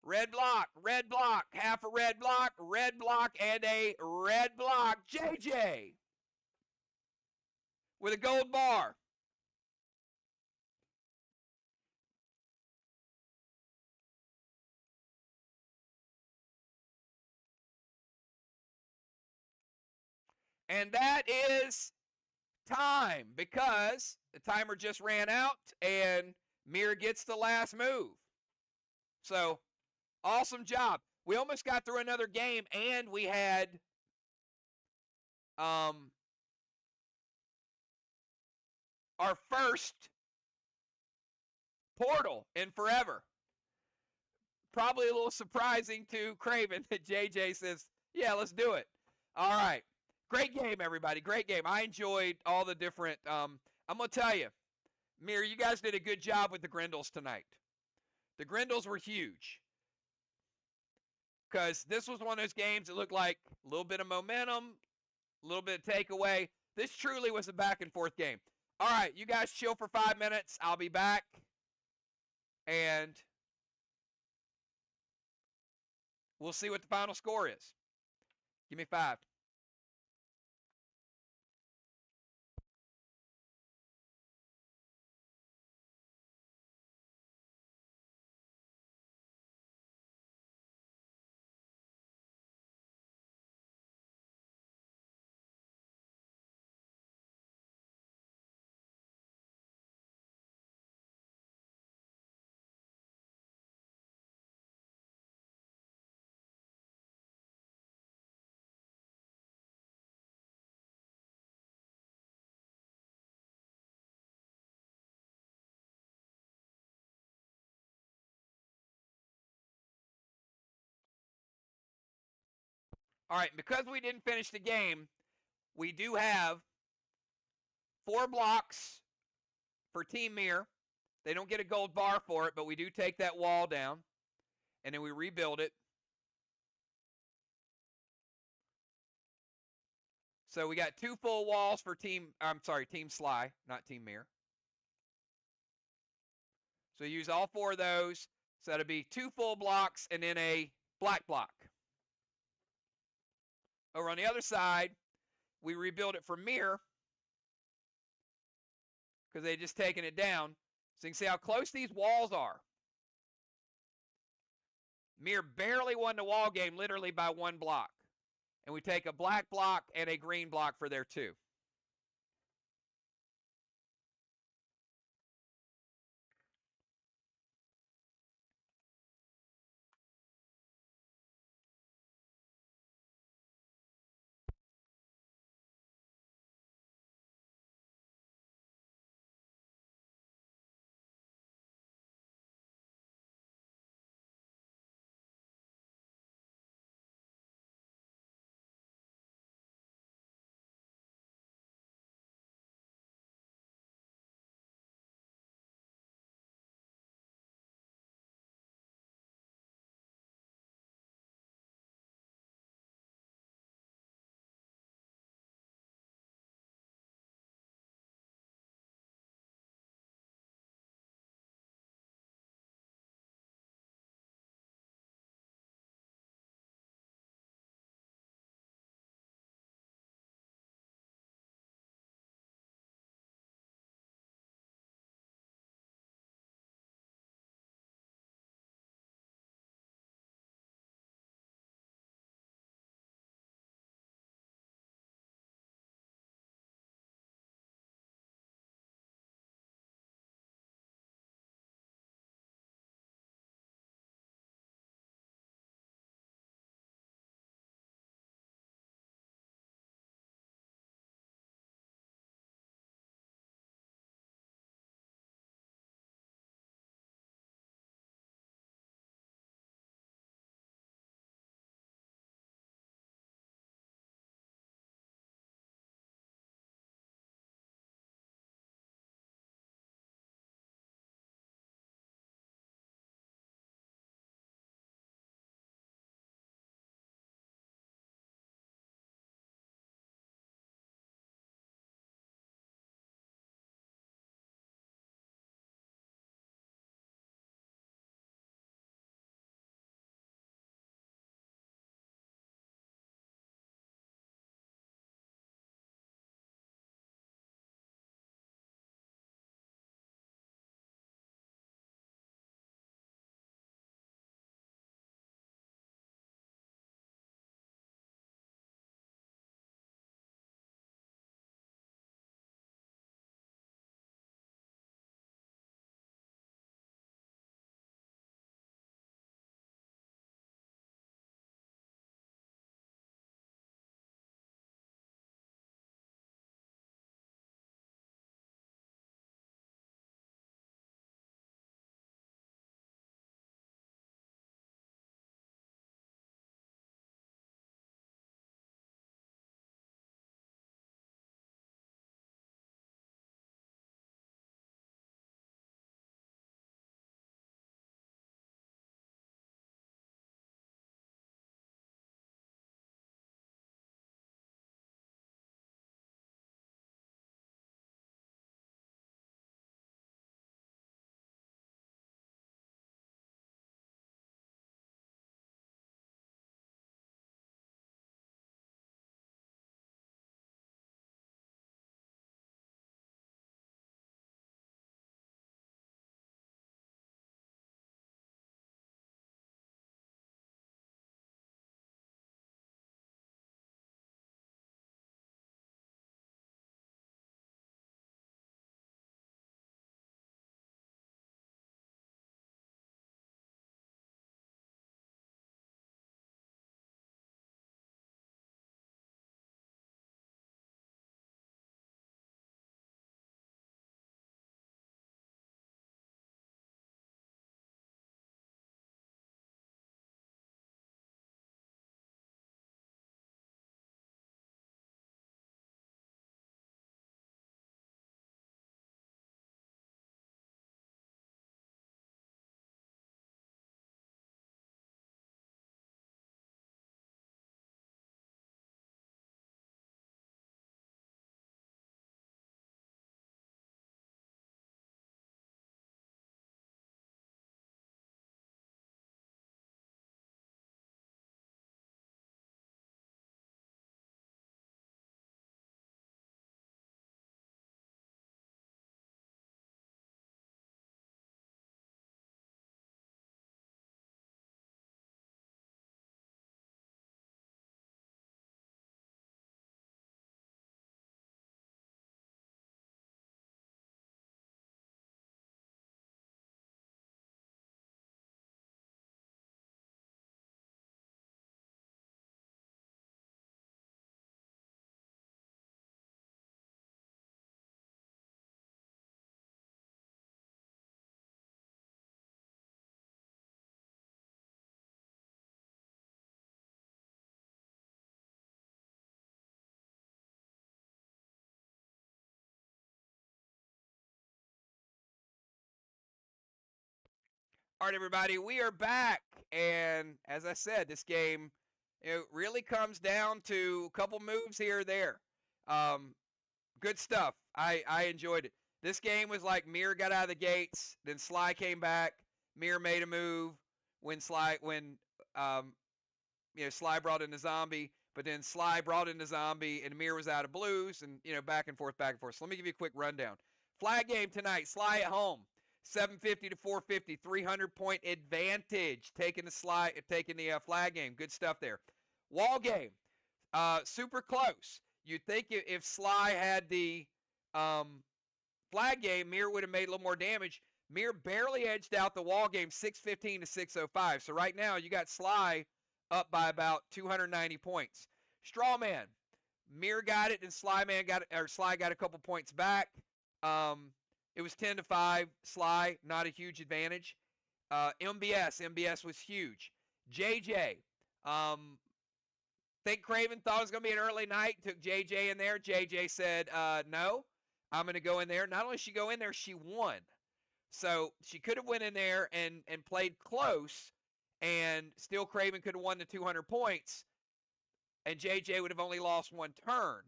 red block, half a red block, and a red block. JJ with a gold bar. And that is time because the timer just ran out and MIR gets the last move. So, awesome job. We almost got through another game and we had our first portal in forever. Probably a little surprising to Craven that JJ says, yeah, let's do it. All right. Great game, everybody. Great game. I enjoyed all the different. I'm going to tell you, MIR, you guys did a good job with the Grendels tonight. The Grendels were huge. Because this was one of those games that looked like a little bit of momentum, a little bit of takeaway. This truly was a back and forth game. All right, you guys chill for 5 minutes. I'll be back. And we'll see what the final score is. Give me 5. All right, because we didn't finish the game, we do have 4 blocks for Team MIR. They don't get a gold bar for it, but we do take that wall down, and then we rebuild it. So we got 2 full walls for Team SLY, not Team MIR. So use all 4 of those. So that'll be 2 full blocks and then a black block. Over on the other side, we rebuild it for MIR because they just taken it down. So you can see how close these walls are. MIR barely won the wall game literally by 1 block. And we take a black block and a green block for their 2. All right, everybody, we are back. And as I said, this game, it really comes down to a couple moves here or there. Good stuff. I enjoyed it. This game was like MIR got out of the gates, then SLY came back. MIR made a move when SLY brought in the zombie, but then SLY brought in the zombie, and MIR was out of blues, and back and forth, back and forth. So let me give you a quick rundown. Flag game tonight. SLY at home. 750 to 450, 300-point advantage. Taking the flag game. Good stuff there. Wall game. Super close. You'd think if SLY had the flag game, MIR would have made a little more damage. MIR barely edged out the wall game, 615 to 605. So right now you got SLY up by about 290 points. Straw man. MIR got it, and SLY got a couple points back. It was 10 to 5. SLY, not a huge advantage. MBS was huge. JJ, think Craven thought it was going to be an early night, took JJ in there. JJ said, no, I'm going to go in there. Not only did she go in there, she won. So she could have went in there and played close, and still Craven could have won the 200 points, and JJ would have only lost one turn.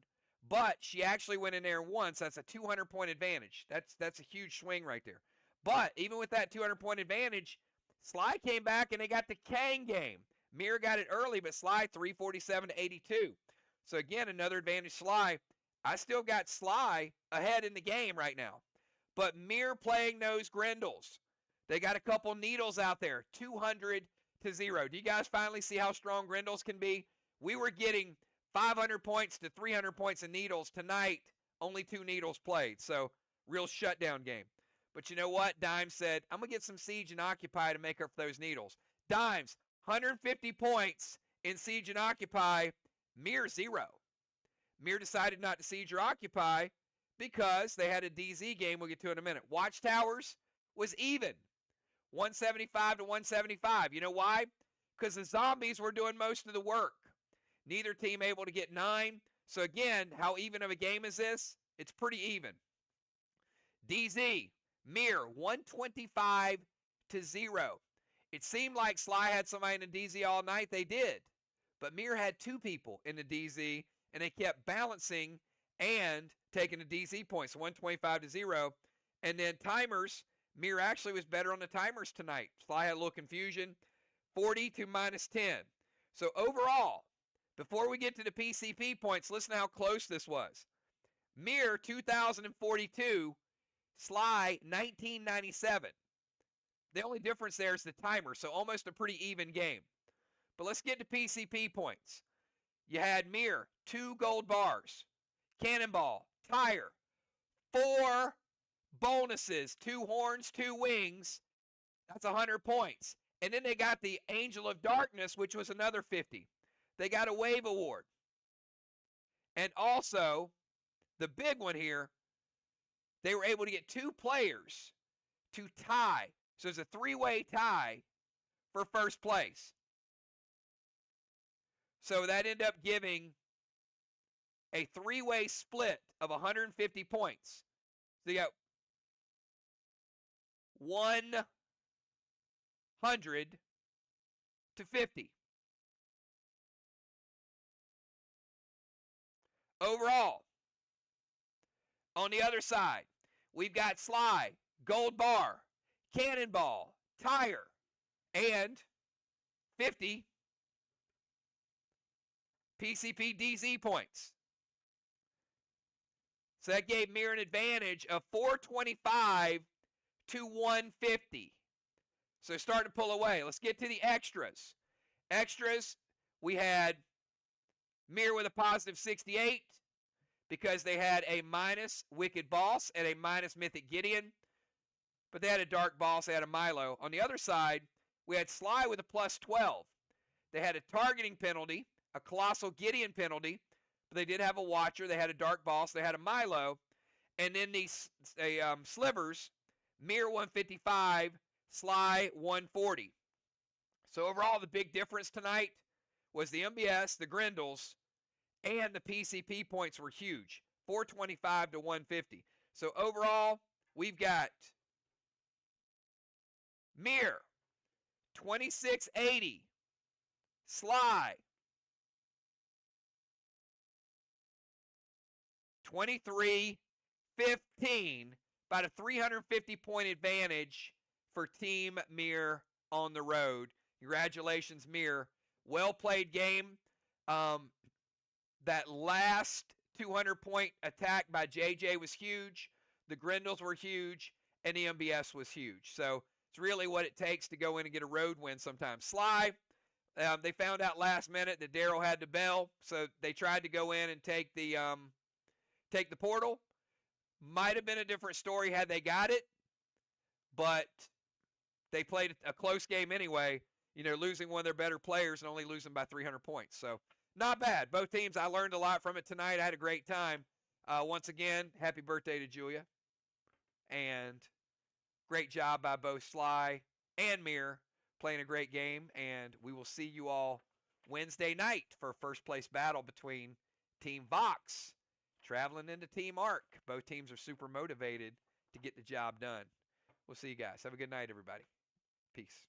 But she actually went in there once. That's a 200-point advantage. That's a huge swing right there. But even with that 200-point advantage, SLY came back and they got the Kang game. MIR got it early, but SLY 347 to 82. So again, another advantage SLY. I still got SLY ahead in the game right now. But MIR playing those Grendels. They got a couple needles out there, 200 to 0. Do you guys finally see how strong Grendels can be? We were getting 500 points to 300 points in needles. Tonight, only 2 needles played. So, real shutdown game. But you know what? Dimes said, I'm going to get some Siege and Occupy to make up for those needles. Dimes, 150 points in Siege and Occupy. MIR 0. MIR decided not to Siege or Occupy because they had a DZ game we'll get to in a minute. Watchtowers was even. 175 to 175. You know why? Because the zombies were doing most of the work. Neither team able to get 9. So again, how even of a game is this? It's pretty even. DZ, MIR, 125 to 0. It seemed like SLY had somebody in the DZ all night. They did. But MIR had 2 people in the DZ, and they kept balancing and taking the DZ points, 125 to 0. And then timers, MIR actually was better on the timers tonight. SLY had a little confusion, 40 to -10. So overall, before we get to the PCP points, listen to how close this was. MIR 2042, SLY 1997. The only difference there is the timer, so almost a pretty even game. But let's get to PCP points. You had MIR, 2 gold bars, cannonball, tire, 4 bonuses, 2 horns, 2 wings. That's 100 points. And then they got the Angel of Darkness, which was another 50. They got a wave award. And also, the big one here, they were able to get 2 players to tie. So it's a 3-way tie for first place. So that ended up giving a 3-way split of 150 points. So you got 100 to 50. Overall, on the other side, we've got SLY, gold bar, cannonball, tire, and 50 PCP DZ points. So that gave MIR an advantage of 425 to 150. So starting to pull away. Let's get to the extras. Extras, we had MIR with a positive 68 because they had a minus Wicked Boss and a minus Mythic Gideon. But they had a Dark Boss, they had a Milo. On the other side, we had SLY with a plus 12. They had a targeting penalty, a Colossal Gideon penalty, but they did have a Watcher. They had a Dark Boss, they had a Milo. And then these slivers, MIR 155, SLY 140. So overall, the big difference tonight was the MBS, the Grendels, and the PCP points were huge, 425 to 150. So overall, we've got MIR 2680. SLY. 2315. About a 350-point advantage for Team MIR on the road. Congratulations, MIR. Well-played game. That last 200-point attack by JJ was huge. The Grindles were huge, and the MBS was huge. So it's really what it takes to go in and get a road win sometimes. SLY, they found out last minute that Daryl had the bell, so they tried to go in and take the portal. Might have been a different story had they got it, but they played a close game anyway, losing one of their better players and only losing by 300 points. So not bad. Both teams, I learned a lot from it tonight. I had a great time. Once again, happy birthday to Julia. And great job by both SLY and MIR playing a great game. And we will see you all Wednesday night for a first place battle between Team Vox traveling into Team Arc. Both teams are super motivated to get the job done. We'll see you guys. Have a good night, everybody. Peace.